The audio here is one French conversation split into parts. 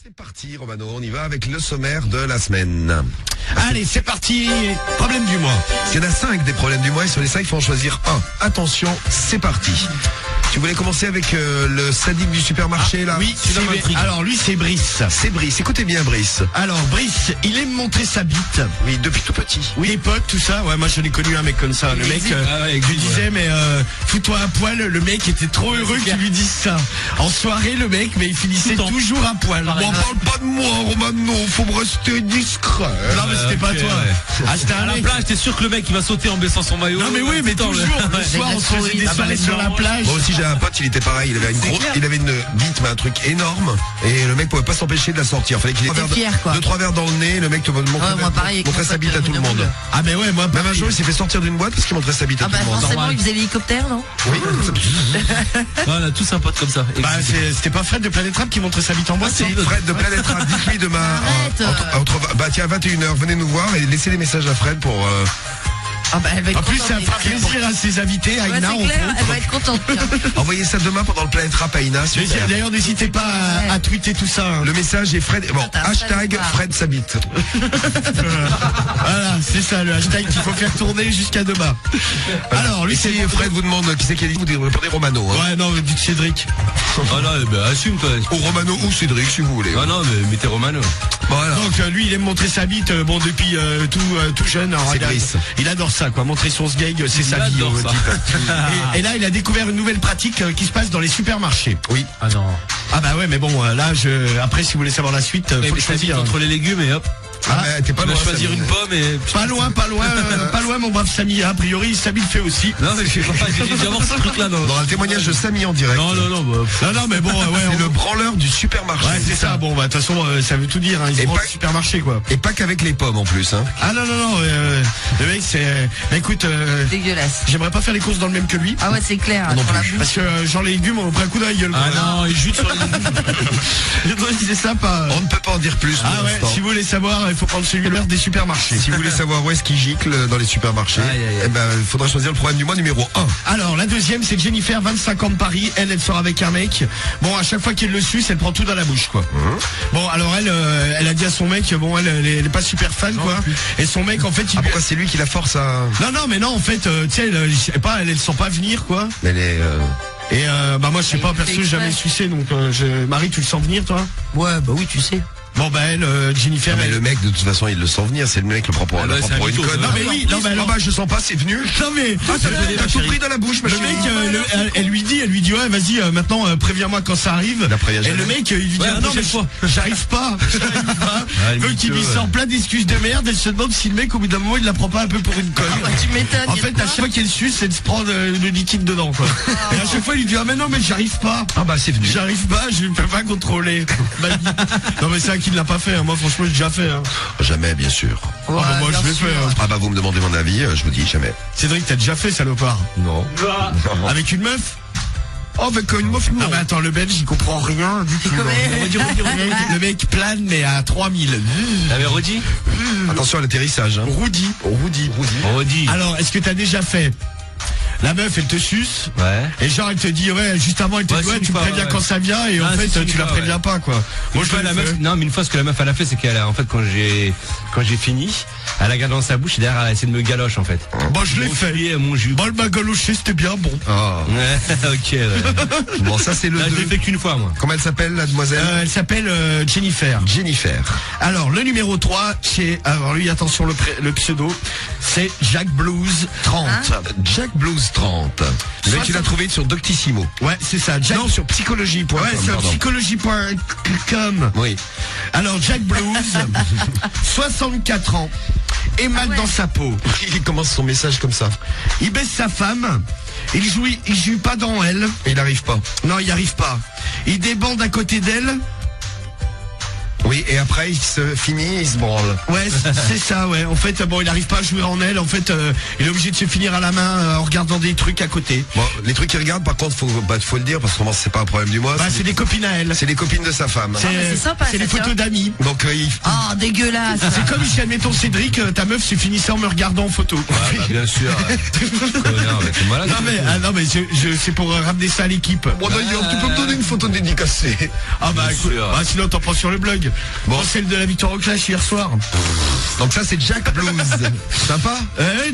C'est parti Romano, on y va avec le sommaire de la semaine. Allez, c'est parti. Problème du mois. Il y en a 5 des problèmes du mois et sur les 5 il faut en choisir un. Attention, c'est parti. Tu voulais commencer avec le sadique du supermarché là? Oui, alors lui c'est Brice. C'est Brice, écoutez bien Brice. Alors Brice, il aime montrer sa bite. Oui, depuis tout petit. Oui, les potes, tout ça. Ouais, moi j'en ai connu un mec comme ça. Le mec, je lui disais mais fous-toi à poil. Le mec était trop heureux qu'il lui dise ça. En soirée, le mec, mais il finissait toujours à poil. Bon, parle pas de moi Romano, faut me rester discret. Non mais c'était pas toi. Ouais. Ah, c'était un À la mec. plage, t'es sûr que le mec il va sauter en baissant son maillot? Non mais oui, mais toujours. Le soir, on se faisait des soirées sur la plage. Moi aussi j'ai un pote, il était pareil, il avait une bite mais un truc énorme et le mec pouvait pas s'empêcher de la sortir. Fallait qu'il ait 2-3 verres dans le nez, le mec te montrait sa bite à tout le monde. Ah mais ouais, moi Même un jour il s'est fait sortir d'une boîte parce qu'il montrait sa bite à tout le monde. Forcément, il faisait l'hélicoptère, non? Oui. On a tous un pote comme ça. Bah c'était pas Fred de Planète Rap qui montrait sa bite en boîte. C'est Fred de Planète Rap, dites-lui demain bah tiens 21h, venez nous voir et laissez des messages à Fred pour Ah bah, elle va être En plus, contente, ça fera elle est plaisir à ses invités, à Ouais, Ina. c'est clair, elle va être contente. envoyer ça demain pendant le Planète Rap à Ina. Super. D'ailleurs, n'hésitez pas à tweeter tout ça. Hein. Le message est Fred. Bon, Attends, hashtag Fred sa bite. Voilà, c'est ça le hashtag qu'il faut faire tourner jusqu'à demain. Alors, lui, Et si Fred vous demande qui c'est qui a dit, vous répondez Romano. Hein. Ouais, non, dites Cédric. Ah non, bah assume toi. Ou Romano ou Cédric si vous voulez. Ah non, mais mettez Romano. Voilà. Donc, lui, il aime montrer sa bite, bon, depuis tout jeune. Alors, C'est Brice. il adore ça, quoi. Montrer son sgeg, c'est sa vie. adore ça. Et là, il a découvert une nouvelle pratique qui se passe dans les supermarchés. Oui. Ah non. Ah bah ouais, mais bon, là, après, si vous voulez savoir la suite, faut le choisir. Entre les légumes et hop. Ah, bah, t'es pas On va loin. choisir Samy. une pomme et. Pas loin, mon brave Samy. A priori, Samy le fait aussi. Non, mais je sais pas, j'ai déjà voir ce truc là. Dans un témoignage de Samy en direct. Non, bah. Non, mais bon, ouais, C'est le branleur du supermarché. Ouais, c'est ça. Bon, bah, de toute façon, ça veut tout dire. Hein. Il se Et prend pas- au supermarché, quoi. Et pas qu'avec les pommes en plus. Hein. Ah non, le mec, c'est. Bah, écoute, dégueulasse. j'aimerais pas faire les courses dans le même que lui. Ah ouais, c'est clair. Non pour la plus. bouche. Parce que genre les légumes, on prend un coup dans la gueule. Ah non, il jute sur les légumes. C'est sympa. On ne peut pas en dire plus. Ah pour ouais, l'instant. si vous voulez savoir, il faut prendre celui-là des supermarchés. Si vous voulez savoir où est-ce qu'il gicle dans les supermarchés, Aïe, aïe, aïe. eh ben, il faudra choisir le problème du mois numéro 1. Alors, la deuxième, c'est Jennifer, 25 ans de Paris. Elle sort avec un mec. Bon, à chaque fois qu'elle le suce, elle prend tout dans la bouche, quoi. Bon, alors elle a dit à son mec, bon, elle est pas super fan, quoi. Et son mec, en fait, il Ah, lui- pourquoi c'est lui qui la force à... Non, en fait, tu sais, elle sent pas venir, quoi. Elle est... Et bah moi, je sais Et pas, il perso, fait j'ai jamais exprès. sucé, donc Marie, tu le sens venir, toi? Ouais, bah oui, tu sais. Bon, bah elle, Jennifer, Non, mais elle- le mec, de toute façon, il le sent venir. C'est le mec le prend pour, Ah, la bah, prend c'est pour un une mytho, conne. ça. Non, mais oui, non, mais alors- Ah bah, je sens pas, c'est venu. Non, mais T'as tout pris dans la bouche, ma le chérie. mec, elle lui dit, ouais, vas-y, maintenant, préviens-moi quand ça arrive. La prévient Et jamais. le mec, il lui dit, Ouais, ah, non, non, mais mais j'arrive pas. le Donc il lui mytho, sort plein d'excuses de merde. Elle se demande si le mec, au bout d'un moment, il la prend pas un peu pour une conne. Bah, tu m'étonnes. En y a fait, de à quoi. chaque fois qu'elle suce, elle se prend le liquide dedans, quoi. Et à chaque fois, il lui dit, ah, mais non, mais j'arrive pas. Ah bah, c'est venu. J'arrive pas, je peux pas contrôler. Bah, non, mais c'est un qui ne l'a pas fait, hein. Moi, franchement, j'ai déjà fait, hein. Jamais, bien sûr. Ouais, bah, moi, bien je l'ai sûr. fait, hein. Ah bah, vous me demandez mon avis, je vous dis jamais. Cédric, t'as déjà fait, salopard? Non. Avec une meuf? Oh, avec une meuf, non. Ah bah attends, le belge il comprend rien du tout. comme- Le mec plane mais à 3000. T'avais redit? Attention à l'atterrissage. Hein. Rudy. Redit. Alors, est-ce que t'as déjà fait? La meuf, elle te suce. Ouais. Et genre, elle te dit, ouais, juste avant, elle te Ouais, dit, ouais, c'est tu une me fois, préviens ouais. quand ça vient, et en Ah, fait, c'est une tu la fois, préviens ouais. pas, quoi. Moi, je vois la meuf. Non, mais une fois, ce que la meuf elle a fait, c'est qu'elle a, en fait, quand j'ai fini, elle a gardé dans sa bouche et derrière elle a essayé de me galoche, en fait. Bon, je l'ai Mon fait. filet, mon jus. Bon, elle m'a galoché, c'était bien bon. Oh. Ouais, ok. Ouais. Bon, ça, c'est le Là, je l'ai 2. fait qu'une fois, moi. Comment elle s'appelle, la demoiselle Elle s'appelle Jennifer. Jennifer. Alors, le numéro 3, c'est, alors lui, attention, le pseudo, c'est Jack Blues 30. Jack Blues 30. Le mec, il a trouvé sur Doctissimo. Ouais, c'est ça, Jack. Non, sur psychologie.com. Ouais, c'est pardon. psychologie.com. Oui. Alors, Jack Blues, 64 ans, est mal dans sa peau. Il commence son message comme ça. Il baisse sa femme, il jouit pas dans elle. Et il arrive pas. Non, il n'y arrive pas. Il débande à côté d'elle. Oui. Oui, et après il se branle. Ouais, c'est ça, ouais. En fait, bon, il n'arrive pas à jouer en elle. En fait, il est obligé de se finir à la main en regardant des trucs à côté. Bon, les trucs qu'il regarde, par contre, faut le dire, parce que c'est pas un problème du mois. Bah, c'est des copines à elle. C'est les copines de sa femme. C'est sympa. C'est les photos d'amis. Donc, oh, dégueulasse. C'est comme si, admettons, Cédric, ta meuf se finissait en me regardant en photo. Ouais, bah, bien sûr. Connard, mais t'es malade. Non mais c'est pour ramener ça à l'équipe. Bon d'ailleurs, tu peux me donner une photo dédicacée? Ah bah écoute, sinon t'en prends sur le blog. Bon, celle de la victoire au clash hier soir. Donc ça c'est Jack Blues. Sympa?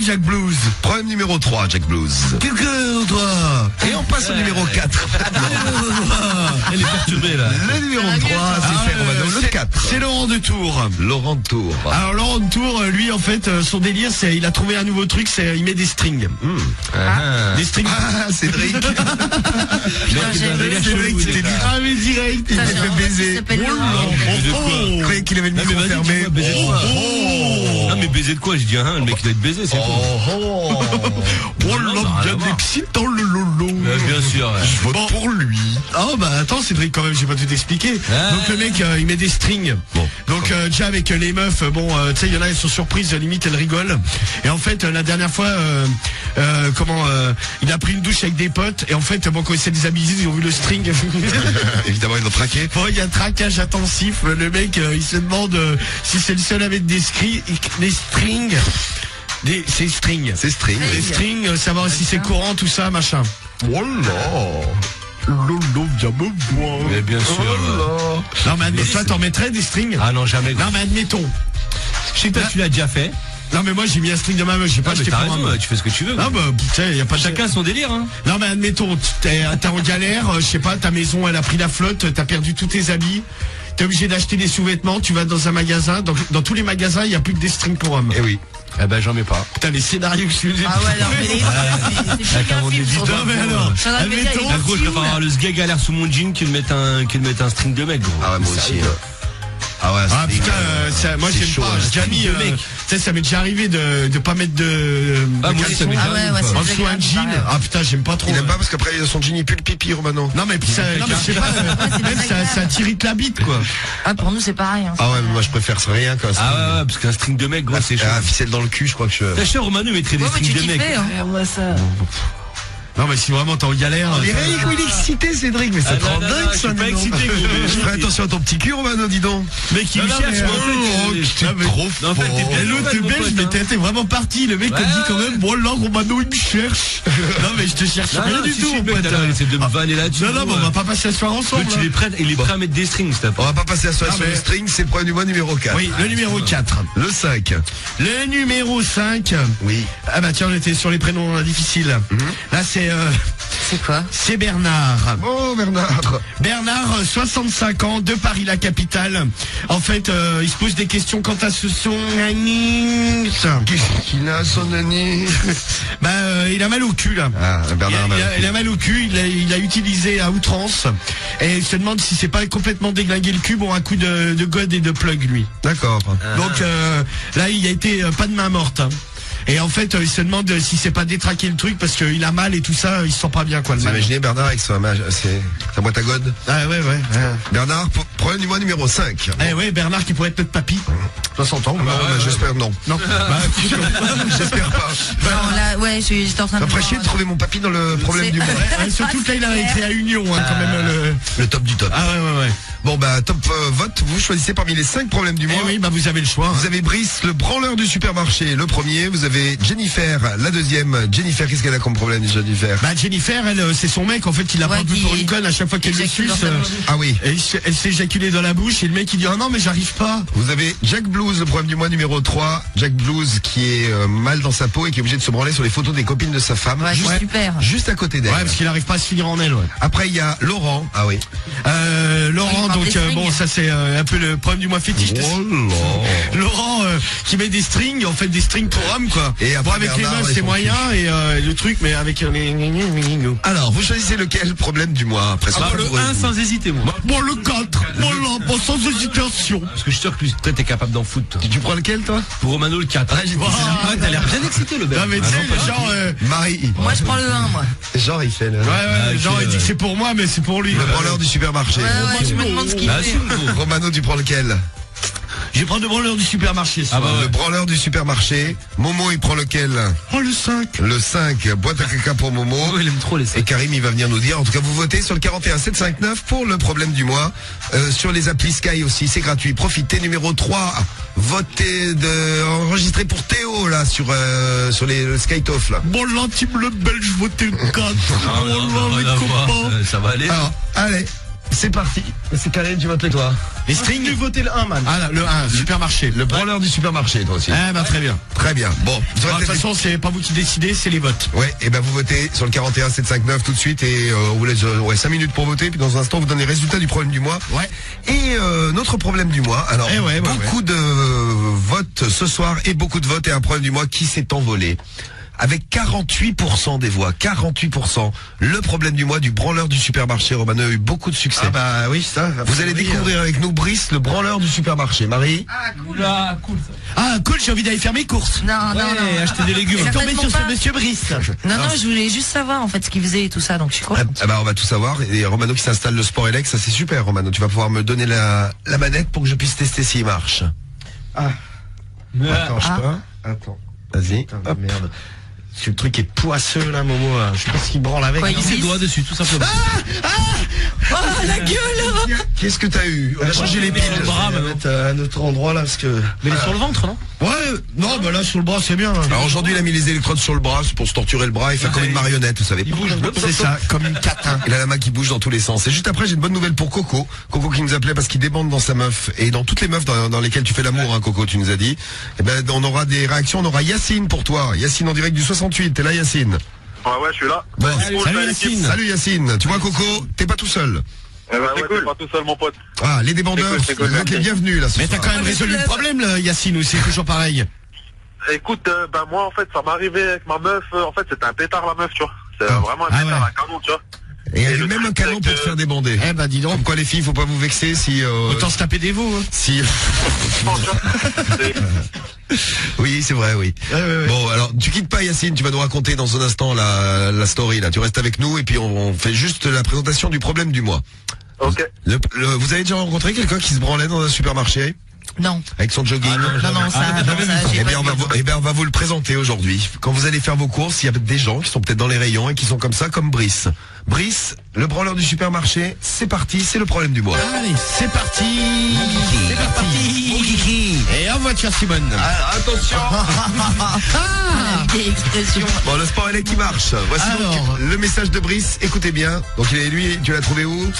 Jack Blues. Problème numéro 3, Jack Blues. Et on passe au numéro 4. Elle est perturbée là. Le numéro 3, c'est Romano. Le 4. C'est Laurent de Tours. Laurent de Tours. Alors Laurent de Tours, lui en fait, son délire, c'est il a trouvé un nouveau truc, c'est il met des strings. Des strings. Ah, Cédric. Cédric, c'était dit. Ah mais direct, il m'a fait baiser. Je croyais qu'il avait le micro fermé. Non mais baiser de quoi? J'ai dit le mec il doit être baisé, c'est Oh là, bien excitant le lolo. Bien sûr. Je vote pour lui. Oh bah attends Cédric, quand même, j'ai pas tout expliqué. Donc le mec il met des strings. Bon. Donc déjà avec les meufs, bon tu sais il y en a, elles sont surprises, limite elles rigolent. Et en fait la dernière fois il a pris une douche avec des potes et en fait bon quand il s'est déshabillé, ils ont vu le string. Évidemment ils ont traqué. Bon il y a un traquage intensif, le mec il se demande si c'est le seul avec des strings. C'est string. C'est string. Les strings, savoir si c'est courant, tout ça, machin. Lolo, viens me voir. Mais bien sûr. Non mais admettons, toi t'en mettrais des strings? Ah non, jamais. Non mais admettons. Je sais que toi tu l'as déjà fait. Non mais moi j'ai mis un string de ma meuf, j'ai pas acheté pour raison, moi. tu fais ce que tu veux. Non bah putain, y a pas chacun son délire hein. Non mais admettons, t'es en galère, je sais pas, ta maison elle a pris la flotte, t'as perdu tous tes habits. T'es obligé d'acheter des sous-vêtements, tu vas dans un magasin, dans tous les magasins, il n'y a plus que des strings pour hommes. Eh oui. Eh ben j'en mets pas. Putain les scénarios que je faisais. Ah ouais, non mais c'est bien film. Non mais alors, admettons, gros, je préfère avoir le sgeg à l'air sous mon jean que de mettre un string de mec gros. Ah ouais, moi aussi. Ah ouais, putain, moi j'aime pas. Jamie, ça m'est déjà arrivé de pas mettre de caleçon en dessous un jean. Ah putain, j'aime pas trop. Il aime pas parce qu'après son jean il pue le pipi, Romano. Non mais je sais pas, même ça t'irrite la bite quoi. Ah pour nous c'est pareil. Ah ouais, moi je préfère rien quoi. Ah ouais, parce qu'un string de mec gros c'est chaud. Ah ficelle dans le cul, je crois que je. T'as cher Romano mettrait des strings de mec. Moi ça. Non mais si vraiment t'es en galère. Il est excité Cédric, mais ça te rend dingue ça. Je suis pas excité. Je ferai attention à ton petit cul Romano, dis donc. Mec il me cherche. T'es trop fort. En fait t'es belge mais t'es vraiment parti. Le mec te dit quand même bon là Romano il me cherche. Non mais je te cherche rien du tout. C'est de me vanner là-dessus. Non mais on va pas passer la soirée ensemble. Il est prêt à mettre des strings. On va pas passer la soirée sur les strings, c'est le problème du mois numéro 4. Oui, le numéro 4. Le 5. Le numéro 5. Oui. Ah bah tiens, on était sur les prénoms difficiles. Là c'est c'est quoi? C'est Bernard. Oh Bernard. Bernard, 65 ans, de Paris la capitale. En fait, il se pose des questions quant à son anis. Qu'est-ce qu'il a son anis? Il a mal au cul là. Ah, Bernard. Il a mal au cul, il a utilisé à outrance. Et il se demande si c'est pas complètement déglingué le cul, bon un coup de god et de plug lui. D'accord. Donc là il a été pas de main morte. Hein. Et en fait, il se demande si c'est pas détraquer le truc parce qu'il a mal et tout ça, il se sent pas bien quoi. Vous imaginez Bernard avec sa boîte à god? Ah ouais. Bernard, problème du mois numéro 5. Eh ouais, Bernard qui pourrait être notre papy. 60 ans. J'espère non. Non. J'espère pas. Non, là, ouais, j'étais en train de. Ça ferait chier de trouver mon papy dans le problème du mois. Surtout que là, il a écrit à Union, quand même. Le top du top. Ah ouais. Bon top vote, vous choisissez parmi les 5 problèmes du mois. Eh oui, vous avez le choix. Vous avez Brice, le branleur du supermarché, le premier. Vous avez Jennifer, la deuxième. Jennifer, qu'est-ce qu'elle a comme problème, Jennifer? Jennifer, elle, c'est son mec, en fait, il la prend pour une conne à chaque fois qu'elle le suce. Ah oui. Elle s'est éjaculée dans la bouche et le mec il dit ah non mais j'arrive pas. Vous avez Jack Blues, le problème du mois numéro 3. Jack Blues qui est mal dans sa peau et qui est obligé de se branler sur les photos des copines de sa femme. Ouais, super. Juste à côté d'elle. Ouais, parce qu'il arrive pas à se finir en elle. Ouais. Après il y a Laurent. Ah oui. Laurent, donc bon ça c'est un peu le problème du mois fétiche. Laurent qui met des strings, en fait des strings pour hommes quoi. Et après, avec Bernard, les meufs c'est moyen et le truc mais avec Alors vous choisissez lequel problème du mois? Le 1 sans hésiter moi. Bon le 4. Bon là, sans hésitation. Parce que je suis sûr que lui, toi, t'es capable d'en foutre. Tu prends lequel, toi? Pour Romano, le 4. T'as l'air bien excité, le mec. Non, mais tu sais, genre... Marie. Moi, je prends le 1, moi. Genre, il fait le... Ouais, genre, il dit que c'est pour moi, mais c'est pour lui. Le branleur du supermarché. Ouais, je me demande ce qu'il fait. Romano, tu prends lequel? Je vais prendre le branleur du supermarché. Le branleur du supermarché. Momo, il prend lequel? Oh, le 5. Le 5. Boîte à caca pour Momo. Oh, il aime trop les 5. Et Karim, il va venir nous dire. En tout cas, vous votez sur le 41 759 pour le problème du mois. Sur les applis Sky aussi, c'est gratuit. Profitez. Numéro 3. Votez enregistré pour Théo, là, sur le Skytoff, là. Bon, l'intime, le belge, votez le 4. Oh, les copains. Ça va aller. Alors, allez. C'est parti. C'est Karim, tu votes toi. Les strings, tu votais le 1, man. Ah, le 1, supermarché. Le branleur du supermarché, toi aussi. Eh ben, très bien. Très bien. Bon. De toute façon, c'est pas vous qui décidez, c'est les votes. Ouais, et ben vous votez sur le 41 759 tout de suite et on vous laisse 5 minutes pour voter, puis dans un instant vous donnez les résultats du problème du mois. Ouais. Et notre problème du mois. Alors beaucoup de votes ce soir et beaucoup de votes et un problème du mois qui s'est envolé. Avec 48% des voix, 48%. Le problème du mois du branleur du supermarché. Romano a eu beaucoup de succès. Ah bah oui, ça. Vous allez découvrir avec nous Brice, le branleur du supermarché. Marie? Ah, cool. Ah, cool ça. Ah, cool, j'ai envie d'aller faire mes courses. Non, acheter des légumes. Je suis tombé sur Certainement ce pas. monsieur Brice. Non, je voulais juste savoir en fait ce qu'il faisait et tout ça, donc je suis contente. Ah bah on va tout savoir. Et Romano qui s'installe le Sport Elec, ça c'est super Romano. Tu vas pouvoir me donner la manette pour que je puisse tester s'il marche. Attends, Attends. Vas-y. Hop. Merde. Parce que le truc est poisseux là, Momo. Je sais pas ce qu'il branle avec. Quoi, Il met ses doigts dessus, tout simplement. Oh la gueule! Qu'est-ce que t'as eu? On a changé les piles. le bras, On va maintenant. mettre à un autre endroit là parce que. Mais il est sur le ventre, non? Ouais, non, bah là sur le bras c'est bien. Alors aujourd'hui il a mis les électrodes sur le bras pour se torturer le bras et faire comme une marionnette, vous savez. Il bouge. C'est ça, comme une catin. Il a la main qui bouge dans tous les sens. Et juste après j'ai une bonne nouvelle pour Coco. Coco qui nous appelait parce qu'il débande dans sa meuf. Et dans toutes les meufs dans lesquelles tu fais l'amour, hein, Coco, tu nous as dit. Et ben on aura des réactions, on aura Yacine pour toi. Yacine en direct du 68, t'es là Yacine? Ouais, je suis là. Bon. Salut Yacine. Salut Yacine. Tu vois Coco, t'es pas tout seul. Eh ben, c'est cool. Pas tout seul, mon pote. Ah, les débandeurs, C'est cool. vous êtes les bienvenus là ce Mais t'as soir. quand même résolu le problème là, Yacine, ou c'est toujours pareil? Écoute, moi, en fait, ça m'est arrivé avec ma meuf. En fait, c'était un pétard, la meuf, tu vois. C'est vraiment un Ah pétard, ouais. un canon, tu vois. Et il y a Et eu le même un truc, canon c'est pour te que- faire débander. Eh bah dis donc. Comme quoi les filles, faut pas vous vexer si... Autant se taper des veaux. Hein. si... Non, tu vois. C'est- Oui, c'est vrai, oui. Ouais. Bon, alors, tu quittes pas Yacine, tu vas nous raconter dans un instant la story, là. Tu restes avec nous et puis on fait juste la présentation du problème du mois. Ok. Vous avez déjà rencontré quelqu'un qui se branlait dans un supermarché Non. avec son jogging? Non, ça, j'ai Eh pas bien, on va vous le présenter aujourd'hui. Quand vous allez faire vos courses, il y a des gens qui sont peut-être dans les rayons et qui sont comme ça, comme Brice. Brice, le branleur du supermarché, c'est parti, c'est le problème du mois. Allez, c'est parti. C'est parti. Mon kiki. Et en voiture Simone. Attention. Quelle expression. Bon, le sport élect qui marche. Voici Alors. donc le message de Brice. Écoutez bien. Donc lui, tu l'as trouvé où?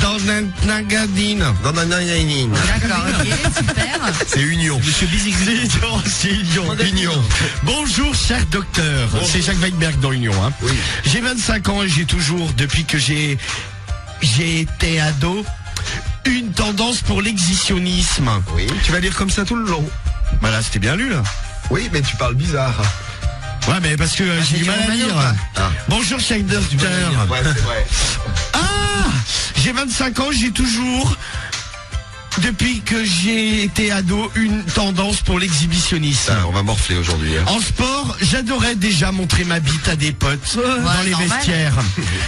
Dans un nagadine. Dans un nagadine. D'accord, ok, super. C'est Union. Monsieur Bizigli, c'est Union. Union. Bonjour, cher docteur. C'est Jacques Weinberg dans Union. Hein. Oui. J'ai 25 ans et j'ai toujours, depuis que j'ai été ado, une tendance pour l'exhibitionnisme. Oui. Tu vas lire comme ça tout le long. Bah là, c'était bien lu, là. Oui, mais tu parles bizarre. Ouais, mais parce que j'ai du c'est mal à Romano, lire. quoi. Ah. Bonjour, cher docteur. Ouais, c'est vrai. Ah, j'ai 25 ans, j'ai toujours, depuis que j'ai été ado, une tendance pour l'exhibitionnisme. Ah, on va morfler aujourd'hui. Hein. En sport, j'adorais déjà montrer ma bite à des potes dans les normal. vestiaires.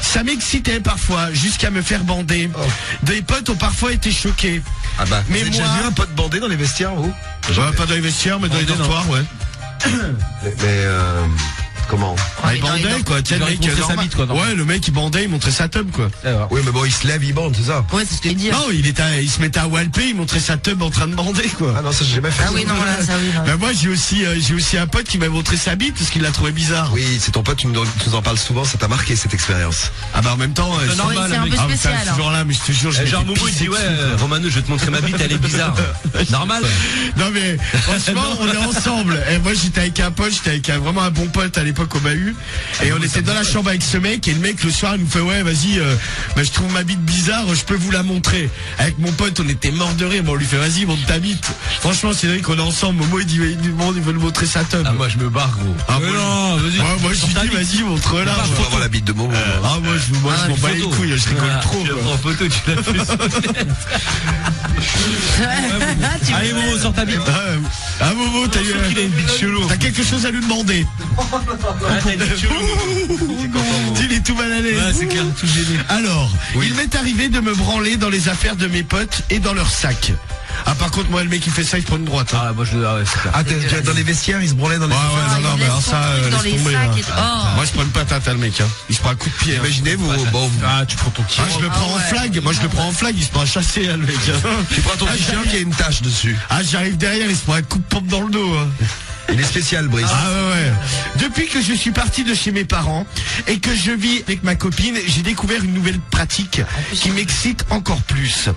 Ça m'excitait parfois, jusqu'à me faire bander. Oh. Des potes ont parfois été choqués. Ah bah, Mais vous avez déjà moi- vu un pote bandé dans les vestiaires, vous? Pas dans les vestiaires, mais dans les dortoirs, ouais. Mais comment? Il bandait, quoi. Tiens, le mec, montrait sa normal. bite, quoi, normal. Ouais, le mec, il bandait, il montrait sa tub, quoi. Oui, mais bon, il se lève, il bande, c'est ça? Ouais, c'est ce que je dis. Non, il se mettait à walper, il montrait sa tub en train de bander, quoi. Ah non, ça j'ai jamais fait. Ah oui, non, là, ça oui. non. Ben moi j'ai aussi un pote qui m'a montré sa bite parce qu'il l'a trouvé bizarre. Oui, c'est ton pote, tu nous en parles souvent, ça t'a marqué cette expérience. Ah bah en même temps, Non, mais c'est un peu ah, spécial. putain, ce jour-là, mais je te jure, je Genre m'étais Momo il pissé dit ouais dessus. Romano je vais te montrer ma bite, elle est bizarre. Normal. Non mais franchement, on est ensemble. Et moi j'étais avec un pote, vraiment un bon pote à l'époque au Bahut. Et on était dans la chambre avec ce mec et le mec le soir il nous fait ouais vas-y, je trouve ma bite bizarre, je peux vous la montrer. Avec mon pote on était mort de rire, bon on lui fait vas-y montre ta bite. Franchement c'est vrai qu'on est ensemble, Momo il dit il veut nous montrer sa teub. Ah moi je me barre gros. Ah, Mais moi, non, vas-y. Ouais, moi je lui dis vas-y montre-la. Je veux avoir la bite de Momo. Ah moi je m'en bats les couilles, je rigole trop. Je quoi. prends photo, tu l'as fait. Allez, Momo, sors ta bite. Ah Momo, t'as quelque chose à lui demander. Il est tout mal à l'aise. Ouais, c'est clair, tout gêné. Alors, il m'est arrivé de me branler dans les affaires de mes potes et dans leur sac. Ah par contre moi le mec qui fait ça il se prend une droite. Ah moi ouais, c'est clair. Ah, dans les vestiaires, il se branlait dans les vestiaires. Non, mais alors ça, dans laisse les tomber. sacs Hein. et tout. Oh. Moi je prends une patate le mec. Hein. Il se prend un coup de pied. Imaginez, Tu prends ton Ah, je le prends en flag. Moi je le prends en flag. Il se prend un chassé le mec. tu prends ton t-shirt, il y a une tache dessus. Ah j'arrive derrière, il se prend un coup de pompe dans le dos. Hein. Il est spécial, Brice. Ah ouais. Depuis que je suis parti de chez mes parents et que je vis avec ma copine, j'ai découvert une nouvelle pratique qui m'excite encore plus.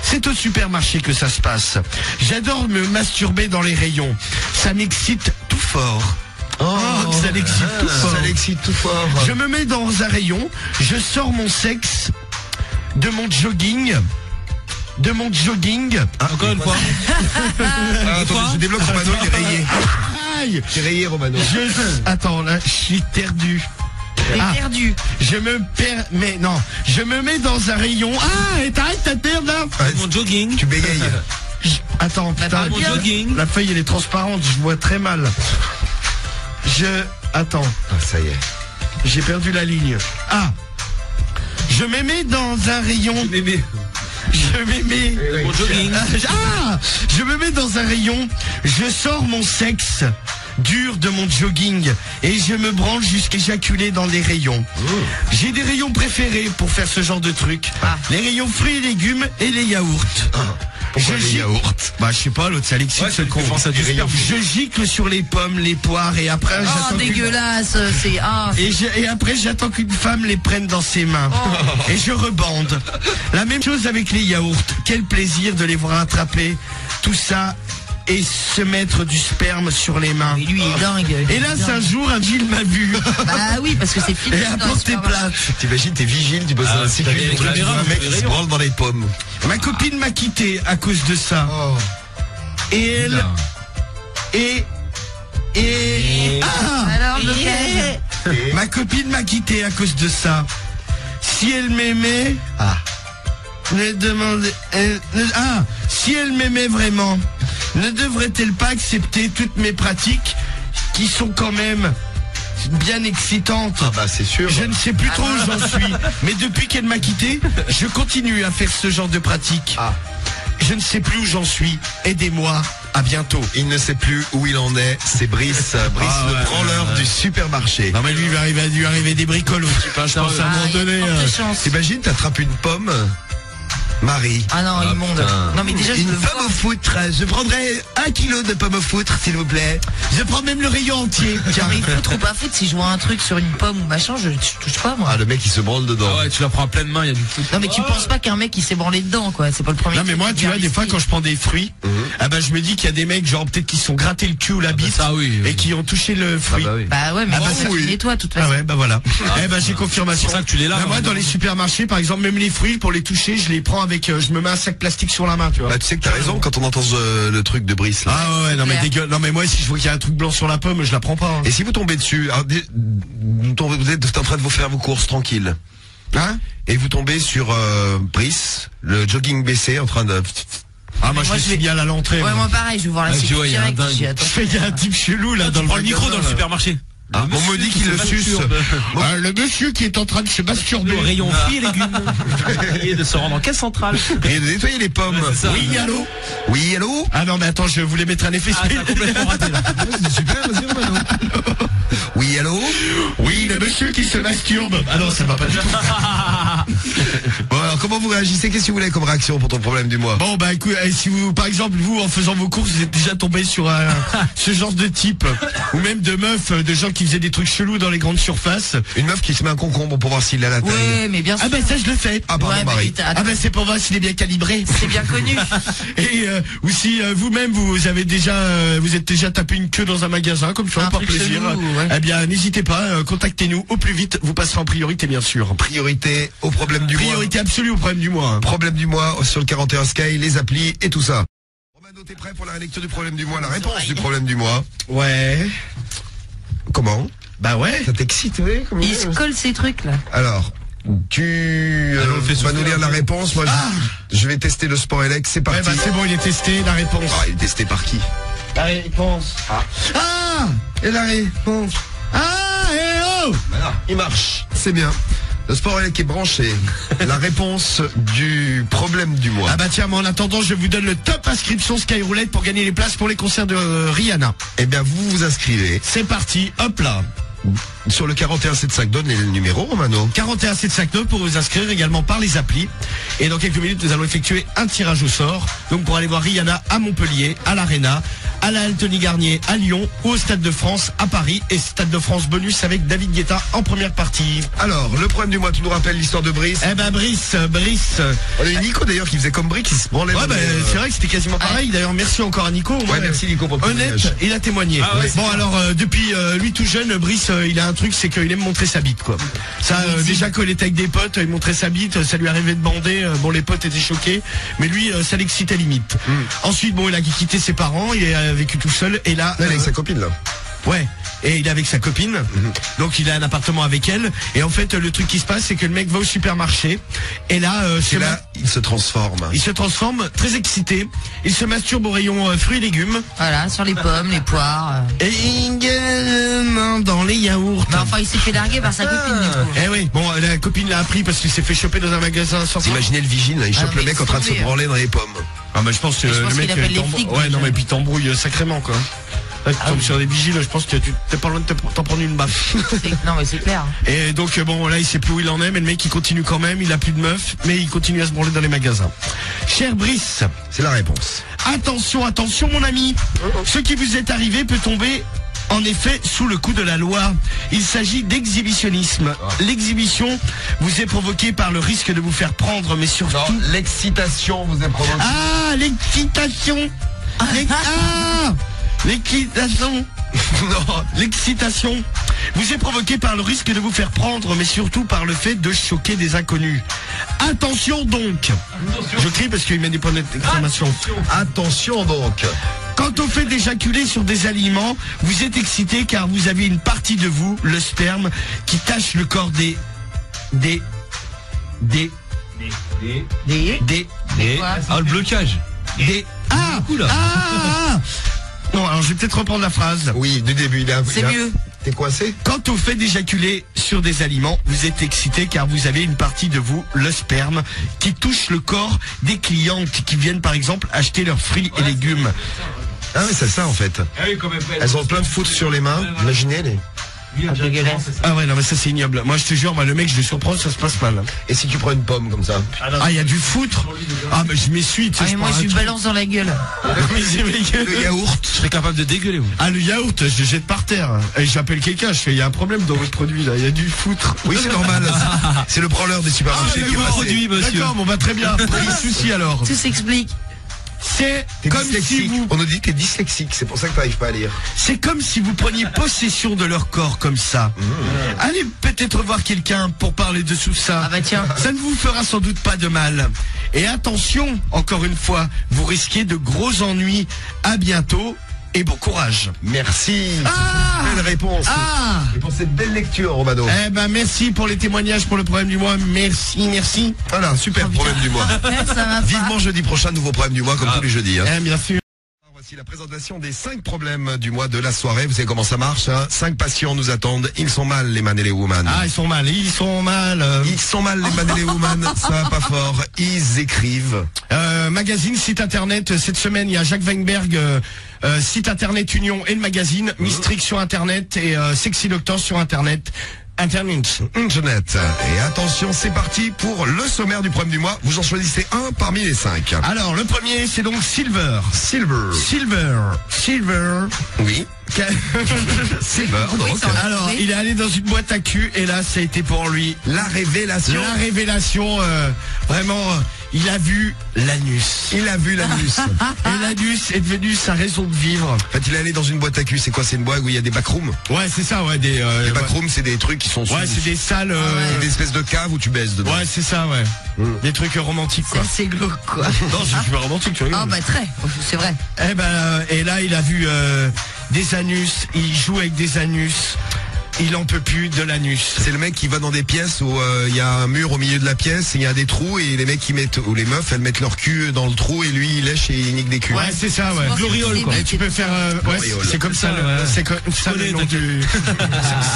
C'est au supermarché que ça se passe. J'adore me masturber dans les rayons. Ça m'excite tout fort. Ça l'excite tout fort. Ça l'excite tout fort. Je me mets dans un rayon, je sors mon sexe de mon jogging. Encore une fois. Attendez, je débloque Romano, il est rayé. Aïe. C'est rayé, Romano. Attends, là, je suis perdu. Perdu. Je me mets dans un rayon. Ah, et t'arrêtes ta merde là. Mon jogging. Tu bégayes. Attends, putain, Mon jogging. la feuille elle est transparente, je vois très mal. Attends, Ah, ça y est. j'ai perdu la ligne. Ah, je me mets dans un rayon. Mon jogging. Je me mets dans un rayon, je sors mon sexe dur de mon jogging et je me branle jusqu'à éjaculer dans les rayons. J'ai des rayons préférés pour faire ce genre de truc. Les rayons fruits et légumes et les yaourts. Les yaourts. Bah je sais pas, l'autre ça l'excite ce con. Je gicle sur les pommes, les poires et après Oh, j'attends dégueulasse, c'est... et après j'attends qu'une femme les prenne dans ses mains. Et je rebande. La même chose avec les yaourts. Quel plaisir de les voir attraper. Tout ça et se mettre du sperme sur les mains. Mais lui il est dingue. Et là un jour un vigile m'a vu. Bah oui, parce que c'est fini. Et a porté plainte. T'imagines, t'es vigile, tu bosses dans la sécurité. avec la Tu vois caméra, un mec vous qui se verrez. branle dans les pommes. Ma copine m'a quitté à cause de ça. Et elle... Et... Alors, blocage. Ma copine m'a quitté à cause de ça. Si elle m'aimait... si elle m'aimait vraiment, ne devrait-elle pas accepter toutes mes pratiques qui sont quand même bien excitantes? Ah bah c'est sûr. Je ne sais plus trop où j'en suis, mais depuis qu'elle m'a quitté, je continue à faire ce genre de pratique. Je ne sais plus où j'en suis. Aidez-moi. À bientôt. Il ne sait plus où il en est. C'est Brice. Le branleur du supermarché. Non mais lui il va arriver des bricoles aussi. Je pense à un moment donné. T'imagines, t'attrapes une pomme. Marie. Ah non, immonde. Non mais déjà je Une veux pomme au foutre. Je prendrais 1 kilo de pommes au foutre, s'il vous plaît. Je prends même le rayon entier. Tiens, mais foutre ou pas foutre, si je vois un truc sur une pomme ou machin, je touche pas moi. Ah, le mec il se branle dedans. Ah ouais, tu la prends à pleine main, il y a du foot. Non mais tu penses pas qu'un mec il s'est branlé dedans quoi, c'est pas le premier. Non mais moi tu vois des fois quand je prends des fruits, je me dis qu'il y a des mecs genre peut-être qui se sont grattés le cul ou la bite ça, oui. et qui ont touché le fruit. Bah ouais mais ça, tu nettoies de toute façon. Ah ouais bah voilà. J'ai confirmation. C'est pour ça que tu les laves. Moi dans les supermarchés par exemple même les fruits pour les toucher je les prends avec je me mets un sac plastique sur la main tu vois. Bah tu sais que t'as raison quand on entend le truc de Brice là. Ah ouais non mais dégueule. Non mais moi si je vois qu'il y a un truc blanc sur la pomme je la prends pas. Hein. Et si vous tombez dessus, alors, vous êtes en train de vous faire vos courses tranquilles. Hein? Et vous tombez sur Brice, le jogging baissé en train de... Ah moi je moi, le je vais- signale à l'entrée. Ouais moi pareil, je vais voir la tu sécu vois, il y a un direct. dingue. J'ai- attends. Il y a un type chelou là dans Tu prends le micro magasin, dans le là. supermarché. Ah, on me dit qu'il le suce. Le monsieur qui est en train de se masturber. Le rayon fruits et légumes. Et de se rendre en caisse centrale. Et de nettoyer les pommes. Ouais, c'est ça. Oui allô? Oui, allô? Ah non mais attends je voulais mettre un effet Ah, t'as complètement raté là. C'est super, vas-y, Romano. Oui, allô? Oui, le monsieur qui se masturbe. Ah non, ça va pas du tout. Bon, alors comment vous réagissez? Qu'est-ce que vous voulez comme réaction pour ton problème du mois? Bon, bah écoute, si vous, par exemple, vous, en faisant vos courses, vous êtes déjà tombé sur ce genre de type, ou même de meufs, de gens qui faisaient des trucs chelous dans les grandes surfaces. Une meuf qui se met un concombre pour voir s'il a la taille. Ouais mais bien sûr. Ah ben ça, je le fais. Ah, pardon, Ouais, Marie. mais Ah ben c'est pour voir s'il est bien calibré. c'est bien connu. Et ou si vous-même vous avez déjà vous êtes déjà tapé une queue dans un magasin comme ça Un par truc plaisir, chelou, ouais. eh bien n'hésitez pas, contactez-nous au plus vite, vous passerez en priorité bien sûr. Priorité au problème du mois. Priorité absolue au problème du mois. Hein. Problème du mois sur le 41 Sky, les applis et tout ça. Romano, t'es prêt pour la lecture du problème du mois, la réponse du problème du mois? Ouais. Comment? Bah ouais. Ça t'excite, oui? Il se colle ces trucs là. Alors, Tu vas nous lire la réponse. Moi, je vais tester le sport élect. C'est parti. Ouais, c'est bon, il est testé. La réponse. Ah, il est testé par qui? La réponse. Et la réponse. Voilà, il marche. C'est bien. Le sport élect est branché. La réponse du problème du mois. Ah bah tiens, mais en attendant, je vous donne le top inscription Skyroulette pour gagner les places pour les concerts de Rihanna. Eh bien, vous vous inscrivez. C'est parti, hop là. Sur le 4175, donne les numéros, Romano. 41 pour vous inscrire également par les applis. Et dans quelques minutes, nous allons effectuer un tirage au sort. Donc pour aller voir Rihanna à Montpellier, à l'Arena, à la Anthony Garnier à Lyon ou au Stade de France à Paris. Et Stade de France bonus avec David Guetta en première partie. Alors, le problème du mois, tu nous rappelles l'histoire de Brice? Eh ben Brice. On a eu Nico d'ailleurs qui faisait comme Brice, qui se branlait. Ouais, c'est vrai que c'était quasiment pareil. D'ailleurs, merci encore à Nico. Ouais, merci Nico pour le honnête, il a témoigné. Bon alors, depuis lui tout jeune, Brice, il a un truc, c'est qu'il aime montrer sa bite, quoi. Ça, déjà quand il était avec des potes, il montrait sa bite, ça lui arrivait de bander. Bon, les potes étaient choqués, mais lui, ça l'excitait limite. Ensuite, bon, il a quitté ses parents, il a vécu tout seul, et là, avec sa copine là. Ouais. Et il est avec sa copine, donc il a un appartement avec elle. Et en fait, le truc qui se passe, c'est que le mec va au supermarché. Et là, il se transforme. Il se transforme, très excité. Il se masturbe au rayon fruits et légumes. Voilà, sur les pommes, les poires. Et dans les yaourts. Bah, enfin, il s'est fait larguer par sa copine, du coup. Eh oui. Bon, la copine l'a appris parce qu'il s'est fait choper dans un magasin sans. Imaginez le vigile, là, il chope le mec en train de se branler dans les pommes. Ah bah je pense que le mec ouais, non mais puis t'embrouilles sacrément, quoi. Là, tu tombes sur des vigiles, je pense que tu t'es pas loin de t'en prendre une baffe. Non mais c'est clair. Et donc bon là il sait plus où il en est, mais le mec il continue quand même, il a plus de meuf, mais il continue à se branler dans les magasins. Cher Brice, c'est la réponse. Attention mon ami, ce qui vous est arrivé peut tomber en effet sous le coup de la loi. Il s'agit d'exhibitionnisme. L'exhibition vous est provoquée par le risque de vous faire prendre, mais surtout... Non, l'excitation vous est provoquée. Ah, l'excitation. L'excitation. Non, l'excitation vous est provoquée par le risque de vous faire prendre, mais surtout par le fait de choquer des inconnus. Attention donc. Je crie parce qu'il met des points d'exclamation. Attention donc. Quant au fait d'éjaculer sur des aliments, vous êtes excité car vous avez une partie de vous, le sperme, qui tache le corps des le blocage. Non, alors je vais peut-être reprendre la phrase. Oui, du début. C'est mieux. T'es coincé? Quant au fait d'éjaculer sur des aliments, vous êtes excité car vous avez une partie de vous, le sperme, qui touche le corps des clientes qui viennent par exemple acheter leurs fruits et légumes. Ah oui, c'est ça en fait. Elles ont plein de foutre sur les mains. Imaginez les. Ah ouais, non mais ça c'est ignoble. Moi je te jure, le mec je le surprends, ça se passe mal. Et si tu prends une pomme comme ça? Ah, il y a du foutre. Ah mais je m'essuie, tu sais. Moi je lui balance dans la gueule. Le yaourt. Je serais capable de dégueuler. Ah le yaourt, je le jette par terre. Et j'appelle quelqu'un, je fais, il y a un problème dans votre produit là, il y a du foutre. Oui c'est normal. C'est le branleur des supermarchés qui est produit, monsieur. D'accord, bon bah très bien. Pas de souci alors. Tout s'explique. C'est comme si vous... On nous dit que t'es dyslexique, c'est pour ça que t'arrives pas à lire. C'est comme si vous preniez possession de leur corps comme ça. Allez peut-être voir quelqu'un pour parler de tout ça. Ah bah tiens. Ça ne vous fera sans doute pas de mal. Et attention, encore une fois, vous risquez de gros ennuis. À bientôt et bon courage. Merci. Belle réponse. Et pour cette belle lecture, Romano. Eh ben merci pour les témoignages pour le problème du mois. Merci. Voilà, super problème du mois. Vivement jeudi prochain, nouveau problème du mois comme tous les jeudis. Bien sûr. Voici la présentation des 5 problèmes du mois de la soirée. Vous savez comment ça marche, 5 patients nous attendent. Ils sont mal, les man et les woman. Ah, ils sont mal. Ils sont mal, les man et les woman. Ça va pas fort. Ils écrivent. Magazine, site internet. Cette semaine, il y a Jacques Weinberg, site internet Union et le magazine. Mistrix sur internet et Sexy Doctor sur internet. Internet. Et attention, c'est parti pour le sommaire du problème du mois. Vous en choisissez un parmi les 5. Alors, le premier, c'est donc Silver. Oui. Silver, donc. Alors, il est allé dans une boîte à cul et là, ça a été pour lui la révélation. Vraiment, il a vu l'anus. Et l'anus est devenu sa raison de vivre. En fait, il est allé dans une boîte à cul. C'est quoi? C'est une boîte où il y a des backrooms? Ouais, c'est ça, ouais. Les backrooms, c'est des trucs qui sont... Ouais, c'est des salles... des espèces de caves où tu baises dedans. Ouais, c'est ça, ouais. Des trucs romantiques, quoi. C'est glauque, quoi. Non, je suis pas romantique, tu rigoles. Ah bah très, c'est vrai. Et là, il a vu des anus. Il joue avec des anus. Il en peut plus de l'anus. C'est le mec qui va dans des pièces où il y a un mur au milieu de la pièce, il y a des trous et les mecs qui mettent, ou les meufs, elles mettent leur cul dans le trou et lui il lèche et il nique des culs. Ouais, c'est ça, ouais. Gloriole, quoi. Et tu peux faire, ouais, c'est comme ça, c'est comme ça le nom du.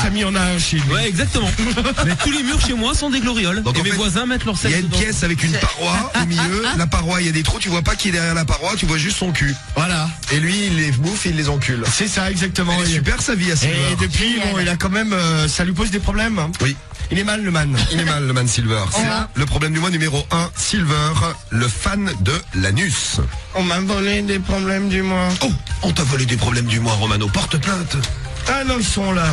Samy en a un chez lui. Ouais, exactement. Mais tous les murs chez moi sont des glorioles. Donc, et en mes fait, voisins mettent leur Il sexe y a une dedans. pièce avec une paroi au milieu, la paroi il y a des trous, tu vois pas qui est derrière la paroi, tu vois juste son cul. Voilà. Et lui il les bouffe et il les encule. C'est ça, exactement. Elle est super sa vie à Silver. Et depuis, bon, il a quand même, ça lui pose des problèmes. Oui. Il est mal, le man. Il est mal le man Silver. C'est le problème du mois numéro 1, Silver, le fan de l'anus. On m'a volé des problèmes du mois. Oh, on t'a volé des problèmes du mois, Romano, porte plainte. Ah non, ils sont là.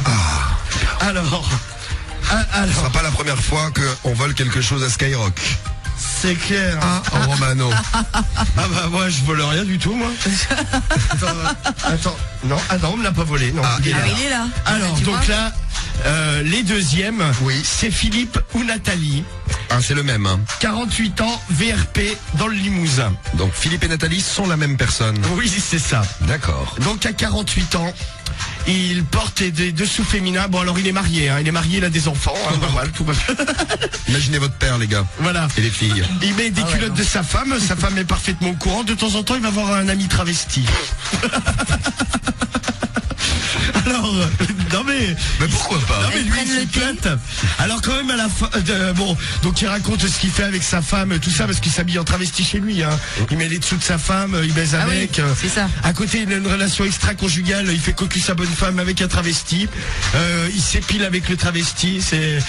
Alors. Ce sera pas la première fois qu'on vole quelque chose à Skyrock. C'est clair. Romano. Ah bah moi je vole rien du tout moi. Attends. Non, on me l'a pas volé. Non. Il est là. Alors Tu donc vois là, les deuxièmes, Oui. c'est Philippe ou Nathalie, C'est le même. 48 ans, VRP dans le Limousin. Donc Philippe et Nathalie sont la même personne. Oui, c'est ça. D'accord. Donc à 48 ans, il porte des dessous féminins. Bon alors il est marié, il a des enfants, normal, tout va bien. Imaginez votre père les gars. Voilà. Et les filles. Il met des culottes de sa femme est parfaitement au courant. De temps en temps, il va voir un ami travesti. Alors, non mais pourquoi pas? Non mais lui prennent il se le thé. plainte. Alors quand même à la fin, bon, donc il raconte ce qu'il fait avec sa femme, tout ça parce qu'il s'habille en travesti chez lui. Il met les dessous de sa femme, il baise Ah oui, avec. c'est ça. À côté il a une relation extra-conjugale, il fait cocu sa bonne femme avec un travesti. Il s'épile avec le travesti, c'est.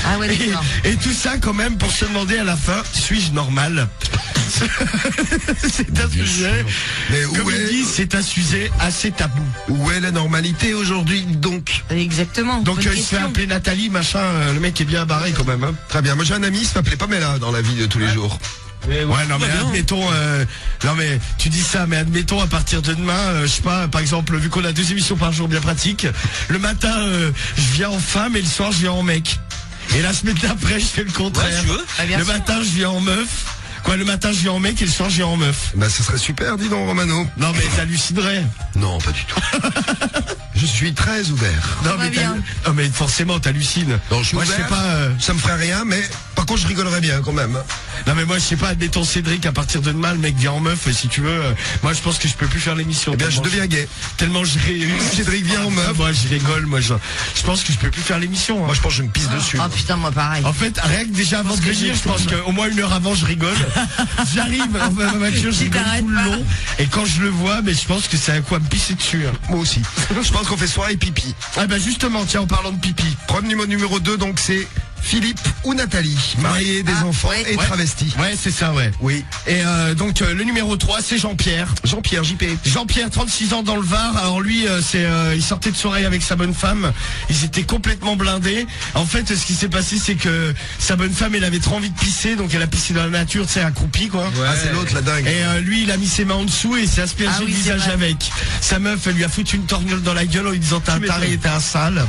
Ah ouais, d'accord. Et tout ça quand même pour se demander à la fin, suis-je normal? C'est un sujet. Mais Comme il dit, c'est un sujet assez tabou. Où est la normalité aujourd'hui donc? Exactement. Donc bonne il se fait question. appeler Nathalie, machin, le mec est bien barré quand même. Très bien, moi j'ai un ami, il s'appelait Pamela dans la vie de tous les jours. Ouais, non mais admettons, non mais tu dis ça, mais admettons à partir de demain, je sais pas, par exemple, vu qu'on a 2 émissions par jour bien pratiques, le matin je viens en femme et le soir je viens en mec. Et la semaine d'après je fais le contraire. Ouais, tu veux Le matin je viens en meuf. Quoi, le matin je viens en mec et le soir je viens en meuf. Bah ce serait super, dis donc Romano. Non mais t'hallucinerais. Non, pas du tout. Je suis très ouvert. Non va mais, bien. non mais forcément t'hallucines. Non, je suis Moi je ouvert. sais pas. Ça me ferait rien, mais par contre je rigolerais bien quand même. Non mais moi je sais pas, admettons Cédric, à partir de demain le mec vient en meuf, si tu veux, moi je pense que je peux plus faire l'émission. Eh bien je tellement deviens gay. Tellement je Cédric vient en meuf. Moi je rigole, je pense que je peux plus faire l'émission. Moi je pense que je me pisse dessus. Oh putain, moi pareil. En fait, rien que déjà avant de venir, je pense qu'au moins 1 heure avant je rigole. J'arrive en voiture, je Tu rigole t'arrêtes tout le pas. long. Et quand je le vois, mais je pense que c'est à quoi me pisser dessus. Moi aussi. Je pense qu'on fait soirée pipi. Ah bah justement, tiens, en parlant de pipi. Problème numéro 2, donc c'est Philippe ou Nathalie, mariés, des enfants ouais. et travestis. Ouais, c'est ça, ouais. Oui. Et donc le numéro 3, c'est Jean-Pierre. Jean-Pierre, JP. Jean-Pierre, 36 ans dans le Var. Alors lui, il sortait de soirée avec sa bonne femme. Ils étaient complètement blindés. En fait, ce qui s'est passé, c'est que sa bonne femme, elle avait trop envie de pisser, donc elle a pissé dans la nature, tu sais, accroupie, quoi. Ah, c'est l'autre, la dingue. Et lui, il a mis ses mains en dessous et il s'est aspergé Ah oui, le c'est visage vrai. avec. Sa meuf, elle lui a foutu une torgnole dans la gueule en lui disant t'es un taré, t'es un sale.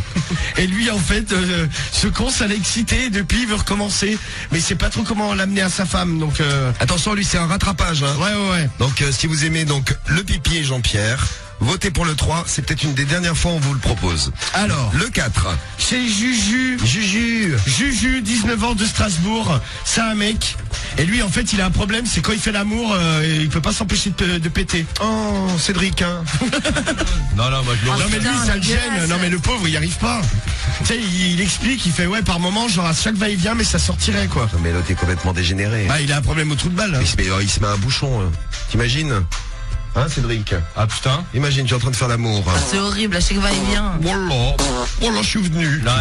Et lui, en fait, ce con, ça l'a excité. Et depuis, il veut recommencer. Mais il sait pas trop comment l'amener à sa femme. Donc, Attention, lui c'est un rattrapage. Hein. ouais. Donc si vous aimez donc le pipi et Jean-Pierre, votez pour le 3, c'est peut-être une des dernières fois où on vous le propose. Alors, Le 4. c'est Juju. Juju, 19 ans de Strasbourg, c'est un mec. Et lui, en fait, il a un problème, c'est quand il fait l'amour, il peut pas s'empêcher de péter. Oh, Cédric, hein. Non, moi je Non l'aurais. mais lui, putain, ça le gêne. dégueulasse. Non mais le pauvre, il y arrive pas. Tu sais, il explique, il fait ouais, par moment, genre à chaque va-et-vient, mais ça sortirait quoi. Non, mais là t'es complètement dégénéré. Ah, il a un problème au trou de balle. Hein. Il se met un bouchon. T'imagines? Hein, Cédric? Ah putain. Imagine, je suis en train de faire l'amour. C'est horrible, à chaque va-et-vient. Voilà, je suis venu. Non,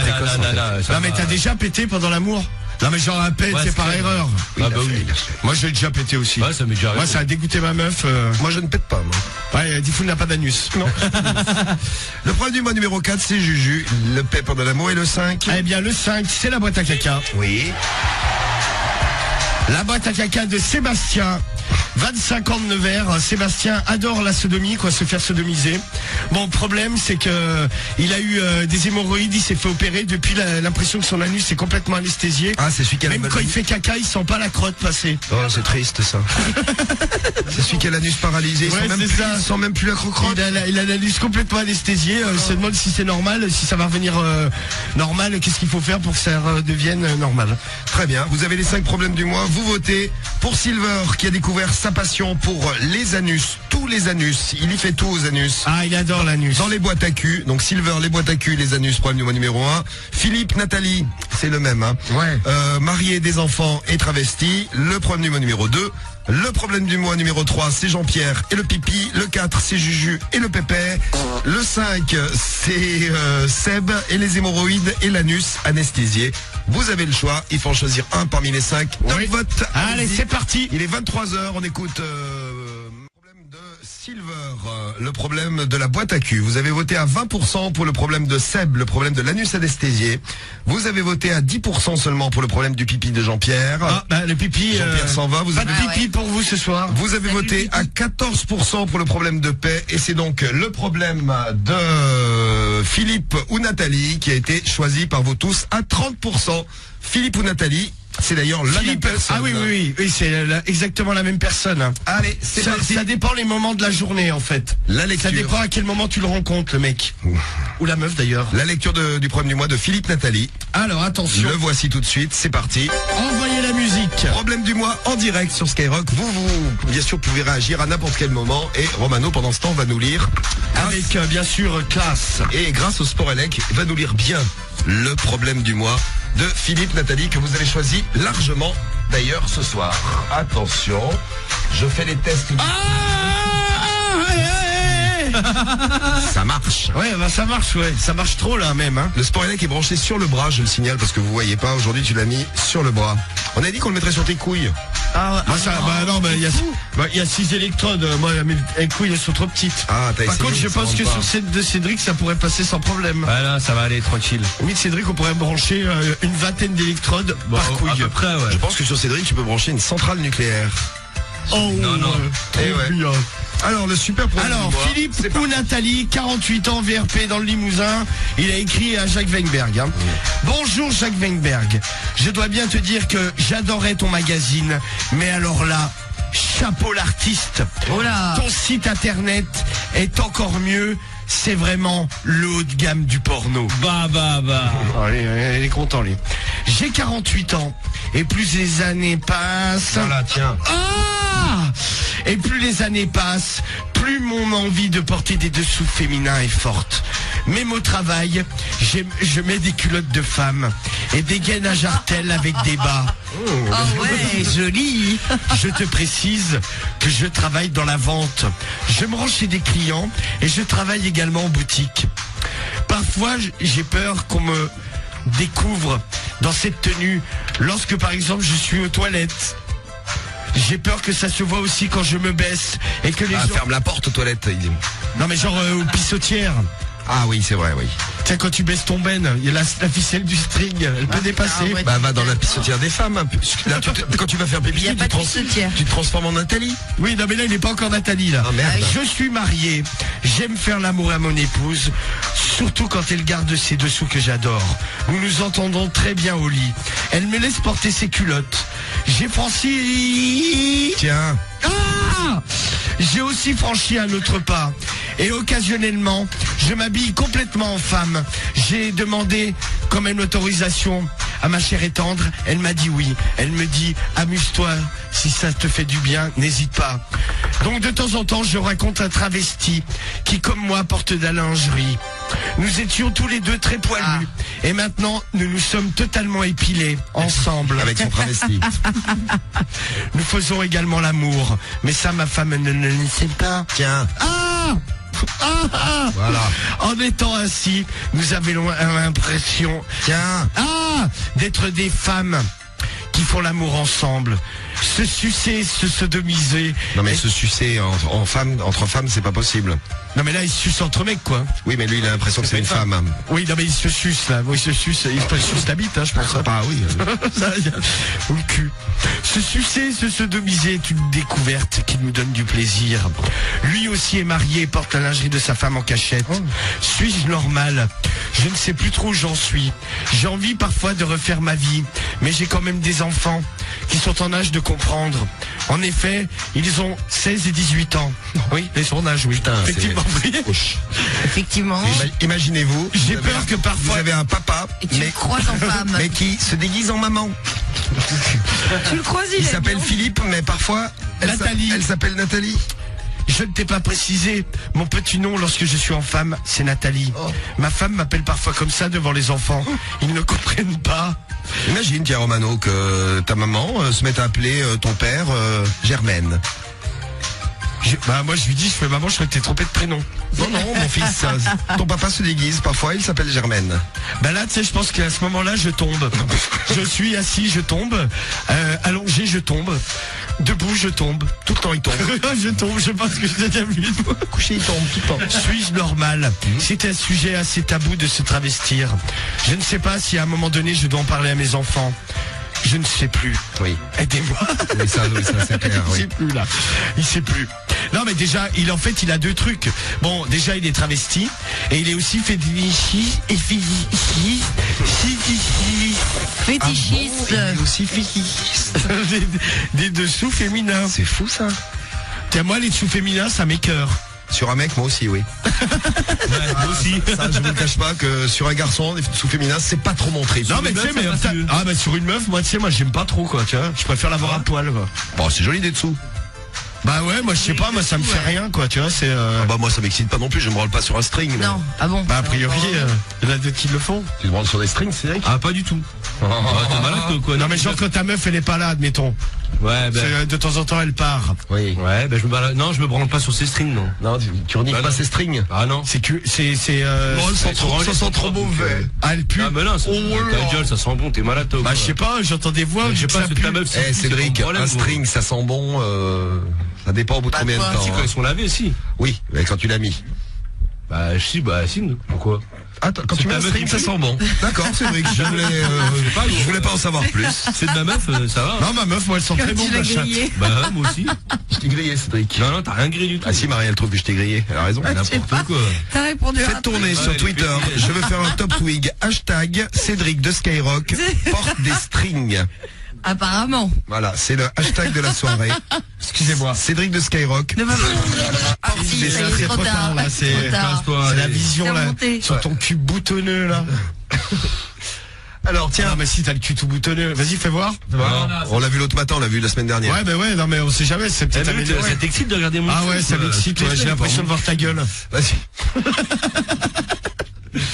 Non mais t'as déjà pété pendant l'amour? Non mais genre un pète, Ouais, c'est c'est par vrai. erreur. Ah bah oui. Moi j'ai déjà pété aussi. Ouais, ça m'est déjà arrivé. Moi ça a dégoûté ma meuf. Moi je ne pète pas, moi. Ouais, Diffoul n'a pas d'anus. Non. Le problème du mois numéro 4, c'est Juju. Le pépère de l'amour et le 5. Eh bien le 5, c'est la boîte à caca. Oui. La boîte à caca de Sébastien. 25 ans de Nevers. Sébastien adore la sodomie, quoi, se faire sodomiser. Bon, problème, c'est que il a eu des hémorroïdes, il s'est fait opérer. Depuis, l'impression que son anus est complètement anesthésié. Ah, c'est celui qui a la Même quand il fait caca, il sent pas la crotte passer. Oh, c'est triste ça. C'est celui qui a l'anus paralysé. Ouais, Il sent même plus la croque-crotte. Il a l'anus complètement anesthésié. Il se demande si c'est normal, si ça va revenir normal. Qu'est-ce qu'il faut faire pour que ça redevienne normal? Très bien. Vous avez les 5 problèmes du mois. Vous votez pour Silver qui a découvert sa passion pour les anus. Tous les anus. Il y fait tout aux anus. Ah, il adore l'anus. Dans les boîtes à cul. Donc Silver, les boîtes à cul, les anus, problème du mois numéro 1. Philippe, Nathalie, c'est le même. Hein. Ouais. Marié, des enfants et travesti. Le problème du mois numéro 2. Le problème du mois numéro 3, c'est Jean-Pierre et le pipi. Le 4, c'est Juju et le pépé. Le 5, c'est Seb et les hémorroïdes et l'anus anesthésié. Vous avez le choix, il faut en choisir un parmi les 5. Top vote. Allez, c'est parti. Il est 23h, on écoute problème de Silver, le problème de la boîte à cul. Vous avez voté à 20% pour le problème de Seb, le problème de l'anus anesthésié. Vous avez voté à 10% seulement pour le problème du pipi de Jean-Pierre. Ah, bah, le pipi. Jean-Pierre s'en va. Pas de pipi pour vous ce soir. Vous avez voté à 14% pour le problème de paix et c'est donc le problème de Philippe ou Nathalie qui a été choisi par vous tous à 30%. Philippe ou Nathalie, c'est d'ailleurs la même personne. Ah oui, c'est exactement la même personne. Allez, c'est parti. Ça dépend les moments de la journée en fait. La lecture. Ça dépend à quel moment tu le rencontres le mec. Ou la meuf d'ailleurs. La lecture du problème du mois de Philippe Nathalie. Alors attention. Le voici tout de suite, c'est parti. Envoyez la musique. Problème du mois en direct sur Skyrock. Vous, bien sûr, pouvez réagir à n'importe quel moment. Et Romano, pendant ce temps, va nous lire. Avec, bien sûr, classe. Et grâce au Sport Elec, va nous lire bien le problème du mois de Philippe Nathalie que vous avez choisi largement d'ailleurs ce soir. Attention, je fais les tests. Ça marche. Ouais, bah ça marche, ouais. Ça marche trop là même. Hein. Le Sport Elec est branché sur le bras, je le signale parce que vous voyez pas. Aujourd'hui, tu l'as mis sur le bras. On a dit qu'on le mettrait sur tes couilles. Il y a 6 électrodes. Moi, mes couilles elles sont trop petites. Ah, t'as Par essayé, contre, je ça pense rentre que pas. sur celle de Cédric, ça pourrait passer sans problème. Voilà, ça va aller tranquille. Oui, Cédric, on pourrait brancher une vingtaine d'électrodes par couille. À peu près, ouais. Je pense que sur Cédric, tu peux brancher une centrale nucléaire. Oh, Non. Eh ouais. bien. Alors, le super problème Alors, du mois, Philippe c'est ou parti. Nathalie, 48 ans, VRP dans le Limousin. Il a écrit à Jacques Weinberg. Hein. Bonjour Jacques Weinberg. Je dois bien te dire que j'adorais ton magazine. Mais alors là, chapeau l'artiste. Oh là. Ton site internet est encore mieux. C'est vraiment le haut de gamme du porno. Bah. Allez, elle est content, lui. J'ai 48 ans. Et plus les années passent... Voilà, tiens. Ah! Et plus les années passent, plus mon envie de porter des dessous féminins est forte. Même au travail, je mets des culottes de femme et des gaines à jartelles avec des bas. Oh ouais, joli. Je te précise que je travaille dans la vente. Je me rends chez des clients et je travaille également en boutique. Parfois, j'ai peur qu'on me découvre dans cette tenue lorsque par exemple je suis aux toilettes. J'ai peur que ça se voit aussi quand je me baisse et que les gens... Ferme la porte aux toilettes. Non mais genre aux pissotières. Ah oui, c'est vrai, oui. Tiens, quand tu baisses ton ben, il y a la ficelle du string, elle peut dépasser. ouais. Bah, va dans la pissotière des femmes. Hein. Là, quand tu vas faire pipi, Il y a pas de pissotière. tu te transformes en Nathalie. Oui, non mais là il n'est pas encore Nathalie là. Ah, merde. Je suis marié, j'aime faire l'amour à mon épouse, surtout quand elle garde ses dessous que j'adore. Nous nous entendons très bien au lit. Elle me laisse porter ses culottes. J'ai franchi... Tiens. Ah! J'ai aussi franchi un autre pas. Et occasionnellement, je m'habille complètement en femme. J'ai demandé quand même l'autorisation à ma chère et tendre. Elle m'a dit oui. Elle me dit, amuse-toi, si ça te fait du bien, n'hésite pas. Donc de temps en temps, je raconte un travesti qui, comme moi, porte de la lingerie. Nous étions tous les deux très poilus. Et maintenant, nous nous sommes totalement épilés, ensemble. Avec son travesti. Nous faisons également l'amour. Mais ça, ma femme ne le sait pas. Tiens. Voilà. En étant ainsi, nous avons l'impression Tiens. d'être des femmes qui font l'amour ensemble. Se sucer, se sodomiser. Non mais se sucer entre femmes, c'est pas possible. Non mais là, ils se sucent entre mecs, quoi. Oui, mais lui, il a l'impression que c'est une femme. Hein. Oui, non mais ils se sucent, là. Oui, ils se sucent. Ils se sucent la bite, hein, je pense. Ah oui. Ou le cul. Se sucer, se sodomiser est une découverte qui nous donne du plaisir. Lui aussi est marié et porte la lingerie de sa femme en cachette. Suis-je normal? Je ne sais plus trop où j'en suis. J'ai envie parfois de refaire ma vie, mais j'ai quand même des enfants. qui sont en âge de comprendre. En effet, ils ont 16 et 18 ans. Oui, ils sont en âge, oui. Putain, effectivement. Effectivement. Imaginez-vous. J'ai peur que parfois... Vous avez un papa, Et tu le croises en femme. mais qui se déguise en maman. Tu le croises, Il est s'appelle mignon. Philippe, mais parfois, Nathalie. elle s'appelle Nathalie. Je ne t'ai pas précisé. Mon petit nom lorsque je suis en femme, c'est Nathalie. Oh. Ma femme m'appelle parfois comme ça devant les enfants. Ils ne comprennent pas. Imagine, tiens, Romano, que ta maman se mette à appeler ton père Germaine. Moi je lui dis, maman, je crois que t'es trompé de prénom. Non, non, mon fils, ton papa se déguise, parfois il s'appelle Germaine. Là, tu sais, je pense qu'à ce moment-là, je tombe. Je suis assis, je tombe. Allongé, je tombe. Debout, je tombe. Tout le temps, il tombe. Je tombe, je pense que je t'ai déjà vu. Couché, il tombe tout le temps. Suis-je normal? C'est un sujet assez tabou de se travestir. Je ne sais pas si à un moment donné, je dois en parler à mes enfants. Je ne sais plus. Oui. Aidez-moi. Oui, ça c'est clair, Il oui. sait plus, là. Il sait plus. Non, mais déjà, il a deux trucs. Bon, déjà, il est travesti. Et il est aussi fétichiste. Et fétichiste. Fétichiste. Il est aussi fétichiste. Des dessous féminins. C'est fou, ça. Tiens, moi, les dessous féminins, ça m'écœure. Sur un mec, moi aussi, oui. Moi aussi. Ça, je ne vous cache pas que sur un garçon, les sous féminins, c'est pas trop montré. Non, mais tu sais, mais sur une meuf, moi, tu sais, moi, j'aime pas trop, quoi, tu vois. Je préfère l'avoir à poil, quoi. Bon, c'est joli des dessous. Bah ouais, moi, je sais pas, moi, ça me fait rien, quoi, tu vois, c'est... Bah, moi, ça m'excite pas non plus, je me branle pas sur un string. mais- Non, ah bon. Bah, a priori, il y en a d'autres qui le font. Tu te branles sur des strings, c'est vrai. Ah, pas du tout. T'es malade, toi, quoi. Non, mais genre, quand ta meuf, elle est pas là, admettons. Ouais, C'est, de temps en temps, elle part. Oui. Ouais, je me branle pas sur ces strings, non. Non, tu reniques Bah, pas non. ces strings. Ah non. C'est que, c'est, Non, ça sent trop mauvais. ah, elle pue. Ah, mais non, ça, ta gueule, ça sent bon, t'es malade, toi. Bah, quoi. je sais pas, j'entends des voix, Je sais pas, ça c'est pue. ta meuf. Eh, Cédric, un string, ça sent bon, ça dépend au bout de combien de toi, temps. Si, quand hein. ils sont lavés, si. Oui, mais quand tu l'as mis. Bah, si, pourquoi? Attends, quand C'est tu mets ta un meuf string, qui ça pue. sent bon. D'accord, Cédric, je voulais pas en savoir plus. C'est de ma meuf, ça va. Non, ma meuf, moi, elle sent très bon, Tu l'as ma chatte. grillé. Bah, moi aussi. Je t'ai grillé, Cédric. Non, t'as rien grillé du tout. Ah si, Marie, elle trouve que je t'ai grillé. Elle a raison. N'importe quoi. T'as répondu à un Faites truc. tourner sur Ouais, Twitter. les Je veux faire un top twig. Hashtag Cédric de Skyrock porte des strings. Apparemment. Voilà, c'est le hashtag de la soirée. Excusez-moi. Cédric de Skyrock. Ne va pas. Ah si, C'est ça ça, y est, c'est trop trop tard. tard, là, c'est- Trop tard. Casse-toi, C'est la allez. vision, C'est là. remonté. Sur ton cul boutonneux, là. Alors Tiens, tiens, mais si t'as le cul tout boutonneux, vas-y, fais voir. on l'a vu l'autre matin, on l'a vu la semaine dernière. Ouais, bah ouais, non, mais on sait jamais, c'est peut-être amélioré. Ça t'excite de regarder mon Ah cul, ouais, ça quoi. m'excite, ouais, j'ai l'impression de voir ta gueule. Vas-y.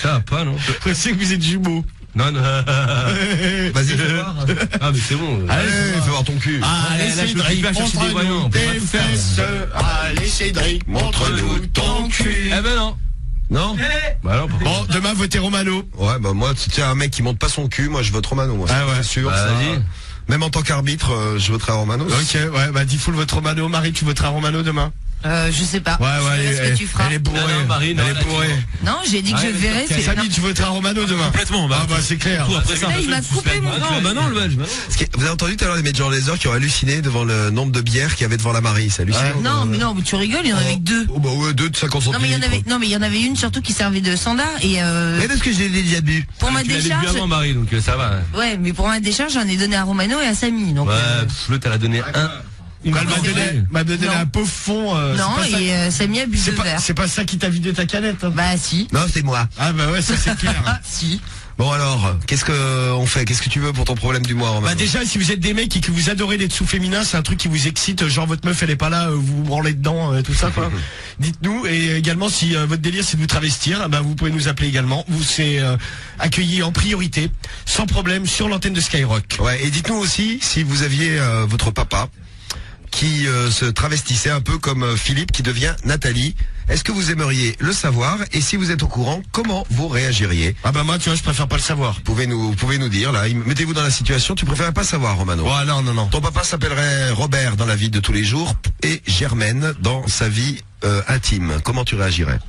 Ça va pas, non? Je sais que vous êtes jumeaux. Non, non. Vas-y, fais voir. Ah, mais c'est bon. Allez, fais voir ton cul. Allez, là, je me Cédric, dis pas chercher des voyants, montre-nous on peut tes pas tout faire. fesses. Allez, Cédric, montre-nous ton cul. Eh ben non. Non? Bah non, pourquoi? Bon, demain, votez Romano. Ouais, bah moi, tu sais, un mec qui monte pas son cul, moi je vote Romano, moi. Ah ouais. C'est sûr. Bah, ça. vas-y. Même en tant qu'arbitre, je voterai Romano. Ok, ouais, bah, dis full votre Romano. Marie, tu voteras Romano demain? Je sais pas. Ouais, Je verrai ce que tu feras. elle est bourrée. Non, Marie, non, elle là, est bourrée. Non, j'ai dit que je verrais. c'est- Samy, tu voteras Romano demain? Complètement, Ah bah, c'est clair. Après ça, Là, il m'a coupé mon. Ah non, bah non, le badge, bah non. Parce que vous avez entendu tout à l'heure les Major Lazer qui ont halluciné devant le nombre de bières qu'il y avait devant la Marie. C'est hallucinant. Non, mais non, mais tu rigoles, il y en avait que deux. Oh bah ouais, 2 de 50 Non, mais il y en centilitres. avait, non, mais il y en avait une surtout qui servait de standard et Mais parce que j'ai déjà bu. pour ma Tu l'avais bu décharge. avant, Marie, donc ça va. Ouais, mais pour ma décharge, j'en ai donné à Romano et à Samy. Donc, Ouais, l'autre, elle a donné un. Elle m'a c'est vrai. donné Non. un pauvre fond. non, c'est pas ça- et Samy a bu c'est deux pas, verres. c'est pas ça qui t'a vidé ta canette. Hein. Bah, si. Non, c'est moi. Ah bah ouais, ça c'est clair. Ah, si. Bon alors, qu'est-ce que on fait? Qu'est-ce que tu veux pour ton problème du mois, Romano? Bah déjà, si vous êtes des mecs et que vous adorez les dessous féminins, c'est un truc qui vous excite, genre votre meuf elle est pas là, vous vous branlez dedans, tout ça quoi. Dites-nous, et également si votre délire c'est de vous travestir, bah vous pouvez nous appeler également, vous c'est accueilli en priorité, sans problème, sur l'antenne de Skyrock. Ouais, et dites-nous aussi si vous aviez votre papa qui se travestissait un peu comme Philippe qui devient Nathalie. Est-ce que vous aimeriez le savoir? Et si vous êtes au courant, comment vous réagiriez? Ah bah moi tu vois, je préfère pas le savoir. Vous pouvez nous dire là, mettez-vous dans la situation, tu préfères pas savoir, Romano? Ouais, non. Ton papa s'appellerait Robert dans la vie de tous les jours et Germaine dans sa vie intime. Comment tu réagirais?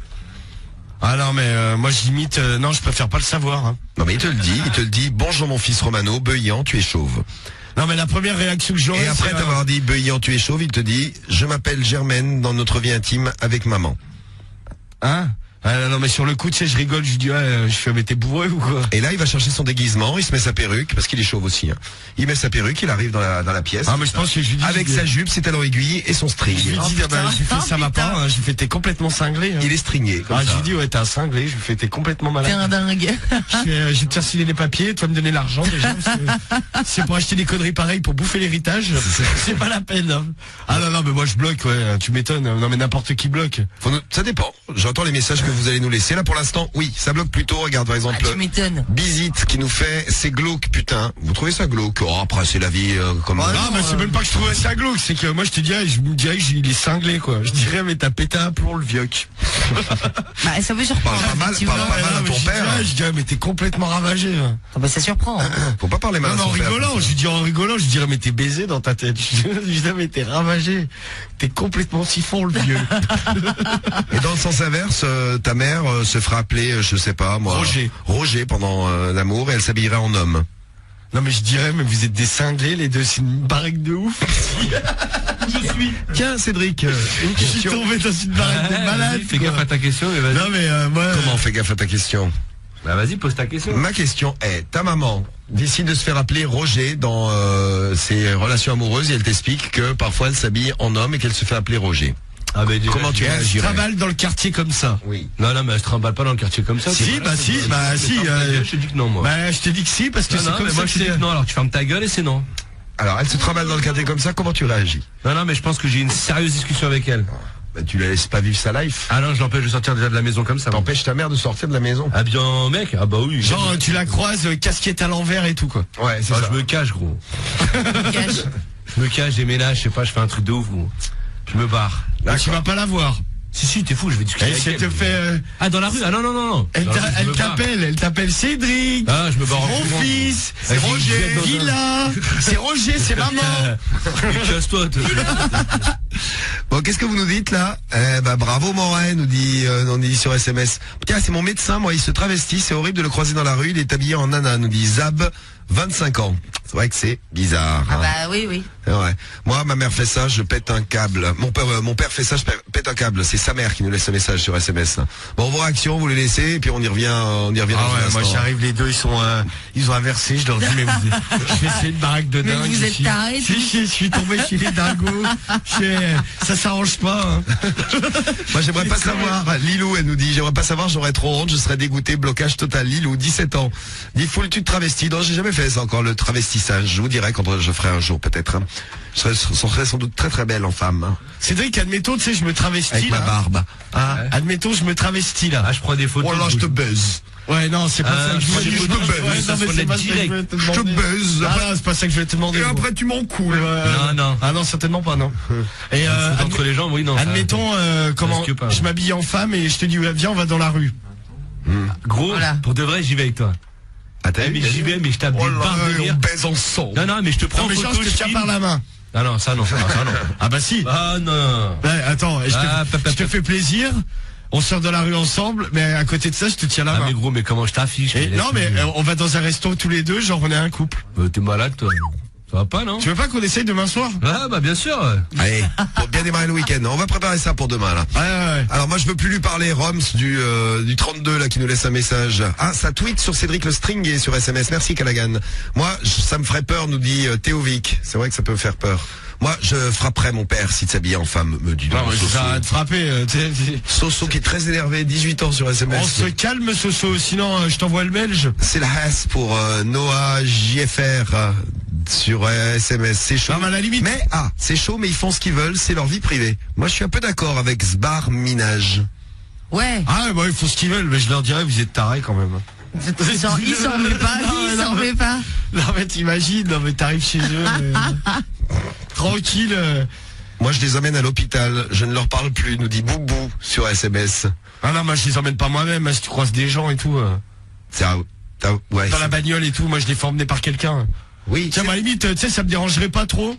Ah non mais moi j'imite, non je préfère pas le savoir. Hein. Non mais il te le dit, bonjour mon fils Romano, Beuillant, tu es chauve. Non mais la première réaction que j'aurais, Et après c'est, t'avoir dit Beuillant, tu es chauve, il te dit, je m'appelle Germaine dans notre vie intime avec maman. hein Ah non mais sur le coup tu sais je rigole, je dis je fais mais t'es bourré ou quoi? Et là il va chercher son déguisement, il se met sa perruque parce qu'il est chauve aussi. Hein. Il met sa perruque, il arrive dans la pièce. Ah mais je pense que je lui dis avec sa jupe, ses talons aiguilles et son string. Je lui dis j'ai fait ça m'a pas, je lui fais t'es complètement cinglé. Il est stringé. Comme ça. Je lui dis ouais t'es un cinglé, je lui fais t'es complètement malade. T'es un dingue. Je vais te faire signer les papiers, tu vas me donner l'argent déjà. C'est pour acheter des conneries pareilles pour bouffer l'héritage, c'est pas la peine. Hein. Ah non mais moi je bloque tu m'étonnes. Non mais n'importe qui bloque. Ça dépend. J'entends les messages que vous allez nous laisser là. Pour l'instant, oui, ça bloque plutôt. Regarde par exemple tu m'étonnes. Bizit qui nous fait c'est glauque putain. Vous trouvez ça glauque? Oh, après c'est la vie comme non mais c'est même pas que je trouvais ça glauque, c'est que moi je me dirais qu'il est cinglé quoi. Je dirais mais t'as pété un plomb le vioc. Bah ça veut surprendre. Parle pas mal à ton père. Je dirais mais t'es complètement ravagé. Ah bah ça surprend. Faut pas parler mal à son père. En rigolant, je dirais mais t'es baisé dans ta tête. Je dirais mais t'es ravagé. T'es complètement siphon le vieux. Et dans le sens inverse, ta mère se fera appeler, je sais pas moi, Roger pendant l'amour et elle s'habillerait en homme. Non mais je dirais mais vous êtes des cinglés les deux, c'est une baraque de ouf. Je suis. Tiens Cédric, une question. Je suis tombé dans une baraque de malade. Fais gaffe à ta question mais vas-y. Non mais moi. Comment fais gaffe à ta question? Bah vas-y pose ta question. Ma question est, ta maman décide de se faire appeler Roger dans ses relations amoureuses et elle t'explique que parfois elle s'habille en homme et qu'elle se fait appeler Roger. Ah bah comment tu réagirais? Elle se trimballe dans le quartier comme ça. Oui. Non mais elle se trimballe pas dans le quartier comme ça. Si. Je te dis que non moi. Bah je te dis que si parce que c'est comme ça. Moi je te dis que non, alors tu fermes ta gueule et c'est non. Alors elle se trimballe dans le quartier comme ça, comment tu réagis? Non mais je pense que j'ai une sérieuse discussion avec elle. Bah, tu la laisses pas vivre sa life. Ah non, je l'empêche de sortir déjà de la maison comme ça. T'empêches ta mère de sortir de la maison. Ah bien mec, ah bah oui. Genre tu la croises, casquette à l'envers et tout quoi. Ouais, c'est ça. Je me cache gros. Je me cache, déménage, je sais pas, je fais un truc de ouf gros. Je me barre. Là, tu vas pas la voir. Si t'es fou, je vais discuter avec elle. Elle te fait Ah dans la rue? Ah non. Elle t'appelle Cédric. Ah je me barre en mon fils, c'est Roger, Villa. C'est Roger, c'est maman. Casse-toi. Bon, qu'est-ce que vous nous dites là? Bravo Morin, nous dit sur SMS. Tiens, c'est mon médecin, moi il se travestit, c'est horrible de le croiser dans la rue, il est habillé en nana, nous dit Zab, 25 ans. C'est vrai que c'est bizarre. Ah bah oui. C'est vrai. Moi, ma mère fait ça, je pète un câble. Mon père fait ça, je pète un câble. C'est sa mère qui nous laisse ce message sur SMS. Bon, vos réactions, vous les laissez, et puis on y revient dans un moi instant. j'arrive, les deux, ils ont inversé, je leur dis, mais je vais essayer une baraque de dingue. Mais vous êtes tarés. Je suis tombé chez les dingos. Ça s'arrange pas. Hein. Moi, j'aimerais pas savoir. Lilou, elle nous dit, j'aimerais pas savoir, j'aurais trop honte, je serais dégoûté, blocage total. Lilou, 17 ans. Dit, faut le tu de travesti. Non, j'ai jamais fait ça encore, le travestissage. Je vous dirai quand je ferai un jour, peut-être. Je serais sans doute très très belle en femme. Hein. Cédric, admettons, tu sais, je me travestis. Avec ma barbe. Ah, ouais. Admettons, je me travestis là. Ah, je prends des photos. Oh là, je te baise. Ouais, non, c'est pas ça que je veux te demander. Je te baise. Ah, c'est pas ça que je vais te demander. Et après, tu m'en coules. Non. Ah non, certainement pas, non. Et entre les gens, oui, non. Admettons, comment je m'habille en femme et je te dis, viens, on va dans la rue. Gros, voilà. Pour de vrai, j'y vais avec toi. Ah, mais j'y vais, mais je tape des barres de rire. On baise ensemble. Non, mais je te prends en photo, je te tiens par la main. Ah non, ça non. Ah bah si. Ah non. Ouais, attends, je te fais plaisir. On sort de la rue ensemble, mais à côté de ça, je te tiens la main. Ah mais gros, mais comment je t'affiche? Non, mais on va dans un resto tous les deux, genre on est un couple. T'es malade, toi. Ça va pas, non? Tu veux pas qu'on essaye demain soir? Ah bah bien sûr. Allez, pour bien démarrer le week-end. On va préparer ça pour demain là. Ouais. Alors moi je veux plus lui parler. Roms du 32 là qui nous laisse un message. Ah, ça tweet sur Cédric le String et sur SMS. Merci Callaghan. Moi ça me ferait peur, nous dit Théovic. C'est vrai que ça peut faire peur. Moi, je frapperais mon père s'il s'habillait en femme, me dit. Non, ça va te frapper. Soso qui est très énervé, 18 ans sur SMS. On se calme, Soso, sinon je t'envoie le belge. C'est la hasse pour Noah JFR sur SMS. C'est chaud. Non, mais à la limite. Mais c'est chaud, mais ils font ce qu'ils veulent, c'est leur vie privée. Moi, je suis un peu d'accord avec Sbar Minage. Ouais. Ah, bah ils font ce qu'ils veulent, mais je leur dirais, vous êtes tarés quand même. Il s'en met pas. Non mais t'imagines, t'arrives chez eux. Tranquille. Moi je les emmène à l'hôpital, je ne leur parle plus, nous dit Boubou sur SMS. Ah non, moi je les emmène pas moi-même, si tu croises des gens et tout. Ouais, dans la bagnole et tout, moi je les fais emmener par quelqu'un. Oui. Tiens, à la limite, tu sais, ça me dérangerait pas trop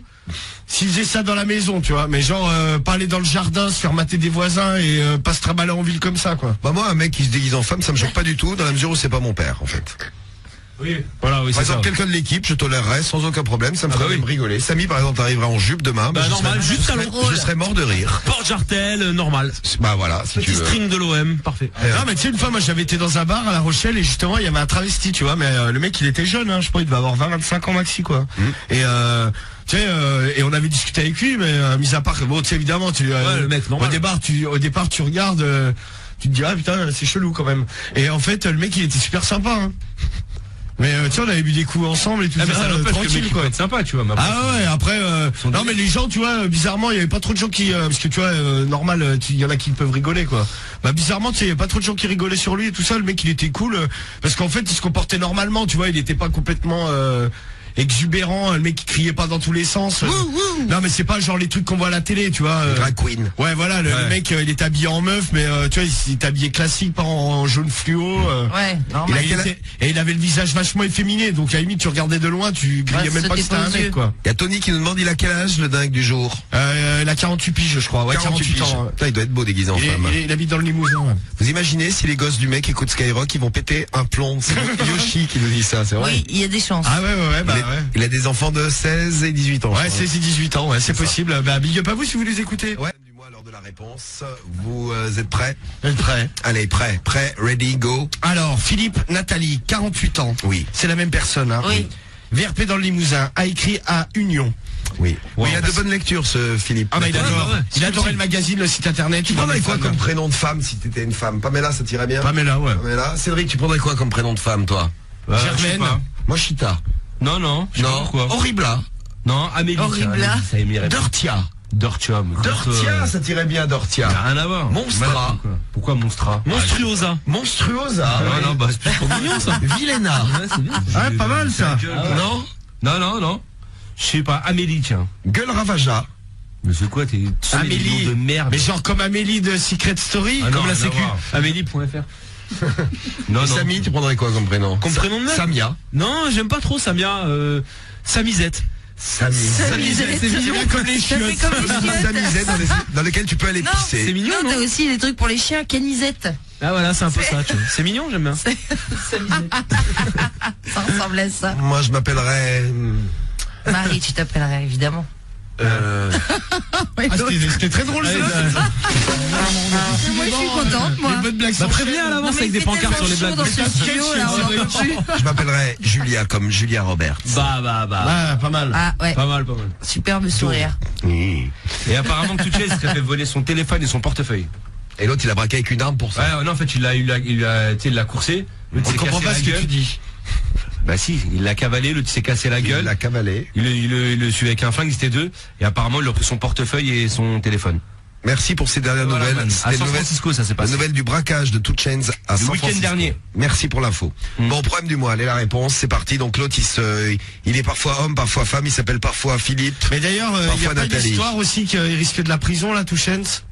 s'ils faisaient ça dans la maison, tu vois. Mais genre, pas aller dans le jardin, se faire mater des voisins et pas se trimballer en ville comme ça, quoi. Bah moi, un mec qui se déguise en femme, ça me choque pas du tout, dans la mesure où c'est pas mon père, en fait. Oui, voilà, oui, Par c'est ça. exemple, quelqu'un de l'équipe, je tolérerais sans aucun problème, ça me ferait même rigoler. Samy, par exemple, arrivera en jupe demain. Bah, normal, juste talon. Je serais mort de rire. Porte-jartel, normal. Bah voilà, si tu Petit veux. string de l'OM, parfait. Non mais tu sais, une fois moi j'avais été dans un bar à La Rochelle et justement il y avait un travesti, tu vois, mais le mec il était jeune, hein, je crois il devait avoir 20-25 ans maxi quoi. Et tu sais, et on avait discuté avec lui, mais mis à part que bon, tu sais évidemment, le mec normal. au départ tu regardes, tu te dis ah putain c'est chelou quand même. Et en fait le mec il était super sympa. Hein. Mais tu sais, on avait bu des coups ensemble et tout Ah, mais ça n'empêche que le tranquille mec quoi. peut être sympa, tu vois. Mais Ah ouais, après non mais les gens, tu vois, bizarrement, il y avait pas trop de gens qui parce que tu vois normal, il y en a qui peuvent rigoler quoi. Bah bizarrement, tu sais, il y a pas trop de gens qui rigolaient sur lui et tout ça, le mec il était cool parce qu'en fait, il se comportait normalement, tu vois, il était pas complètement exubérant, le mec qui criait pas dans tous les sens. Non mais c'est pas genre les trucs qu'on voit à la télé, tu vois. Drag queen. Ouais voilà, le mec il est habillé en meuf mais tu vois, il est habillé classique, pas en jaune fluo. Ouais, normal. Et il avait le visage vachement efféminé, donc à la limite tu regardais de loin, tu grillais même pas que c'était un mec quoi. Il y a Tony qui nous demande il a quel âge le dingue du jour. Il a 48 piges je crois, ouais 48 ans. Putain, il doit être beau déguisé en femme. Il habite dans le Limousin. Ouais. Vous imaginez si les gosses du mec écoutent Skyrock, ils vont péter un plomb. C'est Yoshi qui nous dit ça, c'est vrai. Oui, il y a des chances. Ah ouais, bah ouais. Il a des enfants de 16 et 18 ans. Ouais, 16 et 18 ans, ouais, c'est possible. Bah big up à vous si vous les écoutez. Ouais. Du mois lors de la réponse, vous êtes prêts? Prêt. Allez, prêt, ready, go. Alors, Philippe Nathalie, 48 ans. Oui. C'est la même personne, hein. Oui. VRP dans le Limousin, a écrit à Union. Oui. Wow. Il a de bonnes lectures, ce Philippe. Ah bah il adore. ouais. Il adorait le magazine, le site internet. Tu prendrais quoi comme prénom de femme si t'étais une femme? Pamela, ça t'irait bien? Pamela, ouais. Pamela. Cédric, tu prendrais quoi comme prénom de femme, toi? je sais Germaine. pas. Moi, Chita. Non, je sais pas Non. pourquoi. Horribla. Non, Amélie. Horrible. tiens, Amélie, ça irait bien. Dortia. Dortia. Dortia, ça t'irait bien, Dortia. Rien à voir. Monstra. Pourquoi Monstra? Monstruosa. Monstruosa. Non, bah, c'est plus trop mignon, ça. Vilena. Ah, pas mal ça. Non. Non. Je sais pas, Amélie, tiens. Gueule Ravaja. Mais c'est quoi, t'es Amélie. de merde. Mais genre comme Amélie de Secret Story, Ah non, comme la rien à sécu. voir. Amélie.fr. Non. Samy, tu prendrais quoi comme prénom? Comme prénom de mec? Samia. Non, j'aime pas trop Samia. Samisette. Samisette. C'est mignon comme les Ça fait chiottes. comme les chiottes. Samisette dans lequel tu peux aller Non, pisser. C'est mignon, Non, non? t'as aussi des trucs pour les chiens, canisette. Ah voilà, c'est un peu ça, tu vois. C'est mignon, j'aime bien. Ça ressemble à ça. Moi, je m'appellerais... Marie, tu t'appellerais évidemment. Ah, c'était très drôle ça. Moi, je suis contente, moi. Les bonnes blagues Bah sont préviens à Non, l'avance mais avec des il fait pancartes sur les tellement blagues. chaud dans ce studio, là, on n'en peut plus. Je m'appellerais Julia, comme Julia Roberts. Bah. Ah, pas mal. Ah ouais, Pas mal. superbe sourire. Mmh. Et apparemment, Touché, il serait fait voler son téléphone et son portefeuille. Et l'autre, il a braqué avec une arme pour ça. Ouais, non, en fait, il l'a coursé. On comprend pas ce que tu dis. Bah si, il l'a cavalé, l'autre s'est cassé la Il gueule. l'a cavalé. Il le suit avec un flingue, ils étaient deux. Et apparemment, il a pris son portefeuille et son téléphone. Merci pour ces dernières Voilà, nouvelles. man. C'était À une San nouvelle- Francisco, ça s'est la passé. nouvelle du braquage de Two Chainz à San week-end Francisco. dernier. Merci pour l'info. Bon, problème du mois, allez la réponse, c'est parti. Donc l'autre, il est parfois homme, parfois femme, il s'appelle parfois Philippe. Mais d'ailleurs, il y Parfois a pas Nathalie. d'histoire aussi qu'il risque de la prison là, Touchens.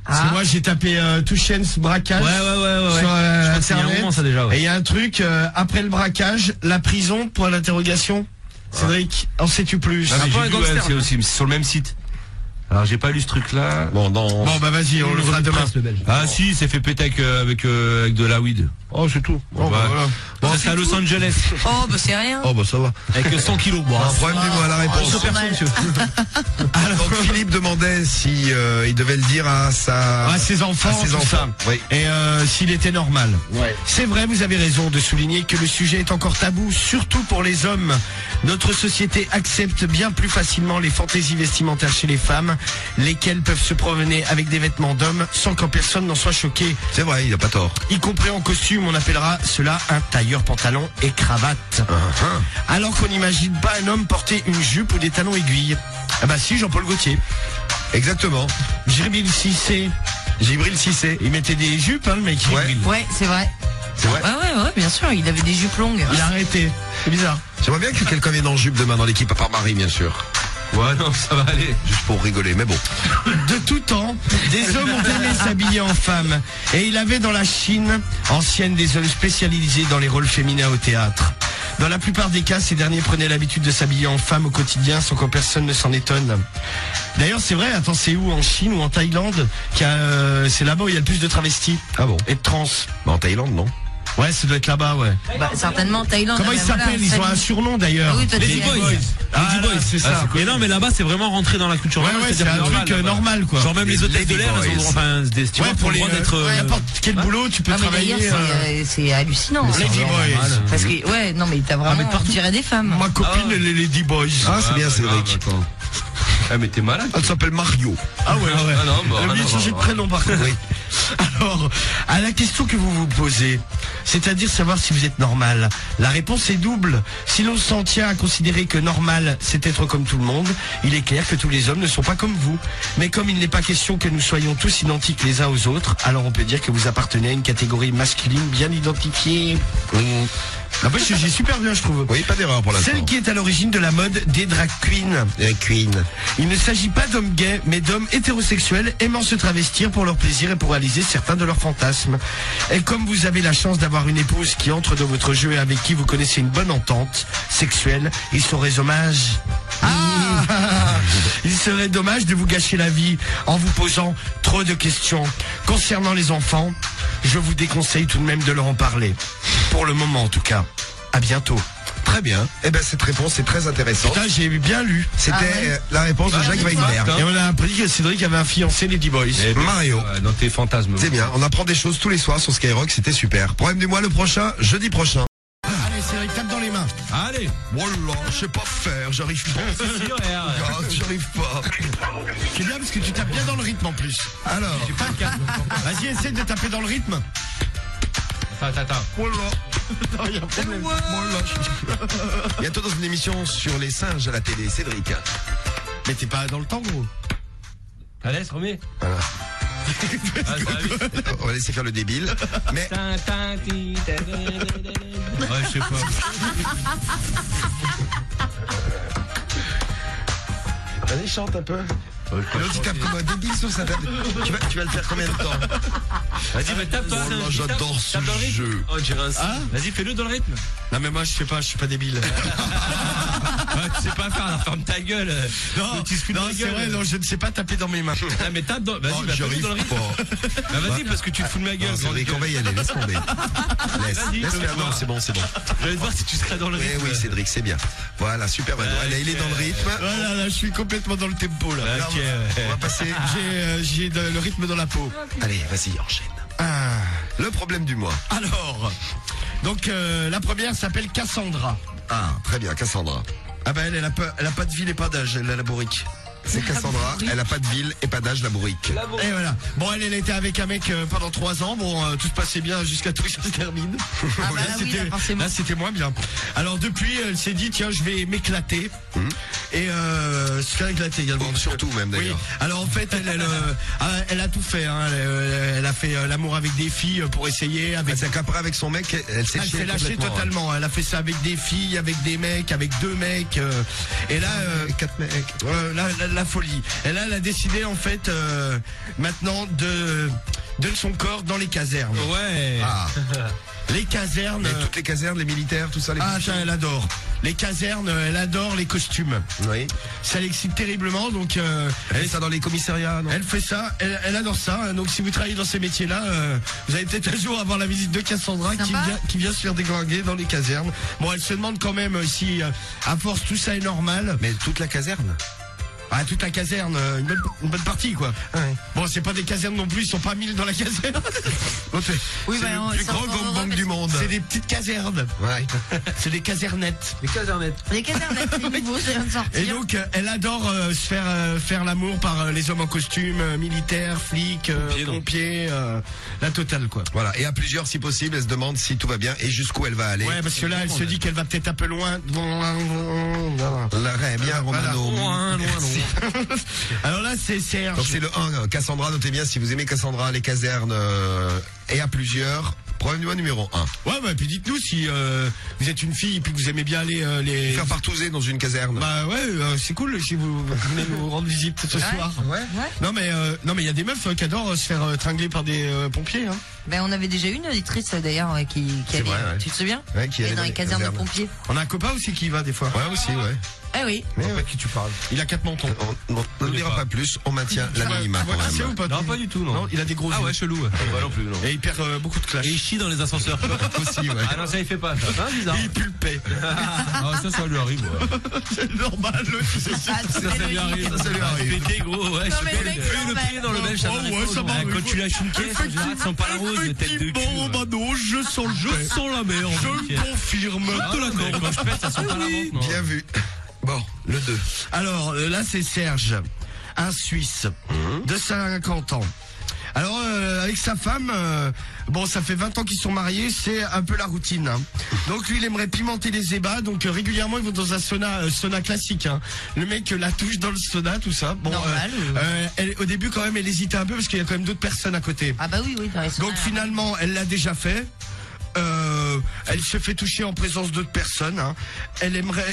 Parce que moi j'ai tapé Touchens braquage Ouais. sur Je crois que c'est il y a un internet. moment, ça déjà, ouais. Et il y a un truc après le braquage, la prison pour l'interrogation. Cédric, en sais-tu plus? Ah, mais peu un j'ai vu, gangster, c'est aussi c'est sur le même site. Alors j'ai pas lu ce truc là. Bon, dans... Bon bah vas-y, on le fera demain. Ah si, il s'est fait péter avec de la weed. Oh c'est tout. Bon, bah, voilà. Bon, ça c'est à Los Angeles. Oh, bah c'est rien. Oh, bah ça va. Avec 100 kilos. Bon, Un problème du mois, la réponse. Normal. Donc Philippe demandait si il devait le dire à ses enfants, à ses tout enfants. ça. Oui. Et s'il était normal. Ouais. C'est vrai, vous avez raison de souligner que le sujet est encore tabou, surtout pour les hommes. Notre société accepte bien plus facilement les fantaisies vestimentaires chez les femmes, lesquelles peuvent se promener avec des vêtements d'hommes sans qu'en personne n'en soit choqué. C'est vrai, il a pas tort. Y compris en costume, on appellera cela un tailleur pantalon et cravate. Alors qu'on n'imagine pas un homme porter une jupe ou des talons aiguilles. Ah bah si, Jean-Paul Gaultier. Exactement. Jibril Cissé, Jibril Cissé. il mettait des jupes, hein, le mec. Ouais. Jibril. Ouais, c'est vrai. C'est vrai. Ouais, bien sûr, il avait des jupes longues. Il a arrêté. C'est bizarre. J'aimerais bien que quelqu'un vienne en jupe demain dans l'équipe, à part Marie, bien sûr. Ouais, non, ça va aller. Juste pour rigoler, mais bon. De tout temps, des hommes ont aimé s'habiller en femmes. Et il avait dans la Chine, ancienne des hommes spécialisés dans les rôles féminins au théâtre. Dans la plupart des cas, ces derniers prenaient l'habitude de s'habiller en femme au quotidien sans que personne ne s'en étonne. D'ailleurs, c'est vrai, attends, c'est où? En Chine ou en Thaïlande? C'est là-bas où il y a le plus de travestis. Ah bon? Et de trans. Bah, en Thaïlande, non? Ouais, ça doit être là-bas, ouais. Bah, certainement Thaïlande. Comment ils s'appellent? Ils ont un surnom d'ailleurs. Ah oui, toi, Les tu dis D-Boys. Ah, Les D-Boys, c'est ça. Mais non, mais là-bas, c'est vraiment rentré dans la culture. Ouais, normale, ouais, c'est un truc là-bas. normal, quoi. Genre même les hôtels de l'air, ils ont le droit, enfin, des stewards Ouais, pour ont le les droit d'être. n'importe quel boulot, tu peux Ah mais travailler. d'ailleurs c'est hallucinant. Lady Boys. Parce que ouais non mais t'as vraiment on dirait des femmes. Ma copine, elle est Lady Boys. Ah, c'est bien, Cédric. Ah, mais t'es malade. Elle s'appelle Mario. Ah ouais, ouais. Ah non, bah, Elle a oublié de changer de prénom par contre. Oui. Alors, à la question que vous vous posez, c'est-à-dire savoir si vous êtes normal, la réponse est double. Si l'on s'en tient à considérer que normal, c'est être comme tout le monde, il est clair que tous les hommes ne sont pas comme vous. Mais comme il n'est pas question que nous soyons tous identiques les uns aux autres, alors on peut dire que vous appartenez à une catégorie masculine bien identifiée. En fait, j'ai super bien, je trouve. Oui, pas d'erreur pour l'instant. Celle qui est à l'origine de la mode des drag queens. Queen. Il ne s'agit pas d'hommes gays, mais d'hommes hétérosexuels aimant se travestir pour leur plaisir et pour réaliser certains de leurs fantasmes. Et comme vous avez la chance d'avoir une épouse qui entre dans votre jeu et avec qui vous connaissez une bonne entente sexuelle, il serait dommage. Il serait dommage de vous gâcher la vie en vous posant trop de questions. Concernant les enfants, je vous déconseille tout de même de leur en parler. Pour le moment en tout cas. À bientôt. Très bien. Eh ben, cette réponse est très intéressante. Putain, j'ai bien lu. C'était la réponse de Jacques Weinberg. Et on a appris que Cédric avait un fiancé Lady Boys. Mario. Dans tes fantasmes. C'est bien. On apprend des choses tous les soirs sur Skyrock. C'était super. Problème du mois le prochain, jeudi prochain. Allez Cédric, tape dans les mains. Allez. Voilà, je sais pas faire, j'arrive pas. J'arrive pas. C'est bien parce que tu tapes bien dans le rythme en plus. Alors, Vas-y, essaie de taper dans le rythme. Attends. voilà. Bientôt dans une émission sur les singes à la télé, Cédric. Mais t'es pas dans le temps, gros. Allez, remets. Voilà. Ah, ça va vite. On va laisser faire le débile. Mais Ouais, je sais pas. vas-y, chante un peu. L'autre, il tape comme un débile sur sa table. Tu vas le faire combien de temps? Vas-y, mais tape toi. Oh là, j'adore ce Tape dans le rythme. jeu. Oh, dirait un Ah. Vas-y, fais-le dans le rythme. Non mais moi je sais pas, je suis pas débile. Ouais, tu sais pas faire, la ferme ta gueule. Non, Tu te fous de non ma c'est gueule. vrai, non, je ne sais pas taper dans mes mains. Ah, mais tape dans. Vas-y, Oh, bah, j'y fais-le arrive dans le rythme. pas. Bah, vas-y, parce que tu te fous de ma gueule. Non, Cédric, on va y aller, laisse tomber. Vas-y, Laisse faire. fais-le. Non, c'est bon, c'est bon. J'allais te voir si tu serais dans le Oui, rythme. oui, Cédric, c'est bien. Voilà, super, Mano. Allez, il est dans le rythme. Voilà, là je suis complètement dans le tempo là. Ok, ouais. On va passer. J'ai le rythme dans la peau. Allez, vas-y, enchaîne. Le problème du mois. Alors, donc la première s'appelle Cassandra. Ah, très bien, Cassandra. Ah bah elle a pas de ville et pas d'âge, elle a la bourrique. C'est Cassandra, elle a pas de ville et pas d'âge, la bourrique. Et voilà. Bon, elle était avec un mec pendant 3 ans. Bon, tout se passait bien jusqu'à tout ça se termine. Ah bah là, oui, là, forcément. Là, c'était moins bien. Alors depuis, elle s'est dit tiens, je vais m'éclater. Et se faire éclater également. Bon, surtout même Oui. d'ailleurs. Alors en fait, elle a tout fait. Hein. Elle a fait l'amour avec des filles pour essayer. Avec C'est qu'après avec son mec, elle s'est elle s'est chiée lâchée complètement. totalement. Elle a fait ça avec des filles, avec des mecs, avec 2 mecs. Et là, 4 mecs. la folie. Et là, elle a décidé en fait maintenant de son corps dans les casernes. Ouais. Ah, Les casernes. mais toutes les casernes, les militaires, tout ça, les Ah, ça, elle adore. Les casernes, elle adore les costumes. Oui. Ça l'excite terriblement, donc Elle fait ça dans les commissariats, non? elle fait ça, elle adore ça. Donc si vous travaillez dans ces métiers-là, vous allez peut-être un jour avoir la visite de Cassandra Sympa. qui vient se faire déglinguer dans les casernes. Bon, elle se demande quand même si à force tout ça est normal. Mais toute la caserne. Ah, toute la caserne, une bonne partie quoi. Bon, c'est pas des casernes non plus, ils sont pas 1000 dans la caserne. Oui, c'est bah, le plus ça, grand on va gangbang mettre- du monde. C'est des petites casernes. Ouais. C'est des casernettes. Les casernettes. Les casernettes, c'est nouveau, ça vient de sortir. Et donc, elle adore se faire l'amour par les hommes en costume, militaires, flics, pompiers, la totale quoi. Voilà. Et à plusieurs, si possible, elle se demande si tout va bien et jusqu'où elle va aller. Ouais, parce que là, elle se dit qu'elle va peut-être un peu loin. L'arrêt, bien, Voilà. Romano. Merci. Alors là, c'est Serge. Donc c'est le 1, Cassandra, notez bien, si vous aimez Cassandra, les casernes, et à plusieurs, problème du mois numéro 1. Ouais, bah, puis dites-nous si vous êtes une fille et puis que vous aimez bien les... Faire partouzer dans une caserne. Bah ouais, c'est cool si vous venez nous rendre visite ce soir. Ouais. Non mais il y a des meufs qui adorent se faire tringler par des pompiers. Hein. Ben, on avait déjà une auditrice d'ailleurs qui allait. vrai, ouais. Tu te souviens? Ouais, qui Elle est allait dans les casernes de pompiers. On a un copain aussi qui y va des fois. Ouais, aussi, ouais. Eh oui. Mais de qui tu parles. Il a 4 mentons. On ne dira pas plus, on maintient l'anonymat quand C'est même. ou pas? Non, pas du tout, non. Il a des gros yeux. Ah ouais, chelou. Bah non plus, non. Et il perd beaucoup de clash. Et il chie dans les ascenseurs. Aussi, ouais. Ah non, ça il fait pas, ça. Hein, bizarre. Il pue le paix. Ah, ça lui arrive, ouais. C'est normal, Ça lui arrive, ça lui arrive. Pété, gros, ouais, Non, mais le super. mec, Le c'est pied dans le belge, ça Oh, m'arrive ouais, pas, ça non. m'arrive. Quand tu lâches une caisse, en général, ça sent pas la rose, tête de cul. Effectivement, Mano, je sens le paix. Sens la merde. Je le confirme. Ah, mais quand je pète, ça sent pas la menthe, non. Bien vu. Bon, le 2. Alors là c'est Serge, un Suisse de 50 ans. Alors avec sa femme, bon ça fait 20 ans qu'ils sont mariés, c'est un peu la routine. Hein. Donc lui il aimerait pimenter les ébats, donc régulièrement ils vont dans un sauna classique. Hein. Le mec la touche dans le sauna, tout ça. Bon, normal. au début quand même elle hésitait un peu parce qu'il y a quand même d'autres personnes à côté. Ah bah oui, dans les saunas. Donc finalement elle l'a déjà fait. Elle se fait toucher en présence d'autres personnes. Hein.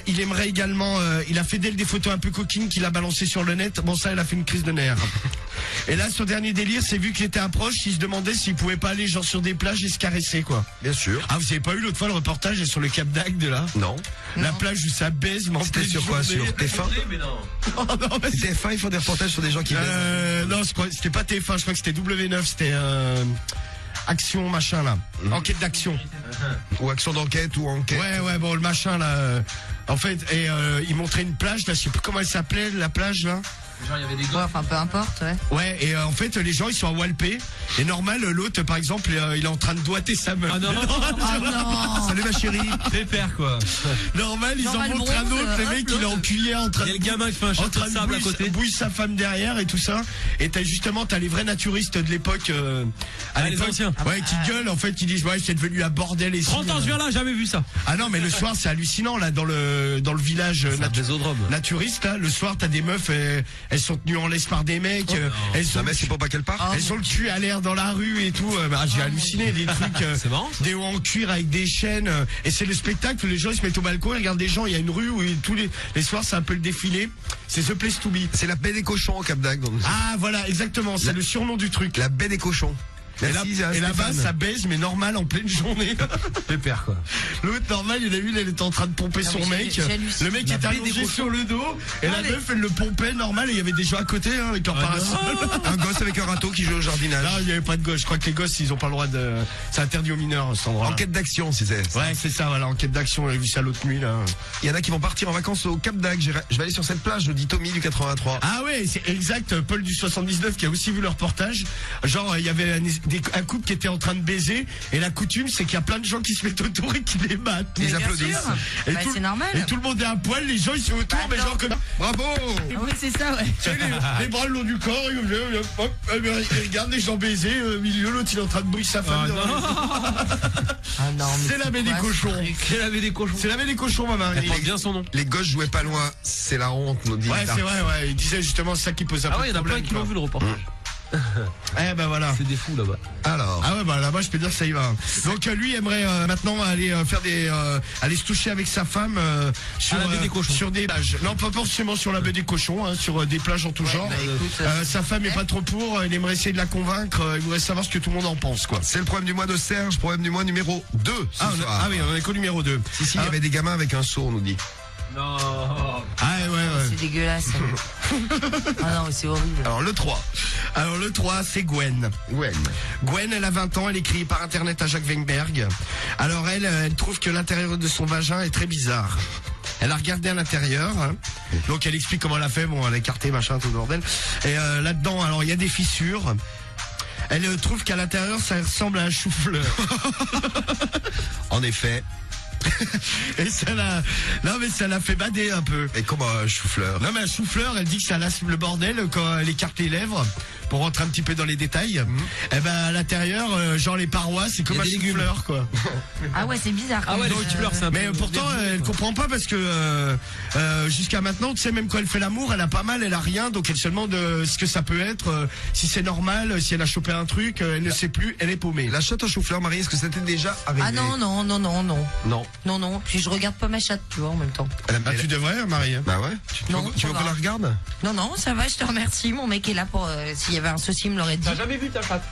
Il aimerait également. Il a fait d'elle des photos un peu coquines qu'il a balancées sur le net. Bon ça, elle a fait une crise de nerfs. Et là, son dernier délire, c'est vu qu'il était un proche, il se demandait s'il pouvait pas aller genre sur des plages et se caresser quoi. Bien sûr. Ah, vous avez pas eu l'autre fois le reportage sur le Cap d'Agde là? Non. La plage où ça baise, mais en C'était pleine sur quoi? journée. Sur TF1? Mais non. Oh, non, mais c'est- TF1, ils font des reportages sur des gens qui baisent. non, c'était pas TF1, je crois que c'était W9, c'était Action machin là. Enquête d'action. Ou action d'enquête ou enquête. Ouais, bon, le machin là. En fait, et il montrait une plage là, je sais plus comment elle s'appelait, la plage là. Genre, il y avait des Ouais, enfin, peu importe, ouais. Ouais, et en fait, les gens ils sont à Walpé. Et normal, l'autre par exemple, il est en train de doigter sa meuf. Ah non. Ah non. Salut ma chérie. Pépère, quoi. Normal, ils Normal en montrent un bronze, autre, le hop, mec il est en cuillère en train Il y a de. le gamin qui fait un En château train de de sable à côté. bouille sa femme derrière et tout ça. Et t'as les vrais naturistes de l'époque. À les l'époque, anciens. Ouais, qui gueulent en fait, qui disent ouais, c'est devenu un bordel et 30 ans, je viens là, jamais vu ça. Ah non, mais le soir c'est hallucinant là dans le village Vésodrome. naturiste là. Le soir t'as des meufs, elles sont tenues en laisse par des mecs. Elles sont Non mais c'est pour pas qu'elle parte. elles ont le cul à l'air dans la rue et tout. J'ai halluciné des trucs. C'est marrant, ça. Des hauts en cuir avec des chaînes. Et c'est le spectacle où les gens ils se mettent au balcon, ils regardent des gens. Il y a une rue où tous les soirs c'est un peu le défilé. C'est The Place to Be. C'est la baie des cochons au Cap d'Agde. donc. Ah voilà, exactement. C'est le surnom du truc. La baie des cochons. Merci, Et là-bas Stéphane. ça baise mais normal en pleine journée. Pépère, quoi. L'autre normal, il a vu, elle était en train de pomper Non, son mais mec. j'hallucine. Le mec La était baie des allongé cochons. sur le dos et la meuf elle le pompait normal et il y avait des gens à côté hein, avec leur parasol. Un gosse avec un râteau qui joue au jardinage. Là, il n'y avait pas de gosses. Je crois que les gosses, ils ont pas le droit de. C'est interdit aux mineurs, cet endroit. Enquête d'action, si c'est. Ouais, c'est ça, voilà, enquête d'action. On a vu ça l'autre nuit, là. Il y en a qui vont partir en vacances au Cap d'Agde. Je vais aller sur cette plage, nous dit Tommy du 83. Ah ouais, c'est exact. Paul du 79 qui a aussi vu le reportage. Genre, il y avait un couple qui était en train de baiser. Et la coutume, c'est qu'il y a plein de gens qui se mettent autour et qui les battent. Ils Bien applaudissent. sûr. Et Bah, tout- c'est normal. Et tout le monde est à poil, les gens ils sont autour, Bah, mais non. genre comme. Bravo! Ah oui, c'est ça, ouais. Tu sais, les bras le long du corps, il regarde les gens baiser, au milieu, l'autre il est en train de bouiller sa femme. Ah non, mais C'est la baie des quoi, ce cochons. truc C'est la baie des cochons. C'est la baie des cochons, ma Marie. Elle porte bien son nom. Les gosses jouaient pas loin. C'est la honte, nous dit. Ouais, Dark. c'est vrai, ouais. Il disait justement ça qui pose un Ah peu ouais, il y de en a plein problème. qui l'ont vu le reportage. Eh ben voilà. C'est des fous là-bas. Alors. Ah ouais, bah là-bas, je peux dire que ça y va. Donc lui aimerait maintenant aller faire aller se toucher avec sa femme sur la baie des cochons. sur des plages. Non, pas forcément sur la baie des cochons, hein, sur des plages en tout genre. bah, écoute, Sa femme est pas trop pour. Il aimerait essayer de la convaincre. Il voudrait savoir ce que tout le monde en pense, quoi. C'est le problème du mois de Serge, problème du mois numéro 2. Ah oui, on est qu'au numéro 2. Si, il y avait des gamins avec un seau, on nous dit. Non. Ah ouais. C'est dégueulasse. Ah non, mais c'est horrible. Alors le 3. Alors le 3, c'est Gwen. Gwen, elle a 20 ans, elle écrit par internet à Jacques Weinberg. Alors elle trouve que l'intérieur de son vagin est très bizarre. Elle a regardé à l'intérieur, hein. Donc elle explique comment elle a fait, bon elle a écarté machin tout le bordel. Et là-dedans, alors il y a des fissures. Elle trouve qu'à l'intérieur ça ressemble à un chou-fleur. En effet. Et ça l'a fait bader un peu. Et comment un chou-fleur? Non mais un chou-fleur, elle dit que ça lasse le bordel quand elle écarte les lèvres. Pour rentrer un petit peu dans les détails, et ben à l'intérieur, genre les parois, c'est comme Il y a un des légumes. chou-fleur quoi. Ah ouais, c'est bizarre. Ah ouais, les chou-fleurs, c'est un peu. Mais pourtant, elle comprend pas parce que jusqu'à maintenant, tu sais, même quand elle fait l'amour, elle a pas mal, elle a rien, donc elle se demande ce que ça peut être, si c'est normal, si elle a chopé un truc, elle ne sait plus, elle est paumée. La chatte au chou-fleur, Marie, est-ce que ça t'est déjà arrivé? Ah non. Non. Puis je regarde pas ma chatte, tu vois, en même temps. Ah, tu devrais, Marie. Bah ouais. Non, Tu veux ça qu'on va. la regarde? Non, ça va, je te remercie. Mon mec est là pour. S'il y avait un souci, il me l'aurait dit. T'as jamais vu ta chatte?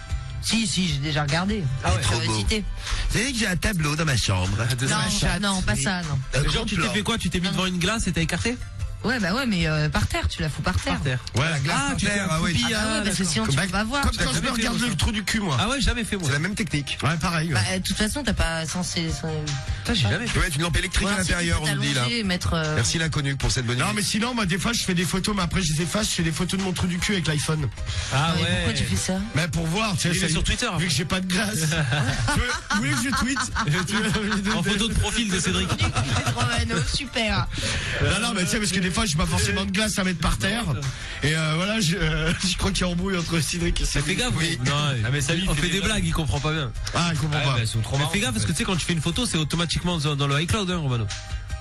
Si, j'ai déjà regardé. Ah ouais, trop beau. Curiosité. Vous savez que j'ai un tableau dans ma chambre. Non, pas ça, non. Genre, tu t'es fait quoi? Tu t'es mis devant une glace et t'as écarté? Ouais, bah ouais, mais par terre, tu la fous par terre. Par terre. Ouais, la glace par terre, ah oui. Parce que sinon tu peux pas voir. Comme quand je me regarde le trou du cul, moi. Ah ouais, jamais fait moi. C'est la même technique. Ouais, pareil. Bah, de toute façon, t'as pas censé. Putain, j'ai jamais Tu fait. peux mettre une lampe électrique à l'intérieur, on nous dit là. Merci l'inconnu pour cette bonne idée. Non, mais sinon, moi, des fois, je fais des photos, mais après, je les efface, je fais des photos de mon trou du cul avec l'iPhone. Ah ouais. Pourquoi tu fais ça? Mais pour voir, tu Il sais, est sur Twitter. vu que j'ai pas de glace. Vous voulez que je tweete? En photo de profil de Cédric. Romano, super. Non, mais tu sais, parce que des fois, j'ai pas forcément de glace à mettre par terre. Et voilà, je crois qu'il y a embrouille entre Cédric et Mais fais gaffe, Oui. Non, Ah, mais ça lui, on fait des blagues, il comprend pas bien. Ah, il comprend pas. Elles sont trop Mais marrantes. fais gaffe parce que tu sais quand tu fais une photo, c'est automatiquement dans le iCloud, hein, Romano.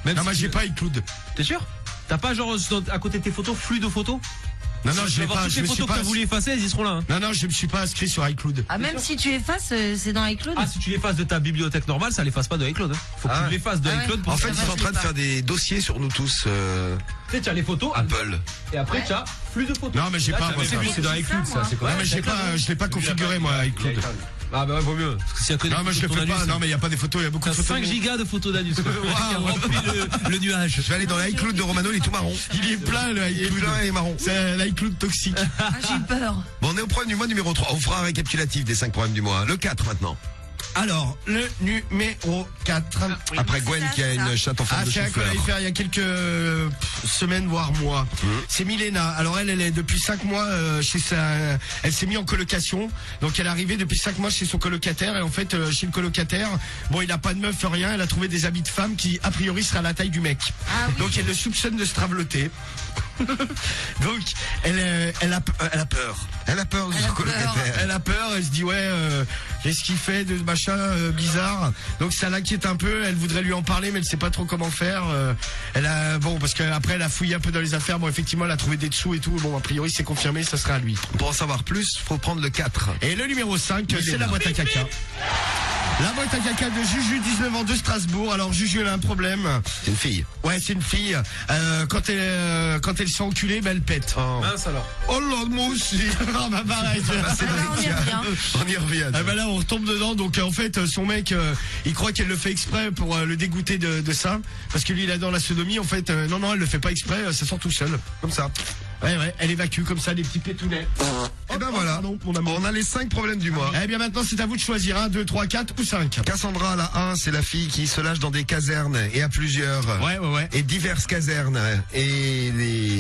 Même Non, si moi, tu- j'ai pas iCloud. T'es sûr? T'as pas genre à côté de tes photos flux de photos? Non, non, Tu je vas l'ai voir pas, toutes je les me suis photos que pas. t'as voulu effacer, elles y seront là. Hein. Non, je me suis pas inscrit sur iCloud. Ah, même si tu effaces, c'est dans iCloud? Ah, si tu l'effaces de ta bibliothèque normale, ça l'efface pas de iCloud. Hein. Faut que tu l'effaces de Ah ouais. iCloud pour En que fait, ça ils sont en fasse. train de faire des dossiers sur nous tous, Tu sais, tu as les photos, Apple. et après tu as flux de photos. Non, mais j'ai Là, pas, t'as moi, les ça. flux, c'est dans iCloud, ça, c'est quoi? Non, mais j'ai pas, je l'ai pas configuré, moi, iCloud. Ah bah ouais, vaut mieux. Parce que s'il y a que des Non, mais je le photos fais de ton pas. anus, Non, mais il y a pas des photos, il y a beaucoup t'as de photos. 5 gigas de photos d'anus. Qui Waouh. remplit le nuage. Je vais aller dans l'iCloud de Romano, il est tout marron. Il est plein, le Il est iCloud. plein et marron. C'est l'iCloud toxique. Ah, j'ai eu peur. Bon, on est au problème du mois numéro 3. On fera un récapitulatif des 5 problèmes du mois. Le 4 maintenant. Alors, le numéro 4. Après Gwen qui a une chatte en forme Ah, de c'est un qu'on chou-fleur. allait faire il y a quelques semaines, voire mois. C'est Milena. Alors elle est depuis 5 mois chez elle s'est mise en colocation. Donc elle est arrivée depuis 5 mois chez son colocataire. Et en fait, chez le colocataire, bon, il a pas de meuf, rien. Elle a trouvé des habits de femme qui, a priori, sera la taille du mec. Ah oui. Donc elle le soupçonne de se traveloter. Donc elle a peur. Elle a peur de Elle a son peur. colocataire. Elle a peur, elle se dit ouais, qu'est-ce qu'il fait de machin bizarre. Donc ça l'inquiète un peu, elle voudrait lui en parler mais elle sait pas trop comment faire. Elle a parce qu'après elle a fouillé un peu dans les affaires. Bon, effectivement, elle a trouvé des dessous et tout. Bon, a priori c'est confirmé, ça sera à lui. Pour en savoir plus, faut prendre le 4. Et le numéro 5, c'est la boîte à caca. La boîte à caca de Juju, 19 ans de Strasbourg. Alors Juju, elle a un problème. C'est une fille. Ouais, c'est une fille. Quand elle se fait enculer, elle pète. Oh, Mince alors. Oh là, moi aussi. Ah bah pareil. on y revient. On y revient. Ah bah là on retombe dedans. Donc en fait son mec il croit qu'elle le fait exprès pour le dégoûter de ça, parce que lui il adore la sodomie. En fait non, elle le fait pas exprès, ça sort tout seul comme ça. Ouais, elle évacue comme ça des petits pétounets. Et ben voilà. Pardon, mon amour. On a les 5 problèmes du mois. Eh bien maintenant c'est à vous de choisir 1, 2, 3, 4 ou 5. Cassandra, la 1, c'est la fille qui se lâche dans des casernes et à plusieurs. Ouais. Et diverses casernes.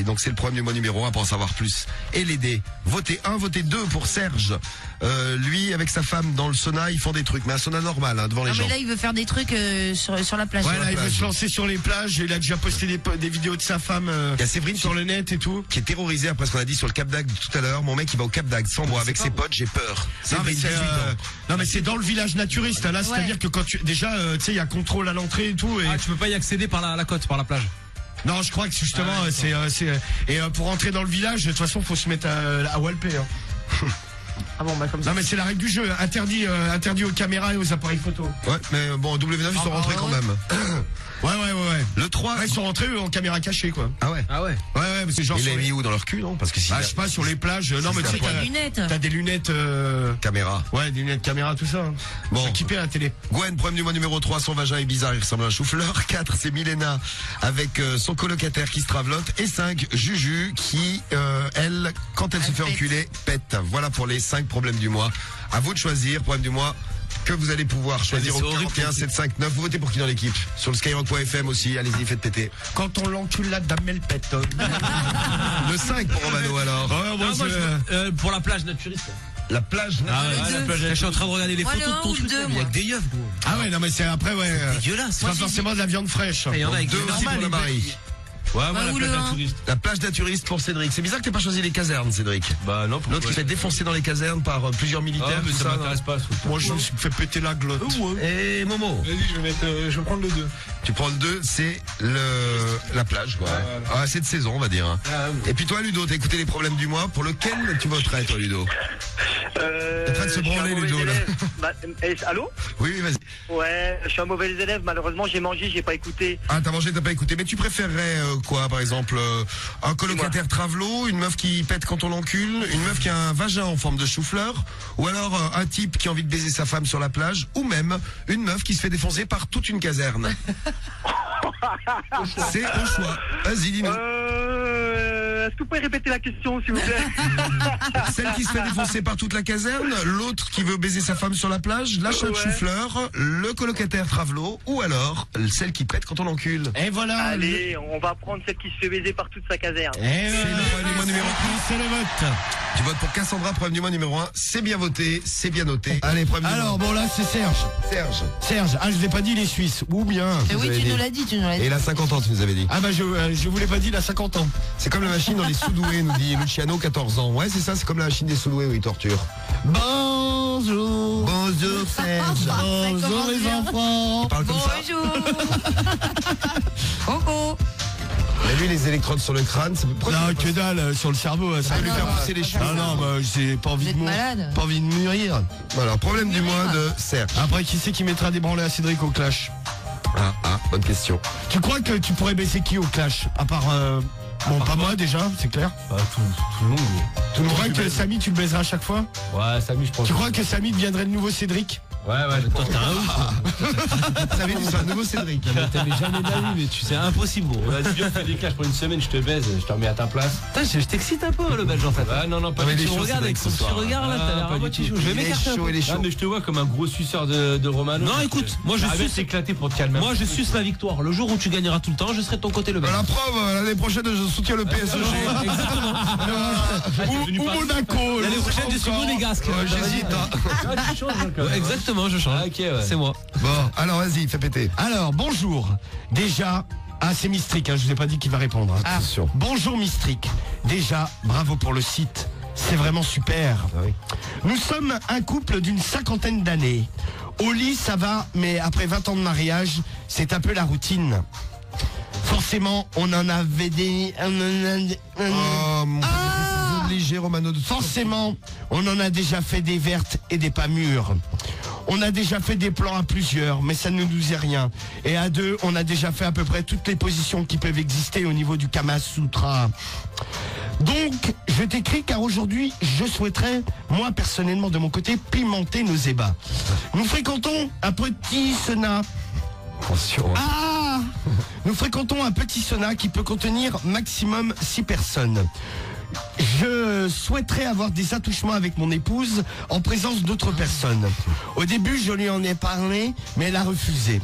Donc c'est le problème du mois numéro 1 pour en savoir plus. Et les dés. Votez 1, votez 2 pour Serge. Lui, avec sa femme dans le sauna, ils font des trucs. Mais un sauna normal, devant les Non, gens. mais là, il veut faire des trucs sur la plage. Ouais, là il veut plage. se lancer sur les plages. Il a déjà posté des vidéos de sa femme Il y a Séverine sur le net et tout. qui est terrorisée après ce qu'on a dit sur le Cap d'Agde tout à l'heure. Mon mec, il va au Cap d'Agde sans moi. Avec ses potes, j'ai peur. Non mais, Séverine, 18 ans. non mais c'est dans le village naturiste là, c'est-à-dire que quand tu déjà tu sais il y a contrôle à l'entrée et tout et Ah, tu peux pas y accéder par la côte, par la plage. non, je crois que justement et pour rentrer dans le village de toute façon faut se mettre à Walpé hein. Ah bon, bah comme ça. Non mais c'est la règle du jeu, interdit aux caméras et aux appareils photo. Ouais, mais bon, W9, ils sont rentrés quand même. Ouais. Le 3. Ouais, ils sont rentrés eux, en caméra cachée quoi. Ah ouais. Ah ouais. Ouais, mais c'est genre Il sur l'a les- mis où dans leur cul, non? Parce que si. je sais pas sur les plages. Non mais tu sais Avec des lunettes. t'as des lunettes Caméra. ouais, des lunettes caméra tout ça. Hein. Bon. Équipé à la télé. Gwen, problème du mois numéro 3, son vagin est bizarre, il ressemble à un chou-fleur. 4, c'est Milena avec son colocataire qui se travelote. Et 5, Juju qui, elle, quand elle se fait pète. enculer, pète. Voilà pour les 5 problèmes du mois. À vous de choisir, problème du mois, que vous allez pouvoir choisir c'est au horrible, 41 759. Vous votez pour qui dans l'équipe? Sur le Skyrock.fm aussi, allez-y, faites péter. Quand on l'encule la dame elle pète. Le 5 pour Romano alors. Ouais, moi, Ah, moi, pour la plage naturiste. La plage. Ah le ouais, deux. la plage. Je suis en train de regarder les Moi, photos le de un ton ou le truc. deux, là, mais il y a moi. que des yeux, gros. Ah ouais, non mais c'est après Dégueulasse. c'est pas forcément de la viande fraîche. Et il y en a avec 2 des aussi pour normales, le les mari. Ouais, moi, Bah, la ou plage le un. naturiste. La plage naturiste pour Cédric. C'est bizarre que t'aies pas choisi les casernes, Cédric. Bah non, L'autre qui se fait défoncer dans les casernes par plusieurs militaires. Ah, mais tout ça ça, m'intéresse pas. Moi je me suis fait péter la glotte. Et Momo, Vas-y, je vais prendre le 2. tu prends le 2, c'est la plage, quoi. Ah, c'est de saison, on va dire. hein. Ah, Et puis toi, Ludo, t'as écouté les problèmes du mois. Pour lequel tu voterais, toi, Ludo? T'es en train de se branler, Ludo, là. Allô? Oui, vas-y. Ouais, je suis un mauvais élève. Malheureusement, j'ai mangé, j'ai pas écouté. Ah, t'as mangé, t'as pas écouté. Mais tu préférerais quoi, par exemple un colocataire travelo, une meuf qui pète quand on l'encule, une meuf qui a un vagin en forme de chou-fleur, ou alors un type qui a envie de baiser sa femme sur la plage, ou même une meuf qui se fait défoncer par toute une caserne. C'est au choix. Vas-y, dis-nous. vous pouvez répéter la question, s'il vous plaît? Celle qui se fait défoncer par toute la caserne, l'autre qui veut baiser sa femme sur la plage, l'achat de chou-fleur, le colocataire travelot, ou alors celle qui pète quand on l'encule. Et voilà. Allez, on va prendre celle qui se fait baiser par toute sa caserne. Et c'est le problème du mois numéro 1. C'est le vote. Tu votes pour Cassandra, problème du mois numéro 1. C'est bien voté, c'est bien noté. Allez, problème du mois. Alors bon là c'est Serge. Serge, ah je l'ai pas dit les Suisses, ou bien. Mais oui, tu nous l'as dit, Et il a 50 ans, tu nous avais dit. Ah bah je vous l'ai pas dit, il a 50 ans. C'est comme la machine dans les Soudoués, nous dit Luciano, 14 ans. Ouais, c'est ça, c'est comme la machine des Soudoués où il torture. Bonjour. Bonjour Serge. Bonjour les enfants. Il parle comme ça. Bonjour. Coco. Il a vu les électrodes sur le crâne, ça peut Non, que dalle, sur le cerveau, ça peut lui faire pousser les cheveux. Ah non, bah j'ai pas envie de mourir. Pas envie de mourir. Voilà, problème du mois de Serge. Après, qui c'est qui mettra des branlées à Cédric au clash? Bonne question. Tu crois que tu pourrais baisser qui au clash? À part bon, pas moi déjà, c'est clair. Tout le monde. Tu crois que Samy tu le baiseras à chaque fois? Ouais, Samy, je pense. Tu crois que Samy deviendrait le nouveau Cédric? Ouais, toi t'es un ouf. Samy, c'est un nouveau Cédric. T'avais jamais d'avis, mais tu sais, impossible, gros. Vas-y, viens, fais des clashs pour une semaine, je te baise, je te remets à ta place. Putain, je t'excite un peu, le belge, en fait. Ouais, non, pas du tout. Tu me regardes avec son petit regard, là, t'as l'air un peu chaud. Je vais m'écarter un peu. Ah, mais je te vois comme un gros suceur de Romano. Non, écoute, moi je suis éclaté pour te calmer. Moi je suce la victoire. Le jour où tu gagneras tout le temps, je serai de ton côté, le belge. La preuve, l'année prochaine, je soutiens le PSG. Exactement. Ou Monaco. L'année prochaine, je suis monégasque. J'hésite. Exactement, je change. Ok, ouais. C'est moi. Bon, alors vas-y, fais péter. Alors, bonjour. Déjà, c'est Mistrick, je vous ai pas dit qu'il va répondre. Attention. Bonjour Mistrick. Déjà, bravo pour le site. C'est vraiment super. Oui. Nous sommes un couple d'une 50aine d'années. Au lit, ça va, mais après 20 ans de mariage, c'est un peu la routine. Forcément, on en avait des... Obligé, Romano, de... Forcément, on en a déjà fait des vertes et des pas mûres. On a déjà fait des plans à plusieurs, mais ça ne nous est rien. Et à deux, on a déjà fait à peu près toutes les positions qui peuvent exister au niveau du Kama Sutra. Donc, je t'écris car aujourd'hui, je souhaiterais, moi personnellement de mon côté, pimenter nos ébats. Nous fréquentons un petit sauna. Attention. Nous fréquentons un petit sauna qui peut contenir maximum 6 personnes. Je souhaiterais avoir des attouchements avec mon épouse en présence d'autres personnes. Au début, je lui en ai parlé, mais elle a refusé.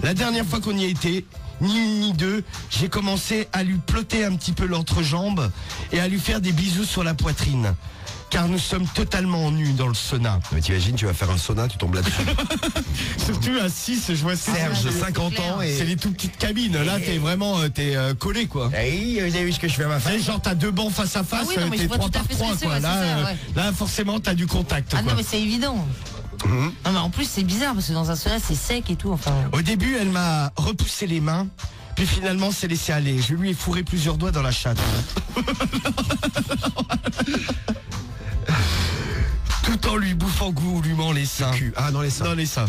La dernière fois qu'on y a été, ni une ni deux, j'ai commencé à lui plotter un petit peu l'entrejambe et à lui faire des bisous sur la poitrine. Car nous sommes totalement nus dans le sauna. Mais t'imagines, tu vas faire un sauna, tu tombes là-dessus. Surtout à 6, je vois Serge, 50 ans et... C'est les tout petites cabines. Là, t'es vraiment collé, quoi. Hey, vous avez vu ce que je fais à ma femme? Genre, t'as 2 bancs face à face, t'es 3 par 3, quoi. Là, forcément, t'as du contact. Ah non, mais c'est évident. Non, mais en plus, c'est bizarre parce que dans un sauna, c'est sec et tout. Enfin. Au début, elle m'a repoussé les mains. Puis finalement, c'est laissé aller. Je lui ai fourré plusieurs doigts dans la chatte. Tout en lui bouffant goulûment les seins. Dans les seins. Dans les seins.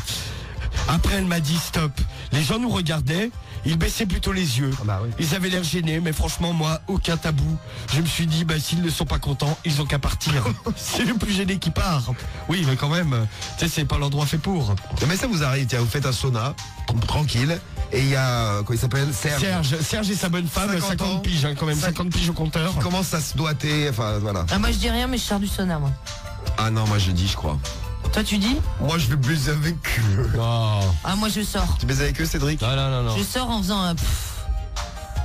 Après, elle m'a dit stop. Les gens nous regardaient, ils baissaient plutôt les yeux. Oui. Ils avaient l'air gênés, mais franchement, moi, aucun tabou. Je me suis dit, s'ils ne sont pas contents, ils ont qu'à partir. C'est le plus gêné qui part. Oui, mais quand même, tu sais, c'est pas l'endroit fait pour. Mais ça vous arrive, tiens, vous faites un sauna, tranquille, et il y a, quoi il s'appelle, Serge et sa bonne femme, 50 piges, quand même, 50 piges au compteur. Qui commence à se doiter, enfin, voilà. Ah, moi, je dis rien, mais je sors du sauna, moi. Ah non, moi je dis, je crois. Toi, tu dis? Moi, je vais baiser avec eux. Non. Ah, moi, je sors. Tu baises avec eux, Cédric? Non. Je sors en faisant un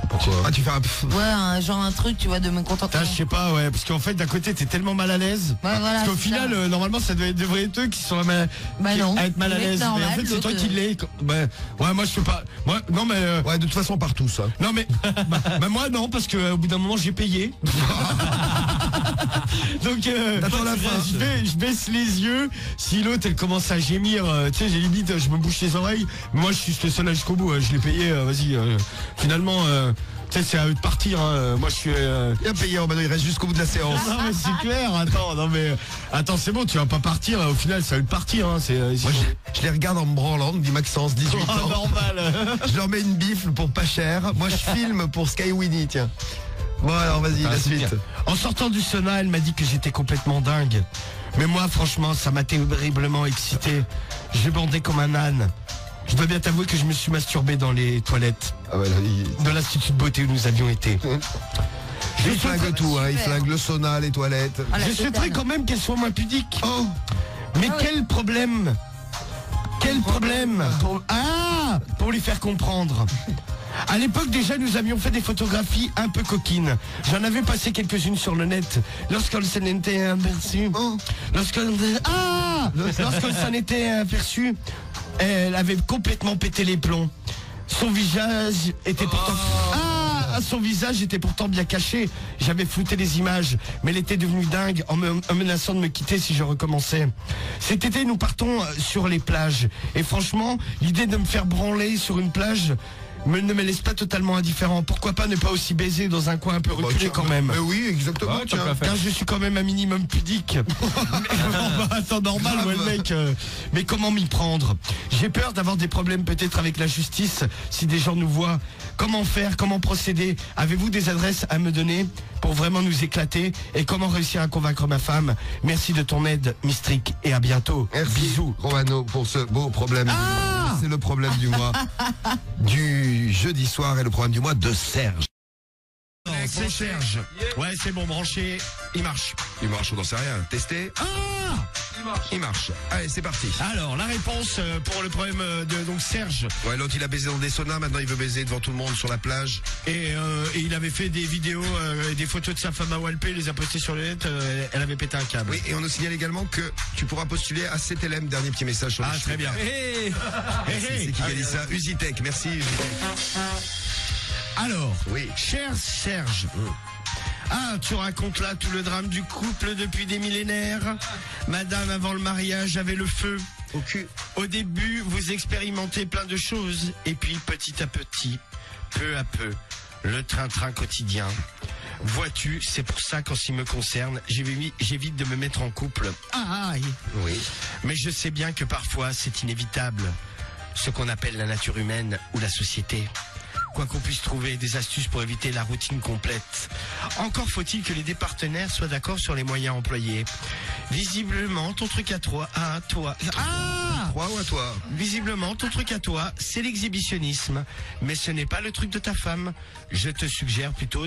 Pourquoi? Ah, tu fais un pff. Ouais, genre un truc, tu vois, de me contenter. Je sais pas, ouais, parce qu'en fait, d'un côté, t'es tellement mal à l'aise. Ouais, voilà. Parce qu'au final, normalement, ça devrait être eux qui sont non. à être mal à l'aise. Mais en fait, c'est toi qui l'es. Ouais, moi, je sais pas. Moi, non, mais. Ouais, de toute façon, partout, ça. Non, mais. Moi, non, parce qu'au bout d'un moment, j'ai payé. Donc, t'attends la fin. Je baisse les yeux. Si l'autre, elle commence à gémir, tu sais, j'ai limite, je me bouche les oreilles. Moi, je suis le seul jusqu'au bout. Je l'ai payé, vas-y. Finalement, tu sais, c'est à eux de partir. Moi, je suis. Il a payé, il reste jusqu'au bout de la séance. Non, mais c'est clair. Attends, c'est bon, tu vas pas partir. Au final, c'est à eux de partir. Moi, je les regarde en me branlant, dit Maxence, 18 ans. Normal. Je leur mets une bifle pour pas cher. Moi, je filme pour Sky Winnie, tiens. Bon, alors, vas-y, la suite. En sortant du sauna, elle m'a dit que j'étais complètement dingue. Mais moi, franchement, ça m'a terriblement excité. Je bandais comme un âne. Je dois bien t'avouer que je me suis masturbé dans les toilettes de l'Institut de beauté où nous avions été. Il flingue tout, hein. Il flingue le sauna, les toilettes. Je souhaiterais quand même qu'elle soit moins pudique. Oh. Mais quel problème? Quel problème pour lui faire comprendre. À l'époque déjà nous avions fait des photographies un peu coquines. J'en avais passé quelques-unes sur le net. Lorsqu'elle s'en était aperçue, lorsqu'elle s'en était aperçue, elle avait complètement pété les plombs. Son visage était pourtant... son visage était pourtant bien caché. J'avais flouté les images, mais elle était devenue dingue en menaçant de me quitter si je recommençais. Cet été, nous partons sur les plages. Et franchement, l'idée de me faire branler sur une plage ne me laisse pas totalement indifférent. Pourquoi pas ne pas aussi baiser dans un coin un peu reculé quand même. Mais oui, exactement. Car je suis quand même un minimum pudique. Attends, normal, ouais, le mec. Mais comment m'y prendre? J'ai peur d'avoir des problèmes peut-être avec la justice si des gens nous voient. Comment faire? Comment procéder? Avez-vous des adresses à me donner pour vraiment nous éclater? Et comment réussir à convaincre ma femme? Merci de ton aide, Mistrick, et à bientôt. Merci, bisous, Romano, pour ce beau problème. C'est le problème du mois du jeudi soir et le problème du mois de Serge. C'est Serge. Ouais, c'est bon, branché. Il marche. Il marche, on n'en sait rien. Testé. Il marche. Allez, c'est parti. Alors, la réponse pour le problème de donc Serge. Ouais, l'autre il a baisé dans des saunas, maintenant il veut baiser devant tout le monde sur la plage. Et il avait fait des vidéos et des photos de sa femme à Walpé, les a postées sur le net, elle avait pété un câble. Oui, et on nous signale également que tu pourras postuler à CTLM, dernier petit message sur le très bien. C'est qui a dit ça? Usitech, merci Usitech. Alors, oui. Cher Serge, tu racontes là tout le drame du couple depuis des millénaires. Madame, avant le mariage, avait le feu au cul. Au début, vous expérimentez plein de choses. Et puis, petit à petit, peu à peu, le train-train quotidien. Vois-tu, c'est pour ça qu'en ce qui me concerne, j'évite de me mettre en couple. Oui. Mais je sais bien que parfois, c'est inévitable. Ce qu'on appelle la nature humaine ou la société. Quoi qu'on puisse trouver des astuces pour éviter la routine complète. Encore faut-il que les deux partenaires soient d'accord sur les moyens employés. Visiblement, ton truc à toi... Toi ou à toi? Visiblement, ton truc à toi, c'est l'exhibitionnisme. Mais ce n'est pas le truc de ta femme. Je te suggère plutôt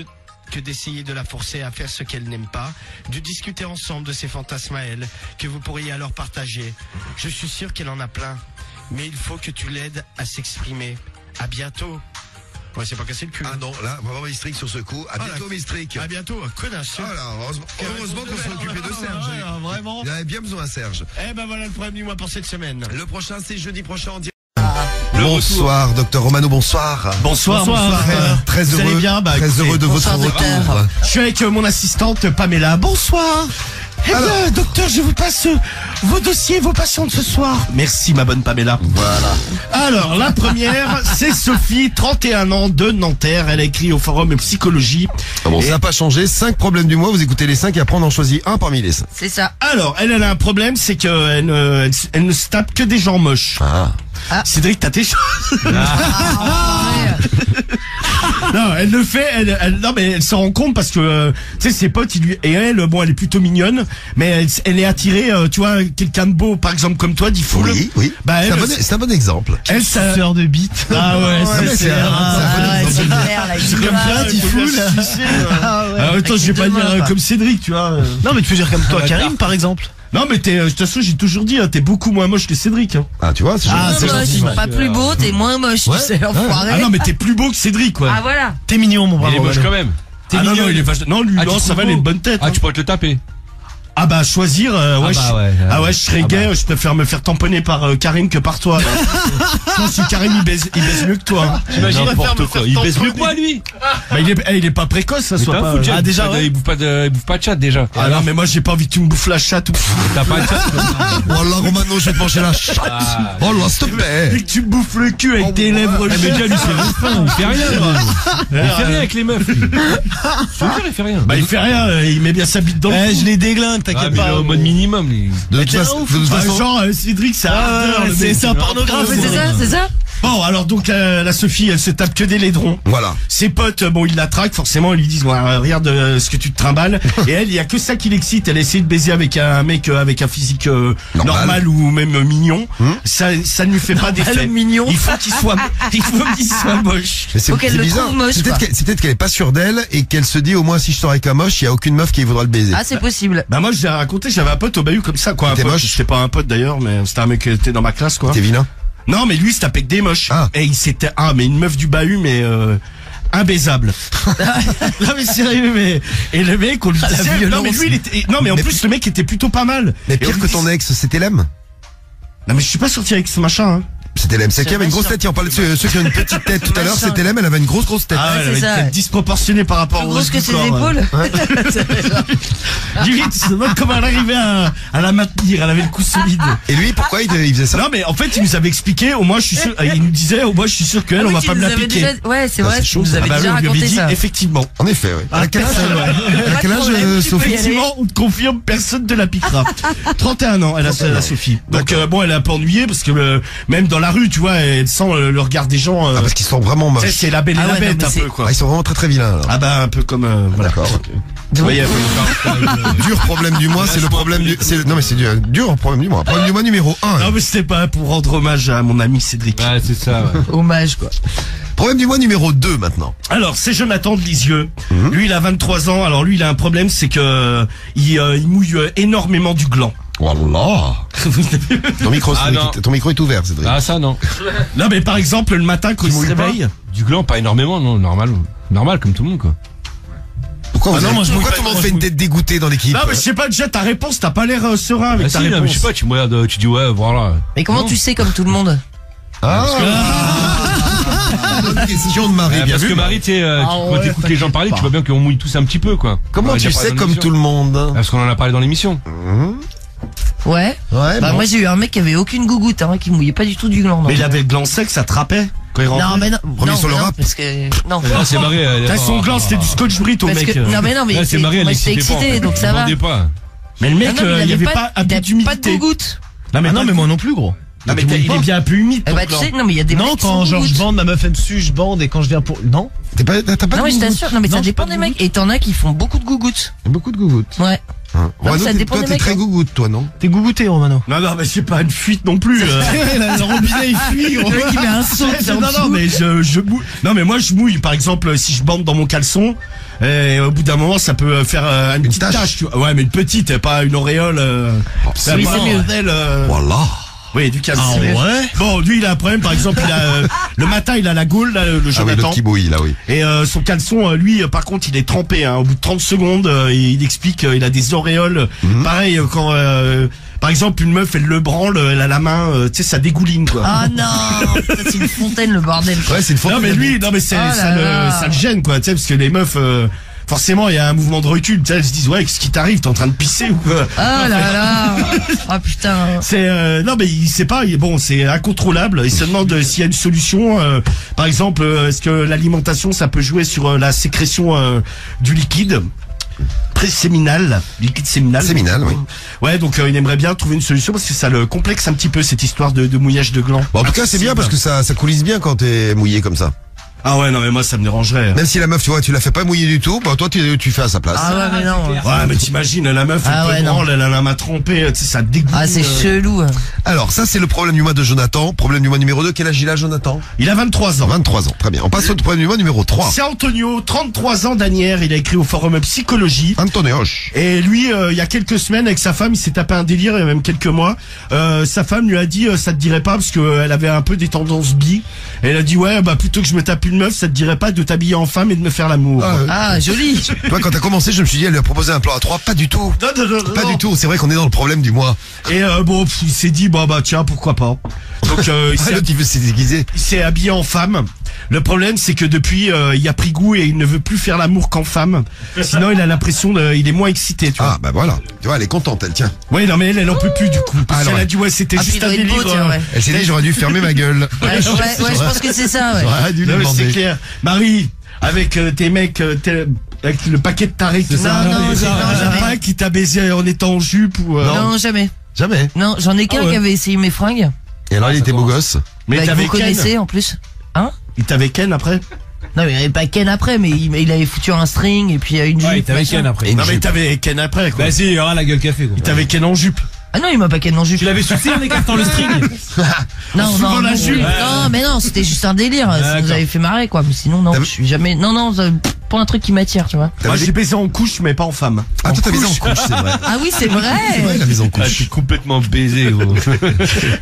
que d'essayer de la forcer à faire ce qu'elle n'aime pas, de discuter ensemble de ses fantasmes à elle, que vous pourriez alors partager. Je suis sûr qu'elle en a plein. Mais il faut que tu l'aides à s'exprimer. À bientôt. Ouais, c'est pas cassé le cul. Ah non, là, vraiment Mistrick sur ce coup. À bientôt, Mistrick. À bientôt, connasse. Heureusement qu'on s'est occupé de Serge. Vraiment. Il avait bien besoin, Serge. Eh ben voilà le problème du mois pour cette semaine. Le prochain, c'est jeudi prochain en direct. Bonsoir, docteur Romano, bonsoir. Bonsoir. Très heureux, vous allez bien très heureux de votre retour. Je suis avec mon assistante Pamela. Bonsoir. Eh bien, docteur, je vous passe vos dossiers, vos patients de ce soir. Merci, ma bonne Pamela. Voilà. Alors, la première, c'est Sophie, 31 ans, de Nanterre. Elle a écrit au forum Psychologie. Ça n'a pas changé. 5 problèmes du mois, vous écoutez les 5 et après on en choisit un parmi les 5. C'est ça. Alors, elle a un problème, c'est qu'elle ne se tape que des gens moches. Cédric, t'as tes choses. Non, elle le fait, non mais elle s'en rend compte parce que tu sais ses potes elle est plutôt mignonne, mais elle est attirée, tu vois, quelqu'un de beau par exemple comme toi, Diffoul. Oui. Bah c'est un bon exemple. Elle sœur de bite. Ah ouais, c'est comme ça, Diffoul. Attends, je vais pas dire comme Cédric, tu vois. Non mais tu peux dire comme toi, Karim par exemple. Non mais de toute façon j'ai toujours dit t'es beaucoup moins moche que Cédric. Ah tu vois, c'est gentil. Pas plus beau, t'es moins moche, tu sais, enfoiré. Ah non mais t'es plus beau que Cédric quoi. Ah voilà. T'es mignon mon bravo. Il est moche quand même. Non il est vache. Non lui ça va, il a une bonne tête. Ah tu pourrais te le taper. Ah bah choisir je serais gay, je préfère me faire tamponner par Karim que par toi. Je pense que Karim il baise mieux que toi. T'imagines n'importe quoi, il baise mieux que moi lui. Bah il est pas précoce, ça soit pas. Ah déjà il bouffe pas de chat déjà. Ah non mais moi j'ai pas envie que tu me bouffes la chatte ou. T'as pas de chat. Oh là Romano, je vais te manger la chatte. Oh là s'il te plaît. Et que tu me bouffes le cul avec tes lèvres. Mais déjà lui c'est rien, il fait rien. Il fait rien avec les meufs. Je te jure il fait rien. Bah il fait rien, il met bien sa bite dans le cul. Je les déglingue, t'inquiète pas. Au mode minimum. De toute façon, genre Cédric c'est c'est un pornographe. C'est ça. Bon Bon, alors donc la Sophie, elle se tape que des laidrons. Voilà. Ses potes, bon, ils la traquent, forcément, ils lui disent, regarde ce que tu te trimbales. Et elle, il y a que ça qui l'excite. Elle essaie de baiser avec un mec avec un physique normal ou même mignon. Ça ne lui fait pas d'effet. Mignon. Il faut qu'il soit moche. Mais c'est Faut qu'elle le bizarre. trouve moche, quoi. C'est peut-être qu'elle est pas sûre d'elle et qu'elle se dit au moins si je sors avec un moche, il y a aucune meuf qui voudra le baiser. Ah, c'est possible. Bah moi, je l'ai raconté, j'avais un pote au bahut comme ça, quoi. Un T'es pote, moche. c'était pas un pote d'ailleurs, mais c'était un mec qui était dans ma classe, quoi. T'es vilain. Non, mais lui, il se tapait que des moches. Ah. Et il s'était, mais une meuf du bahut, mais, imbaisable. Non, mais sérieux, mais, et le mec, on lui disait, non, mais lui, il était, non, mais en plus, le mec était plutôt pas mal. Mais Et pire on que lui ton disait- ex, c'était l'M. Non, mais je suis pas sorti avec ce machin, hein. C'était l'M. C'est qui avait une grosse tête. On parlait de ceux qui ont une petite tête tout à l'heure. C'était l'M. Elle avait une grosse tête. Ah ouais, elle c'est avait ça, une tête ouais. disproportionnée par rapport Plus au grosse reste que du ses corps, épaules. Limite, tu te demandes comment elle arrivait à la maintenir. Elle avait le coup solide. Et lui, pourquoi il faisait ça? Non, mais en fait, il nous avait expliqué, au moins, je suis sûr, il nous disait, au moins, je suis sûr qu'elle, Ah on oui, va tu pas me nous la avais piquer. déjà- Ouais, c'est Ah, vrai, c'est tu chaud, nous ça. avais Ah bah oui, déjà on lui avait raconté dit, ça. effectivement. En effet, oui. À quel âge, à quel âge, Sophie? Effectivement, on te confirme, personne ne la piquera. 31 ans, elle a la Sophie. Donc, bon, elle est un peu ennuyée, parce que même dans la rue, tu vois, elle sent le regard des gens. Ah, parce qu'ils sont vraiment tu sais, moches. c'est la belle et Ah la ouais, bête, non, un mais peu, quoi. Ah, ils sont vraiment très vilains, alors. Ah bah, un peu comme, voilà. D'accord. Vous voyez, Dur problème du mois, c'est le problème du, non mais c'est dur problème du mois. Problème du mois numéro 1. non, mais c'était pas pour rendre hommage à mon ami Cédric. Ouais, c'est ça, ouais. Hommage, quoi. Problème du mois numéro 2 maintenant. Alors, c'est Jonathan de Lisieux. Lui, il a 23 ans. Alors, lui, il a un problème, c'est que il mouille énormément du gland. Wallah. Ton micro, Ah, Cédric, non. ton micro est ouvert, Cédric. Ah, ça, non. Non, mais par exemple, le matin, quand il se mouilles pas réveille. Du gland, pas énormément, non, normal, comme tout le monde, quoi. Pourquoi, Ah non, moi, je pourquoi mouille tout le pas, monde moi, fait je une tête dégoûtée dans l'équipe? Non, mais je sais pas, déjà, ta réponse, t'as pas l'air serein avec Ah, ta si, réponse. non, mais je sais pas, tu me regardes, tu dis, ouais, voilà. Mais comment Non. tu sais comme tout le monde? Bonne question de Marie, bien Parce vu. que Marie, tu sais, quand t'écoutes les gens parler, tu vois bien qu'on mouille tous un petit peu, quoi. Comment tu sais comme tout le monde? Parce qu'on en a parlé dans l'émission. Ouais. Ouais, Bah, bon. moi, j'ai eu un mec qui avait aucune gougoute, hein, qui mouillait pas du tout du gland. non. Mais il avait le gland sec, ça trapait quand il rentrait. Non, mais non. Premier non, sur le mais non, rap. parce que, non. Ah, c'est Marie. T'as son gland, c'était du scotch brit au Parce mec. que, non, mais non, mais Ouais, c'est Marie, elle moi, j'étais l'excitait pas, en excité, fait. donc ça Elle va. demandait pas. Mais le mec, Non, non, mais il y avait pas un peu pas de d'humidité. gougoute. Non, mais moi non plus, gros. Non, mais il est bien un peu humide. Eh ton bah, tu gland. sais, non, mais il y a des Non, mecs qui quand sont genre je gougoutes. bande, ma meuf elle me suce, je bande et quand je viens pour. Non? T'as pas Non, mais je de t'assure, non, mais Non, ça j'ai dépend pas des de mecs. Et t'en as qui font beaucoup de gougouttes. Beaucoup de gougoutes. Ouais. Hein. mais ça dépend Toi, des t'es mecs, très hein. gougoute, toi, non? T'es gougouté, Romano. Non, mais c'est pas une fuite non plus. Le robinet il fuit, gros. Le mec, il met un saut. Non, mais je mouille. Non, mais moi, je mouille. Par exemple, si je bande dans mon caleçon, et au bout d'un moment, ça peut faire une petite tache. tache. Tu vois. Ouais, mais une petite, pas une auréole. C'est Oui, pas c'est un mieux. modèle, Voilà. Oui, du caleçon. Ah ouais? Bon, lui, il a un problème. Par exemple, il a le matin, il a la gaule, là, le Ah oui, Jonathan. l'autre qui bouille, là, oui. Et son caleçon, lui, par contre, il est trempé. Hein. Au bout de 30 secondes, il explique, il a des auréoles. Pareil, quand, par exemple, une meuf, elle le branle, elle a la main, tu sais, ça dégouline, quoi. Ah non, ça, c'est une fontaine, le bordel. quoi. Ouais, c'est une fois. Non, mais lui, non, mais c'est, Oh là ça là. le gêne, quoi, tu sais, parce que les meufs, forcément, il y a un mouvement de recul, tu sais, elles se disent, ouais, qu'est-ce qui t'arrive, t'es en train de pisser ou quoi? Ah là là. Ah putain. C'est non mais il sait pas, bon c'est incontrôlable. Il se demande s'il y a une solution. Par exemple, est-ce que l'alimentation ça peut jouer sur la sécrétion du liquide préséminal, liquide séminal. Séminal, oui. Ouais, donc il aimerait bien trouver une solution parce que ça le complexe un petit peu cette histoire de mouillage de gland. Bon, en tout cas, c'est bien parce que ça coulisse bien quand t'es mouillé comme ça. Ah ouais, non mais moi ça me dérangerait. Même si la meuf, tu vois, tu la fais pas mouiller du tout, bah toi, tu fais à sa place. Ah ouais, mais non. Ouais, mais t'imagines, la meuf, Ah elle ouais, te non. branle, elle a la main trempée, tu sais, ça dégoûte. Ah, c'est chelou. Alors, ça, c'est le problème du mois de Jonathan. Problème du mois numéro 2. Quel âge il a, Jonathan? Il a 23 ans. 23 ans. Très bien. On passe au problème du mois numéro 3. C'est Antonio, 33 ans d'Anières, il a écrit au forum Psychologie. Antonioche. Et lui, il y a quelques semaines, avec sa femme, il s'est tapé un délire, il y a même quelques mois. Sa femme lui a dit, ça te dirait pas, parce qu'elle avait un peu des tendances bi. Et elle a dit, ouais, bah plutôt que je me tape une meuf, ça te dirait pas de t'habiller en femme et de me faire l'amour. Ah, joli. Toi, quand t'as commencé, je me suis dit, elle lui a proposé un plan à 3. Pas du tout. Non, Pas du tout. C'est vrai qu'on est dans le problème du mois. Et bon, il s'est dit, bah tiens, pourquoi pas. Donc il Ah, s'est l'autre, il veut s'est déguisé. il s'est habillé en femme. Le problème, c'est que depuis, il a pris goût et il ne veut plus faire l'amour qu'en femme. Sinon, il a l'impression il est moins excité, tu vois. Ah, bah voilà. Tu vois, elle est contente, elle, tiens. Ouais, non, mais elle en peut plus, du coup. Parce alors, qu'elle a dit, ouais, c'était Ah, puis juste il un doit être délire. beau, tiens, ouais. Elle s'est dit, j'aurais dû fermer ma gueule. Ouais, je pense que c'est ça, ouais. J'aurais dû lui Non, mais c'est demander. clair. Marie, avec tes mecs, avec le paquet de tarés, tout ça. Non, non, jamais. Pas qui t'a baisé en étant en jupe ou. Non, jamais. Jamais. Non, j'en ai qu'un Ah ouais. qui avait essayé mes fringues. Et alors, il était beau gosse. Mais Bah, t'avais vous connaissez en plus. Hein? Il t'avait Ken après? Non, mais il n'y avait pas Ken après, mais il avait foutu un string et puis une jupe. Ouais, il t'avait machin. Ken après. Non mais t'avais Ken après quoi. Bah si, il y aura la gueule café quoi. Il t'avait Ken en jupe. Ah non, il m'a pas Ken en jupe. Tu l'avais sucé en écartant le string. Non, souvent la jupe. Non, mais non, c'était juste un délire. Ça nous avait fait marrer, quoi. Mais sinon, non, je suis jamais. Non, pas un truc qui m'attire, tu vois. Moi j'ai baisé en couche mais pas en femme. Ah, toi, t'as baisé en couche, c'est vrai. Ah oui, c'est vrai. C'est vrai, la maison en Ah, je couche. suis complètement baisé, gros.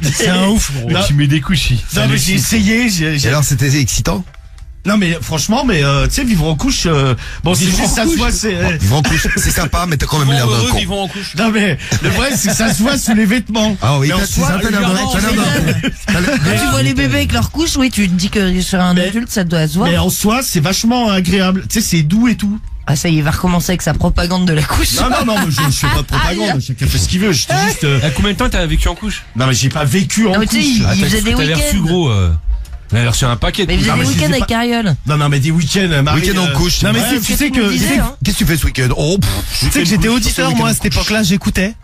C'est un ouf. Non, Tu mets des couches. non, mais j'ai essayé. Et alors, c'était excitant? Non mais franchement mais tu sais vivre en couche bon c'est juste ça se voit c'est Vivre en couche, c'est sympa, mais t'as quand même l'air d'un con. Ils vont en couche. non mais le vrai c'est que ça se voit sous les vêtements. Ah oui, Mais en c'est soi, ça, t'as l'air d'un Quand tu vois les bébés avec leur couche, oui, tu te dis que sur un Mais- adulte, ça doit se voir. mais en soi c'est vachement agréable. Tu sais c'est doux et tout. Ah, ça y est, il va recommencer avec sa propagande de la couche. Non mais je fais pas de propagande. Chacun fait ce qu'il veut. Je te dis juste. À combien de temps t'as vécu en couche? Non mais j'ai pas vécu en Non, mais couche. tu sais, il faisait des T'as l'air fou, week-ends. gros. Il a reçu un paquet de Mais il faisait Non, des mais je week-ends les ai avec pas- Cariole. Non mais des week-ends. Marie, Week-end en couche, Non mais c'est tu sais tu nous que disais, hein. Qu'est-ce que tu fais ce week-end? Oh, Tu sais que j'étais auditeur moi à cette époque-là, j'écoutais.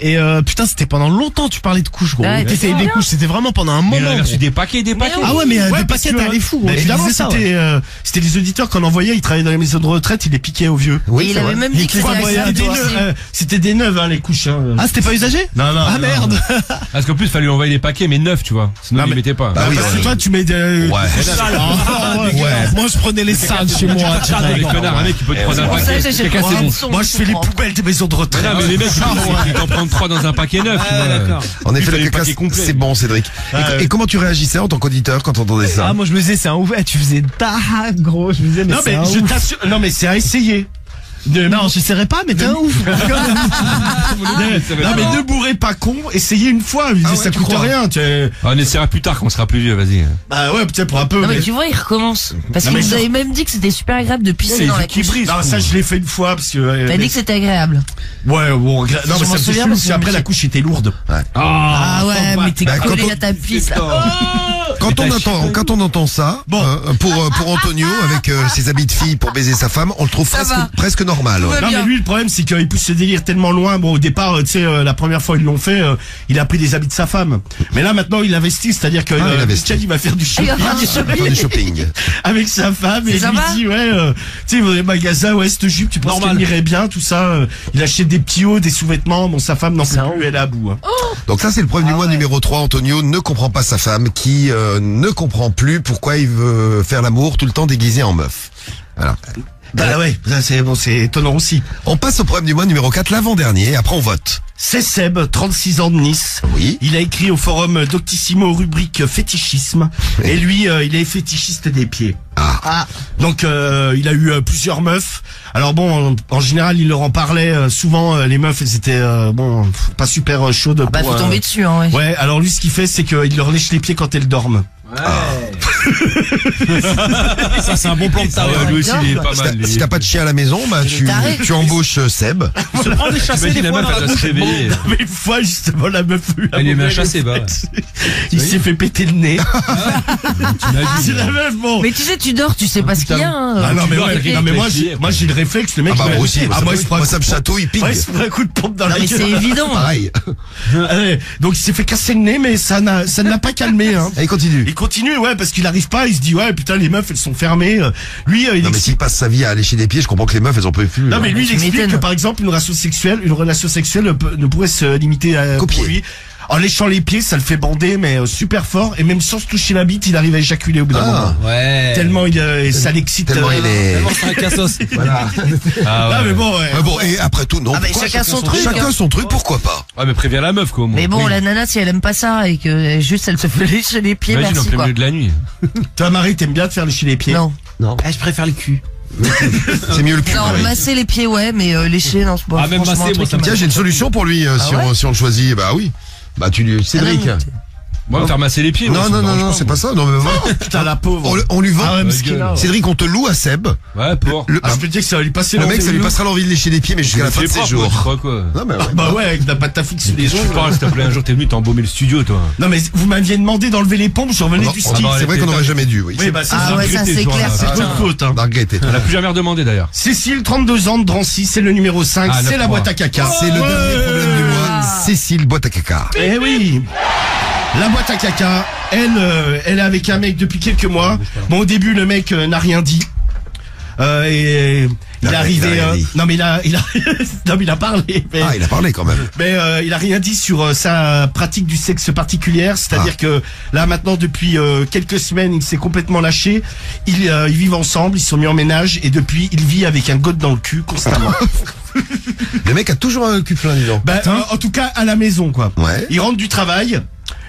Et putain, c'était pendant longtemps tu parlais de couches, gros. Ouais, T'essayais c'est des bien. couches, c'était vraiment pendant un Mais il moment. a reçu gros. des paquets, des paquets. Ah ouais, mais Ouais, des parce paquets, que, t'allais fou, gros. bah, Tu évidemment, disais ça, ouais. c'était les auditeurs qu'on envoyait, ils travaillaient dans les maisons de retraite, ils les piquaient aux vieux. oui, Et il c'est avait vrai. même Il dit que était c'était pas moyen, agréable toi. aussi. C'était des neuves hein, les couches. Hein. Ah, c'était pas usagé? Non non. Ah non, merde. non. Parce qu'en plus, il fallait lui envoyer des paquets, mais neufs, tu vois. Sinon, Non, il les mais- mettait pas. Bah oui, Parce ouais. que toi tu mets des. Ouais. Ouais. Moi, je prenais les sales chez moi. Les connards, un mec qui peut te prendre un Pour ça, paquet. j'achète Quelqu'un, pas c'est un bon. son, Moi je fais les comprends. poubelles des maisons de retraite. Non, mais les mecs, ils t'en prennent 3 dans un paquet neuf, tu vois. d'accord. En effet, Il le fallait le caca, paquet complet. c'est bon, Cédric. Et comment tu réagissais en tant qu'auditeur quand t'entendais ça? Ah, moi, je me disais, c'est un ouf. Eh, tu faisais ta gros. Je me disais, mais Non c'est mais un je ouf. t'assure. Non mais c'est à essayer. Non, j'essaierai pas, mais t'es un ouf. Non mais ne bourrez pas con, essayez une fois, ça tu coûte crois rien. On essaiera plus tard quand on sera plus vieux, vas-y. Bah ouais peut-être pour un peu. Non, mais mais- tu vois, il recommence. Parce Non, qu'il mais nous ça- avait même dit que c'était super agréable de pisser dans la couche. Non ça je l'ai fait une fois parce que. T'as dit que c'était agréable. Ouais bon. Non mais m'en ça me fait souviens chier parce parce que qu'après j'ai- la couche était lourde. Ah ouais, mais t'es Bah, collé quand on- à ta pisse là. Quand on entend ça, pour Antonio, avec ses habits de fille pour baiser sa femme, on le trouve Ça va. presque normal. ouais. Ouais. Non bien. mais lui le problème c'est qu'il pousse ce délire tellement loin. Bon au départ tu sais la première fois ils l'ont fait, il a pris des habits de sa femme. Mais là maintenant il investit, c'est-à-dire que il investit. Michel, il va faire du Il va shopping faire du shopping. Faire du shopping. avec sa femme et C'est il lui sympa. dit ouais tu sais dans les magasins ouais cette jupe tu penses qu'elle irait bien tout ça. Il achète des petits hauts, des sous-vêtements. Bon sa femme n'en peut plus, elle est à bout. Hein. Donc ça, c'est le problème du mois numéro 3. Antonio ne comprend pas sa femme qui ne comprend plus pourquoi il veut faire l'amour tout le temps déguisé en meuf. Voilà. Bah ouais, ça c'est bon, c'est étonnant aussi. On passe au problème du mois numéro 4, l'avant-dernier. Après, on vote. C'est Seb, 36 ans de Nice. Oui. Il a écrit au forum Doctissimo rubrique fétichisme. Et lui, il est fétichiste des pieds. Ah. Donc, il a eu plusieurs meufs. Alors bon, en général, il leur en parlait. Souvent, les meufs, elles étaient bon, pas super chaudes. Bah, pour, faut tomber dessus, hein, ouais. Ouais, alors lui, ce qu'il fait, c'est qu'il leur lèche les pieds quand elles dorment. Ça, c'est un bon plan de ta Lui aussi, il est pas Si mal. t'as- si t'as pas de chien à la maison, bah taré. tu embauches Seb. Se prendre des chassés T'imagines des la fois meuf, dans elle la doit se bouche. réveiller. Mais une fois, justement, la meuf a eu un Elle lui met un mauvais chassé, bah. réflexe. Il s'est fait péter le nez. C'est la meuf, bon. Mais tu sais, tu dors, tu sais pas ce qu'il y a. Hein. Ah non mais, dors, ouais, t'inquiète, non, mais moi, t'inquiète. moi j'ai le réflexe, le mec. Ah bah il moi m'a- aussi. Ah moi il se prend Moi ça me chatouille, ping. Ouais, il se prend un coup de pompe dans Non, la mais gueule. c'est évident. Pareil. Ouais, donc il s'est fait casser le nez, mais ça ne l'a pas calmé. Hein. Allez, continue. Il continue, ouais, parce qu'il arrive pas. Il se dit ouais, putain, les meufs elles sont fermées. Lui, il Non mais explique. s'il passe sa vie à lécher des pieds, je comprends que les meufs, elles en peuvent plus. Non mais lui il tu explique m'étonnes. que par exemple une relation sexuelle ne pourrait se limiter à Qu'au pour pied. lui. En léchant les pieds, ça le fait bander, mais super fort. Et même sans se toucher la bite, il arrive à éjaculer au bout d'un Ah. moment. Ouais. Tellement ça l'excite. Tellement il est... Tellement c'est un cassos. Voilà. Ah Ah ouais. mais bon, ouais. Ouais, bon, et après tout, non. Ah, mais pourquoi chacun son truc, Chacun hein. son truc, pourquoi pas? Ouais, mais préviens la meuf, quoi, au moins. Mais bon, la nana, si elle aime pas ça et que juste elle se fait lécher les pieds, Imagine en merci plein quoi. milieu de la nuit. Toi Marie, t'aimes bien te faire lécher les pieds? Non. Ah, je préfère le cul. C'est mieux le cul. Non, pareil. masser les pieds, ouais, mais lécher, non, c'est pas Ah, même franchement masser, un moi, truc ça qui Tiens, j'ai une solution pour lui si on le choisit. Bah oui. Bah tu lui... Cédric. Ah non, Moi, me faire masser les pieds. Non, moi, ça non, me non, dérange non, pas, c'est moi. pas ça. Non, mais vraiment. Putain la pauvre. On lui vend. Ah ouais, Ouais, mesquina, gueule. ouais. Cédric, on te loue à Seb. Ouais, pour. Le, Ah, je peux te dire que ça va lui passer le mec, ça lui vélo. passera l'envie de lécher les pieds, mais jusqu'à la fin de ses Je jours. crois, quoi. Non, mais ouais. Bah ouais, avec la pâte à fixe sous les Je ongles. parle, s'il te plaît, un jour, t'es venu t'embaumer le studio, toi. Non mais vous m'aviez demandé d'enlever les pompes, je revenais Non, du c'est ski. bah, vrai qu'on n'aurait jamais dû, oui. Oui bah c'est Ah ça. ouais, ça c'est clair, C'est putain. votre faute. Hein. On a regretté. On l'a plus jamais redemandé, d'ailleurs. Cécile, 32 ans de Drancy, c'est le numéro 5, Ah, c'est la 9-3. boîte à caca. C'est le dernier problème du mois. Cécile, boîte à caca. Eh oui. La boîte à caca, elle est avec un mec depuis quelques mois. Bon, au début, le mec n'a rien dit. Et il est arrivé. Non, mais il a non, mais il a parlé. Mais, il a parlé quand même. Mais il a rien dit sur sa pratique du sexe particulière. C'est-à-dire que là, maintenant, depuis quelques semaines, il s'est complètement lâché. Ils vivent ensemble, ils se sont mis en ménage, et depuis, il vit avec un gosse dans le cul constamment. Le mec a toujours un cul plein, dis donc. En tout cas, à la maison, quoi. Ouais. Il rentre du travail.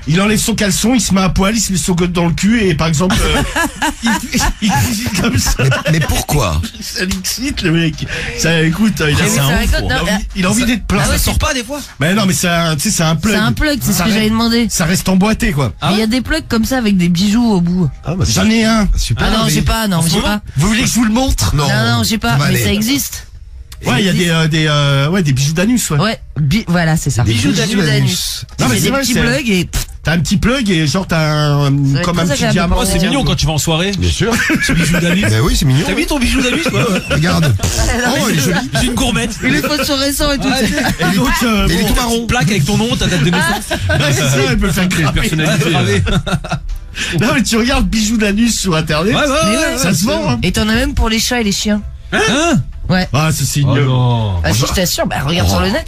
Il enlève son caleçon, il se met à poil, il se met son gosse dans le cul, et par exemple, il cuisine comme ça. Mais pourquoi? Ça l'excite, le mec. Ça, écoute, il a envie d'être plein. Ça sort pas des fois? Mais non, mais c'est un plug. C'est un plug, c'est ce que j'avais demandé. Ça reste emboîté, quoi. Il y a des plugs comme ça avec des bijoux au bout. J'en ai un. Super. Ah non, j'ai pas, Vous voulez que je vous le montre? Non, j'ai pas, mais ça existe. Ouais, il y a des bijoux d'anus, ouais. Ouais, voilà, c'est ça. Bijoux d'anus. Non, mais c'est c'est des vrai, petits plugs et t'as un petit plug et genre t'as comme un petit diamant. C'est mignon quand tu vas en soirée. Bien sûr. Ce bijou d'anus. Mais oui, c'est mignon. T'as mis ton bijou d'anus, toi? Regarde. Oh, il est joli. J'ai une gourmette. il est phosphorescent et tout. Et l'autre, Il est tout marron. Plaque avec ton nom, ta date de naissance. c'est ça, elle peut faire cramer. Personnalisé. Non, mais tu regardes bijoux d'anus sur internet. Ouais. Ça se vend, hein. Et t'en as même pour les chats et les chiens. Hein? Ouais. Ah, ça c'est ignoble. non. Ah si, je t'assure, regarde sur le net.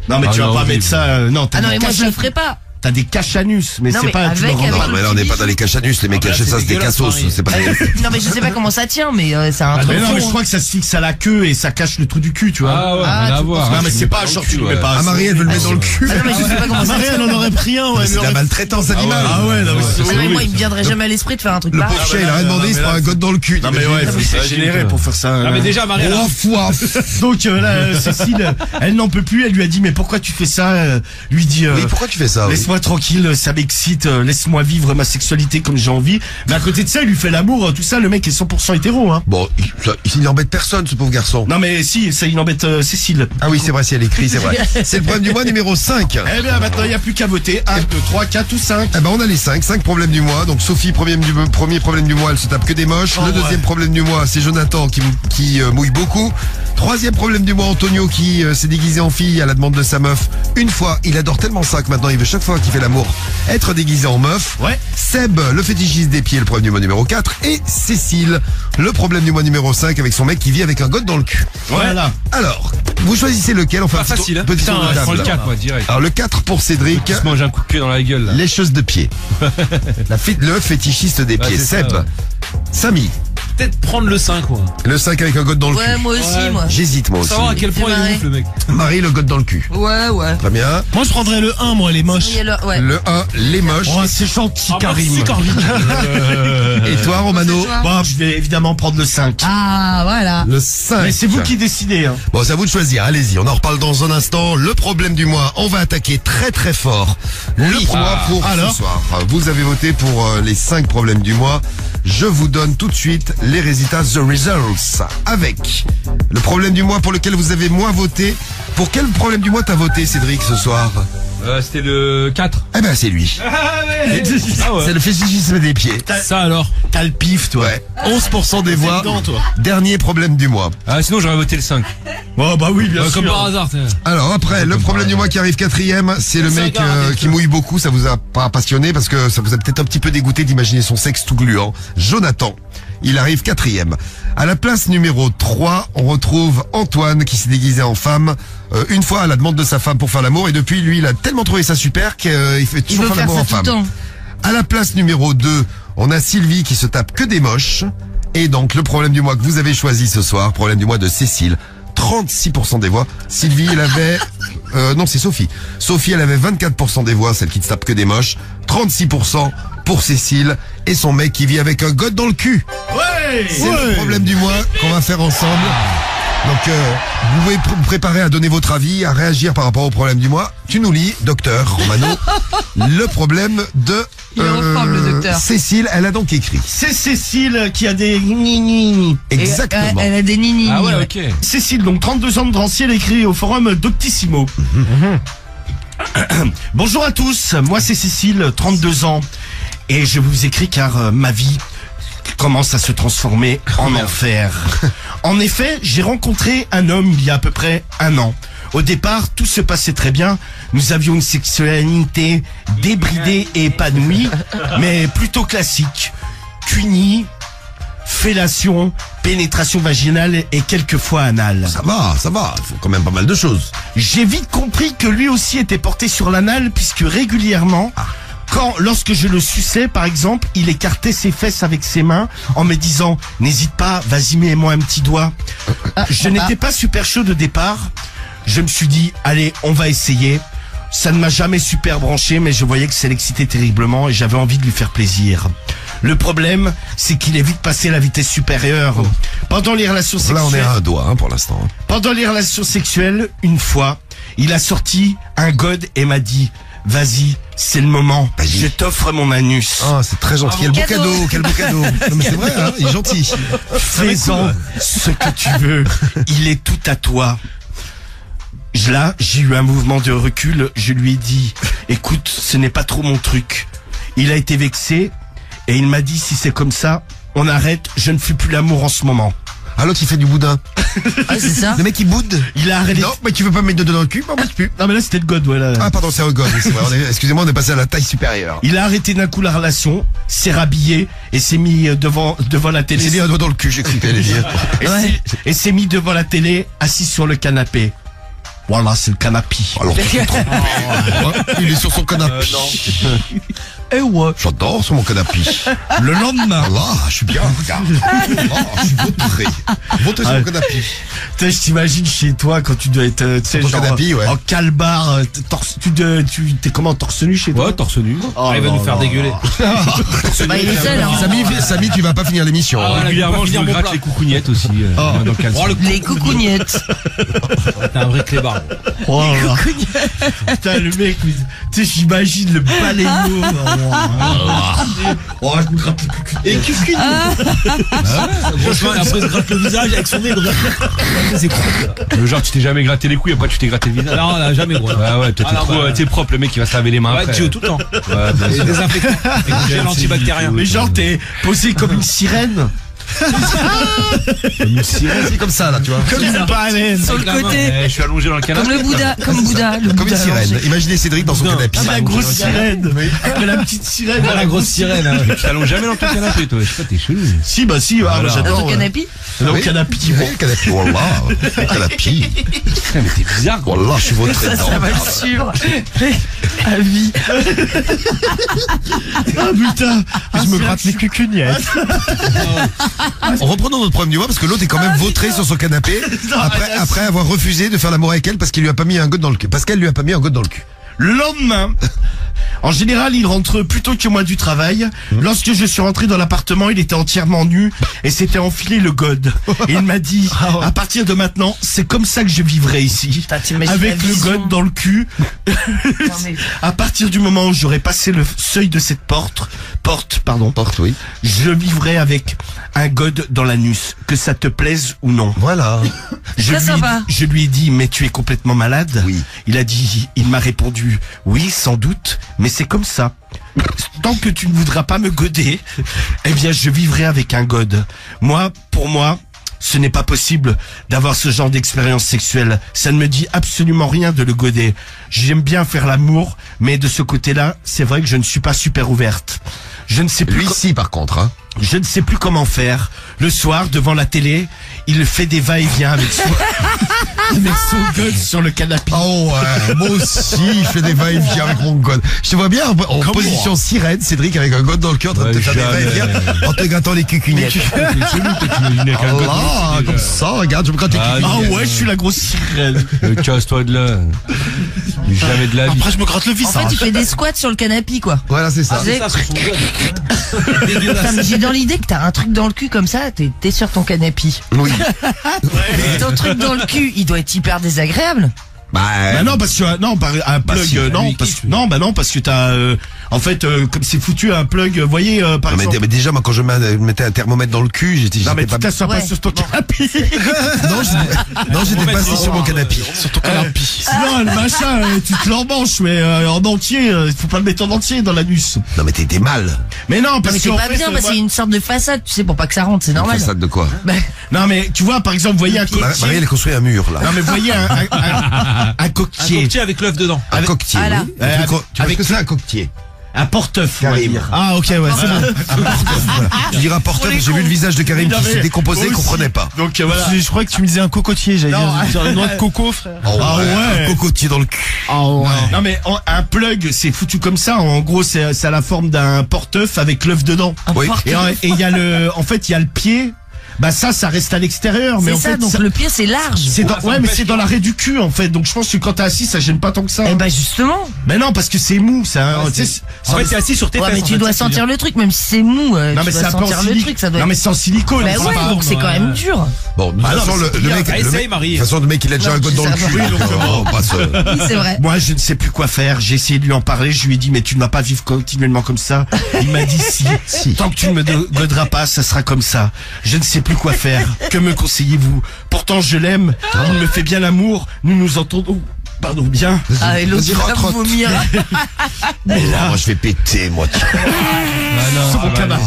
Non, mais tu vas pas mettre ça. Non, Ah non, mais moi je le ferai pas. T'as des cache-anus, mais Non, c'est mais pas. tu avec- le rends avec- pas. Mais là, on n'est pas dans les cachanus. Les mecs qui achètent ça, c'est des cassos. C'est pas des... Non mais je sais pas comment ça tient, mais c'est un Ah, truc. mais non, mais je fond. crois que ça se fixe à la queue et ça cache le trou du cul, tu vois. Ah ouais, Ah, rien à tu voir. Non, mais c'est pas genre tu le mets pas. Ah, Marie, elle veut le mettre dans le cul. Ah non mais je sais pas comment ça Marie, tient. elle en aurait pris un, ouais. C'est de la maltraitance animale. Ah ouais, non, mais c'est Ah non, mais moi il me viendrait jamais à l'esprit de faire un truc Le pareil. pauvre chien, il a rien demandé, il se prend un gosse dans le cul. Non, mais ouais, il faut générer pour faire ça. Ah mais déjà, Marie, elle a- Donc là, Cécile, elle n'en peut plus. Elle lui a dit mais pourquoi tu fais ça? Lui dit Oui, pourquoi tu fais ça? oui laisse-moi tranquille, ça m'excite, laisse-moi vivre ma sexualité comme j'ai envie. Mais à côté de ça, il lui fait l'amour, tout ça. Le mec est 100% hétéro, hein. Bon, il n'embête personne, ce pauvre garçon. Non mais si, ça il embête Cécile. Ah oui, c'est vrai, si elle écrit, c'est vrai. C'est le problème du mois numéro 5. Eh bien maintenant, il n'y a plus qu'à voter. 1, 2, 3, 4 ou 5. Eh ben, on a les 5 problèmes du mois. Donc, Sophie, premier problème du mois, elle se tape que des moches. Le deuxième problème du mois, c'est Jonathan qui mouille beaucoup. Troisième problème du mois, Antonio qui s'est déguisé en fille à la demande de sa meuf. Une fois, il adore tellement ça que maintenant il veut chaque fois qu'il fait l'amour être déguisé en meuf. Ouais. Seb, le fétichiste des pieds, le problème du mois numéro 4. Et Cécile, le problème du mois numéro 5 avec son mec qui vit avec un gosse dans le cul. Voilà. Alors, vous choisissez lequel? Enfin, Pas facile, hein. petit Putain, tour de je prends table. le 4, moi, direct. Alors, le 4 pour Cédric. Qui se mange un coup de pied dans la gueule, là. Lécheuse de pied. Le fétichiste des pieds. c'est ça, Seb. ouais. Samy. Peut-être prendre le 5, moi. Le 5 avec un gosse dans le Ouais, cul. moi aussi, moi. J'hésite moi Pour aussi. savoir à quel point C'est il est marré. ouf, le mec. Marie, le gosse dans le cul. Ouais. Très bien. Moi je prendrais le 1, moi, les moches. Il y a ouais. Le 1, les moches. Oh, c'est gentil, Karim. Et toi, Romano? Bon, je vais évidemment prendre le 5. Ah, voilà. Le 5. Mais c'est vous qui décidez, hein. Bon, c'est à vous de choisir. Allez-y, on en reparle dans un instant. Le problème du mois, on va attaquer très très fort. Le mois pour ce soir. Vous avez voté pour les 5 problèmes du mois. Je vous donne tout de suite les résultats, the results, avec le problème du mois pour lequel vous avez moins voté. Pour quel problème du mois t'as voté, Cédric, ce soir? C'était le 4. Eh ben, c'est lui. C'est le fétichisme des pieds. Ça alors. T'as le pif, toi. Ouais. 11% des voix. dedans, toi. Dernier problème du mois. Ah, sinon j'aurais voté le 5. Oh, bah oui, bien sûr. Comme par hasard, t'es- Alors après, le problème du mois qui arrive 4e, c'est le mec qui mouille beaucoup. Ça vous a pas passionné parce que ça vous a peut-être un petit peu dégoûté d'imaginer son sexe tout gluant. Jonathan, il arrive 4e. À la place numéro 3, on retrouve Antoine qui s'est déguisé en femme une fois à la demande de sa femme pour faire l'amour. Et depuis, lui, il a tellement trouvé ça super qu'il fait Il toujours veut faire faire l'amour ça en tout le femme. temps. À la place numéro 2, on a Sylvie qui se tape que des moches. Et donc, le problème du mois que vous avez choisi ce soir, problème du mois de Cécile, 36% des voix. Sylvie, elle avait... non, c'est Sophie. Sophie, elle avait 24% des voix, celle qui ne se tape que des moches. 36% pour Cécile et son mec qui vit avec un gosse dans le cul. Ouais. C'est le problème du mois qu'on va faire ensemble. Donc, vous pouvez vous préparer à donner votre avis, à réagir par rapport au problème du mois. Tu nous lis, docteur Romano, le problème de Il est en forme, le docteur. Cécile. Elle a donc écrit. C'est Cécile qui a des ni. Et, Exactement. elle a des nini. Ah ouais, ok. Cécile, donc 32 ans de Drancy, elle écrit au forum Doctissimo. Bonjour à tous, moi c'est Cécile, 32 ans, et je vous écris car ma vie commence à se transformer en enfer. En effet, j'ai rencontré un homme il y a à peu près un an. Au départ, tout se passait très bien. Nous avions une sexualité débridée et épanouie, mais plutôt classique. Cunie, fellation, pénétration vaginale et quelquefois anale. Ça va, il faut quand même pas mal de choses. J'ai vite compris que lui aussi était porté sur l'anal puisque régulièrement, lorsque je le suçais, par exemple, il écartait ses fesses avec ses mains en me disant « N'hésite pas, vas-y, mets-moi un petit doigt ». Je n'étais pas super chaud de départ. Je me suis dit « Allez, on va essayer ». Ça ne m'a jamais super branché, mais je voyais que ça l'excitait terriblement et j'avais envie de lui faire plaisir. Le problème, c'est qu'il est vite passé à la vitesse supérieure. Pendant les relations sexuelles... Là, on est à un doigt pour l'instant. Pendant les relations sexuelles, une fois, il a sorti un god et m'a dit « Vas-y, c'est le moment, je t'offre mon anus. » Ah, c'est très gentil. Quel beau cadeau, quel beau cadeau. Non, mais c'est vrai, hein, il est gentil. Fais-en ce que tu veux, il est tout à toi. Là, j'ai eu un mouvement de recul, je lui ai dit « Écoute, ce n'est pas trop mon truc. » Il a été vexé et il m'a dit « Si c'est comme ça, on arrête, je ne fais plus l'amour en ce moment. » Ah, l'autre, il fait du boudin. Ah, c'est ça. Le mec, il boude. Il a arrêté. Non, mais tu veux pas me mettre de dos dans le cul? Moi, je plus. Non, mais là, c'était le god, voilà. Ah, pardon, c'est un god. C'est vrai. Excusez-moi, on est passé à la taille supérieure. Il a arrêté d'un coup la relation, s'est rhabillé et s'est mis devant la télé. Il s'est mis un doigt dans le cul, j'ai cru qu'elle allait dire. Et s'est mis devant la télé, assis sur le canapé. Voilà, c'est le canapé. Alors, il est sur son canapé. Eh ouais. J'adore sur mon canapé. Le lendemain. Là, je suis bien, regarde. Je suis vautré. Vautré sur mon canapé. Je t'imagine chez toi quand tu dois être, tu sais, genre, canapé, ouais. en calbar, t'es comment, torse nu chez toi? Ouais, torse nu. Oh, il va nous faire dégueuler. Bah, il est seul, hein. Samy, tu vas pas finir l'émission. Ah, régulièrement, je me gratte les coucougnettes aussi. Dans le caleçon. Les coucougnettes. T'es un vrai clébard. Oh là là. Putain, le mec, tu sais, j'imagine le balayot. Oh, je me gratte les cucunes. Franchement, après, il se gratte le visage avec son nez. C'est cool. Genre, tu t'es jamais gratté les couilles, après, tu t'es gratté le visage. Non, jamais, gros. Ouais, t'es propre, le mec, il va se laver les mains. Ouais, tu tout le temps. Ouais, bien sûr. Désinfectant. Gel antibactérien. Mais genre, t'es posé comme une sirène. Une sirène, c'est comme ça, là, tu vois. Comme une baleine. Sur le côté. Je suis allongé dans le canapé. Comme le Bouddha, comme Bouddha. Comme une sirène. Imaginez Cédric dans son canapé. La grosse sirène. Avec la petite sirène. La grosse sirène. Tu t'allonges jamais dans ton canapé, toi. Je sais pas, t'es chelou. Si, bah si, j'adore. Dans ton canapé? Dans le canapé. Le canapé, wallah. Canapé. Mais t'es bizarre, quoi. Wallah, je suis vautré dedans. Ça va le suivre. À vie. Ah putain. Je me gratte les cucugnettes. Reprenons notre problème du mois parce que l'autre est quand même vautré sur son canapé après avoir refusé de faire l'amour avec elle parce qu'il lui a pas mis un god dans le cul. Parce qu'elle lui a pas mis un god dans le cul. Le lendemain, en général, il rentre plus tôt que moi du travail. Lorsque je suis rentré dans l'appartement, il était entièrement nu et s'était enfilé le god. Et il m'a dit, à partir de maintenant, c'est comme ça que je vivrai ici. Avec le god dans le cul. À partir du moment où j'aurai passé le seuil de cette porte, oui. je vivrai avec un god dans l'anus, que ça te plaise ou non. Voilà. Je lui ai dit, mais tu es complètement malade? Oui. Il m'a répondu, oui, sans doute, mais c'est comme ça. Tant que tu ne voudras pas me goder, eh bien, je vivrai avec un god. Pour moi, ce n'est pas possible d'avoir ce genre d'expérience sexuelle. Ça ne me dit absolument rien de le goder. J'aime bien faire l'amour, mais de ce côté-là, c'est vrai que je ne suis pas super ouverte. Je ne sais plus. Lui, si, par contre, hein. Je ne sais plus comment faire. Le soir, devant la télé, il fait des va-et-vient avec son god sur le canapé. Oh ouais, moi aussi, je fais des va-et-vient avec mon god. Je te vois bien en position sirène, Cédric, avec un god dans le cul en train de te faire des va-et-vient en te grattant les cucugnettes. Ah, comme ça, regarde, je me gratte les cucugnettes. Ah ouais, je suis la grosse sirène. Casse-toi de là. Jamais de la vie. Après, je me gratte le visage. En fait, tu fais des squats sur le canapé, quoi. Voilà, c'est ça. J'ai dans l'idée que t'as un truc dans le cul comme ça, t'es sur ton canapé. Oui. Mais ton truc dans le cul, il doit être hyper désagréable. Bah non, parce que un plug, parce que t'as En fait, comme c'est foutu un plug, vous voyez, par exemple. Mais déjà, moi, quand je mettais un thermomètre dans le cul, j'étais Non, mais tu pas... t'assois pas sur ton canapé. Non, j'étais pas assis sur mon canapé. Sur ton canapé. Sinon, le machin, tu te l'emmanches, mais en entier, il faut pas le mettre en entier dans l'anus. Non, mais t'es mal. Mais non, parce Mais que. c'est en pas fait, bien, parce qu'il y a une sorte de façade, tu sais, pour pas que ça rentre, c'est normal. Façade de quoi? Non, mais tu vois, par exemple, vous voyez un Marie, coquetier. elle a construit un mur, là. Non, mais vous voyez un coquetier. Un coquetier avec l'œuf dedans. Un coquetier. Voilà. Oui. Tu vois ce que c'est un coquetier? Un porte-œuf, on va Karim. dire. Ah, ok, ouais, c'est bon. Tu diras porteur, j'ai vu le visage de Karim qui s'est décomposé, il comprenait pas. Donc voilà. Je croyais que tu me disais un cocotier, j'allais dire une noix de coco, frère. Ah ouais. Un cocotier dans le cul. Ah ouais. Non mais un plug, c'est foutu comme ça. En gros, c'est à la forme d'un porte-œuf avec l'œuf dedans. Oui. Et il y a en fait, il y a le pied. Bah ça reste à l'extérieur, mais C'est en ça, fait, donc le pied c'est large. c'est mais c'est dans l'arrêt du cul en fait. Donc je pense que quand t'es assis, ça gêne pas tant que ça. Eh ben justement. Mais non, parce que c'est mou, ça. En fait, t'es assis sur tes Ouais, fesses. mais tu dois sentir le truc, même si c'est mou. Non mais tu c'est dois un peu en sentir le silicone. truc, ça doit Non mais c'est en silicone. Bah c'est ouais, pas- donc c'est quand même dur. Bon, de toute Bah non, façon, mais le mec, Essaye, Marie. de toute façon, le mec, il a déjà Non, un god dans le ça cul. va. donc, on passe, Oui, c'est vrai. Moi, je ne sais plus quoi faire. J'ai essayé de lui en parler. Je lui ai dit, mais tu ne vas pas vivre continuellement comme ça. Il m'a dit, si. Tant que tu ne me goderas pas, ça sera comme ça. Je ne sais plus quoi faire. Que me conseillez-vous? Pourtant, je l'aime. Il me fait bien l'amour. Nous nous entendons. Pardon, bien. Ah, et l'autre Vas-y, va rentre. vomir. Mais là, Moi, je vais péter, moi. sur mon canapé.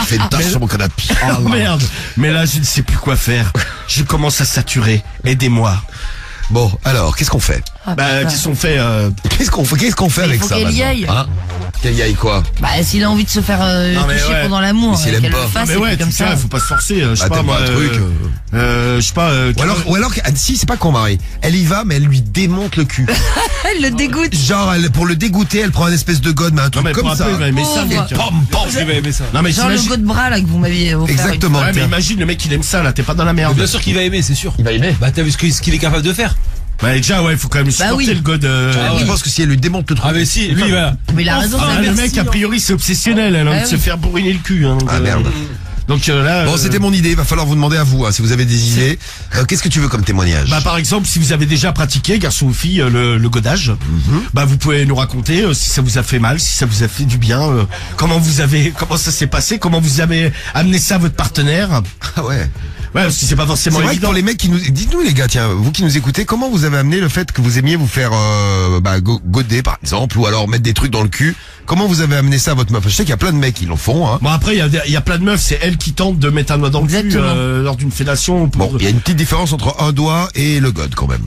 Je fais une tache sur mon canapé. Oh merde. Mais là, je ne sais plus quoi faire. Je commence à saturer. Aidez-moi. Bon, alors, qu'est-ce qu'on fait? Ah, Bah, putain. qu'est-ce qu'on fait Qu'est-ce qu'on fait Mais avec il faut ça qu'elle y maintenant aille. Hein Qu'elle y aille quoi? Bah, s'il a envie de se faire Non, mais toucher ouais. pendant l'amour, Mais s'il aime qu'elle pas. le fasse, Mais et ouais, puis comme tu sais, ça. faut pas se forcer. Je sais Ah, pas, t'aimes moi. pas un truc, je sais pas. Ou alors, si, c'est pas con, Marie. Elle y va, mais elle lui démonte le cul. Elle le dégoûte. Genre, pour le dégoûter, elle prend une espèce de god, mais un Non, truc mais comme pour un ça. peu, il va aimer ça, Pauvre. mec. Pam, pam. Il va aimer ça. Non, mais Genre le t'imagines- go de bras là que vous m'aviez offert. Exactement. Ouais, mais tiens. imagine le mec il aime ça là, t'es pas dans la merde. Bien sûr qu'il va aimer, c'est sûr. Il va aimer. Bah, t'as vu ce qu'il est capable de faire. Bah déjà ouais, il faut quand même supporter oui. le god. Je pense que si elle lui démonte le truc. Ah, mais si, lui, voilà. Mais il a raison, Ah, ça le merci. mec a priori c'est obsessionnel, elle a envie de Ah se oui. faire bourriner le cul. Hein, donc, Ah merde. Donc là. Bon, c'était mon idée. Il va falloir vous demander à vous, hein, si vous avez des idées. Qu'est-ce que tu veux comme témoignage? Bah par exemple, si vous avez déjà pratiqué, garçon ou fille, le godage, bah vous pouvez nous raconter si ça vous a fait mal, si ça vous a fait du bien, comment ça s'est passé, comment vous avez amené ça à votre partenaire. Ah ouais. Ouais, parce que c'est pas C'est forcément vrai que évident. pour les mecs qui nous, dites-nous les gars, tiens, vous qui nous écoutez, comment vous avez amené le fait que vous aimiez vous faire goder par exemple, ou alors mettre des trucs dans le cul? Comment vous avez amené ça à votre meuf? Je sais qu'il y a plein de mecs qui l'en font. Hein. Bon après il y a plein de meufs, c'est elles qui tentent de mettre un doigt dans le cul Exactement. lors d'une fellation. Bon, il y a une petite différence entre un doigt et le god quand même.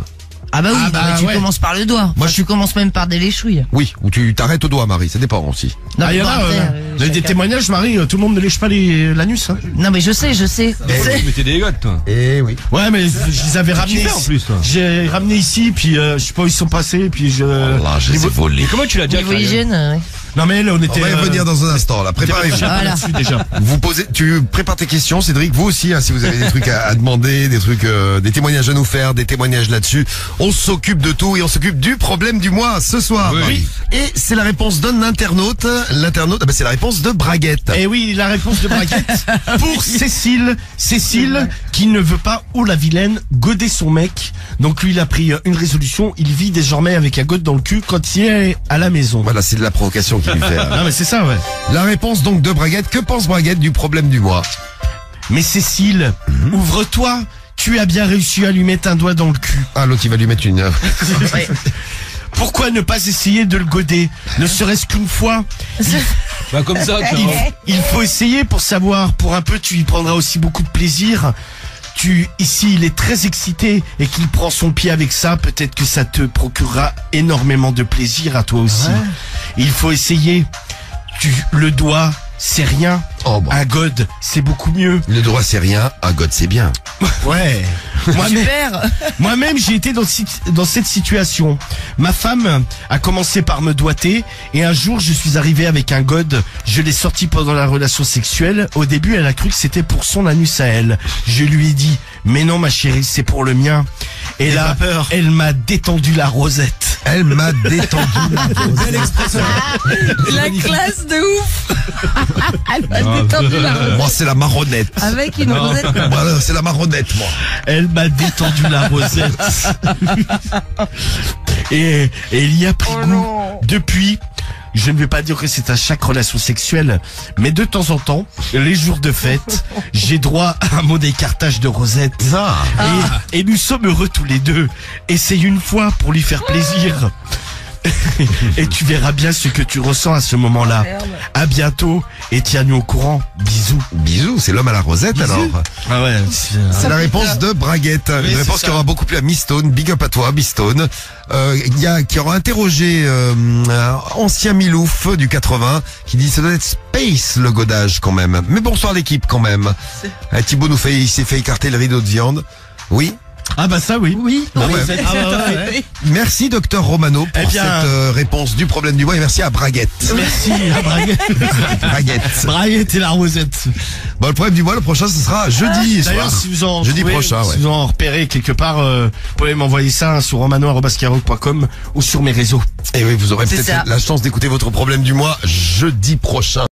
Ah bah oui, Ah non, bah mais tu ouais. commences par le doigt. Moi, tu commences même par des léchouilles. Oui, ou tu t'arrêtes au doigt, Marie, ça dépend aussi. Non, Ah, il y en bon, a, après, il y a des chacun. témoignages, Marie, tout le monde ne lèche pas l'anus. Hein. Non mais je sais. Tu mettais des gouttes, toi. Eh oui. Ouais, mais je les avais ramenés fais, en ici. plus, toi. J'ai ramené ici, puis je sais pas où ils sont passés, puis je. Là, je les ai volés. Mais comment tu l'as déjà Niveau fait hygiène, ouais. Non mais là, on On était. va y revenir dans un instant, là. Préparez-vous. Voilà. Là-dessus, déjà. Vous posez, tu prépares tes questions, Cédric, vous aussi, hein, si vous avez des trucs à demander, des trucs, des témoignages à nous faire, des témoignages là-dessus. On s'occupe de tout et on s'occupe du problème du mois ce soir. Oui. Et c'est la réponse d'un internaute. L'internaute, c'est la réponse de Braguette. Et oui, la réponse de Braguette pour Cécile. Cécile qui ne veut pas, oh la vilaine, goder son mec. Donc lui, il a pris une résolution. Il vit désormais avec un god dans le cul quand il est à la maison. Voilà, c'est de la provocation qu'il lui fait. hein. Non mais c'est ça, ouais. La réponse donc de Braguette. Que pense Braguette du problème du mois? Mais Cécile, ouvre-toi. Tu as bien réussi à lui mettre un doigt dans le cul. Ah, l'autre, il va lui mettre une... Pourquoi ne pas essayer de le goder, ne serait-ce qu'une fois? Bah, comme ça, tu vois. Il faut essayer pour savoir. Pour un peu, tu y prendras aussi beaucoup de plaisir. Ici, il est très excité et qu'il prend son pied avec ça. Peut-être que ça te procurera énormément de plaisir à toi aussi. Il faut essayer. Le doigt, c'est rien. Oh, bon. Un god, c'est beaucoup mieux. Le droit, c'est rien. Un god, c'est bien. Ouais. Moi-même, j'ai été dans cette situation. Ma femme a commencé par me doigter et un jour, je suis arrivé avec un god. Je l'ai sorti pendant la relation sexuelle. Au début, elle a cru que c'était pour son anus à elle. Je lui ai dit, mais non, ma chérie, c'est pour le mien. Et là, elle m'a détendu la rosette. Elle m'a détendu. Belle expression. La classe de ouf. Elle m'a détendu la rosette. Moi, c'est la marronnette. Avec une rosette. Voilà, c'est la marronnette, moi. Elle m'a détendu la rosette. Et il y a pris goût. Depuis, je ne vais pas dire que c'est à chaque relation sexuelle, mais de temps en temps, les jours de fête, j'ai droit à un mot d'écartage de Rosette. Et nous sommes heureux tous les deux. Essaye une fois pour lui faire plaisir. Et tu verras bien ce que tu ressens à ce moment-là. À bientôt et tiens-nous au courant. Bisous. Bisous, c'est l'homme à la Rosette. Bisous. Alors. Ah ouais. C'est la réponse de Braguette. Oui, une réponse qui aura beaucoup plu à Mistone. Big up à toi, Mistone. Qui aura interrogé ancien Milouf du 80 qui dit ça doit être Space le godage quand même. Mais bonsoir l'équipe quand même. Thibaut il s'est fait écarter le rideau de viande. Oui. Ah bah ça oui. Oui. Merci docteur Romano pour cette réponse du problème du mois et merci à Braguette. Merci à Braguette. Braguette et la Rosette. Bon, le problème du mois, le prochain, ce sera jeudi soir. D'ailleurs, si vous en jeudi prochain, si vous en repérez quelque part, vous pouvez m'envoyer ça sur romano@skyrock.com ou sur mes réseaux. Et oui, vous aurez peut-être la chance d'écouter votre problème du mois jeudi prochain.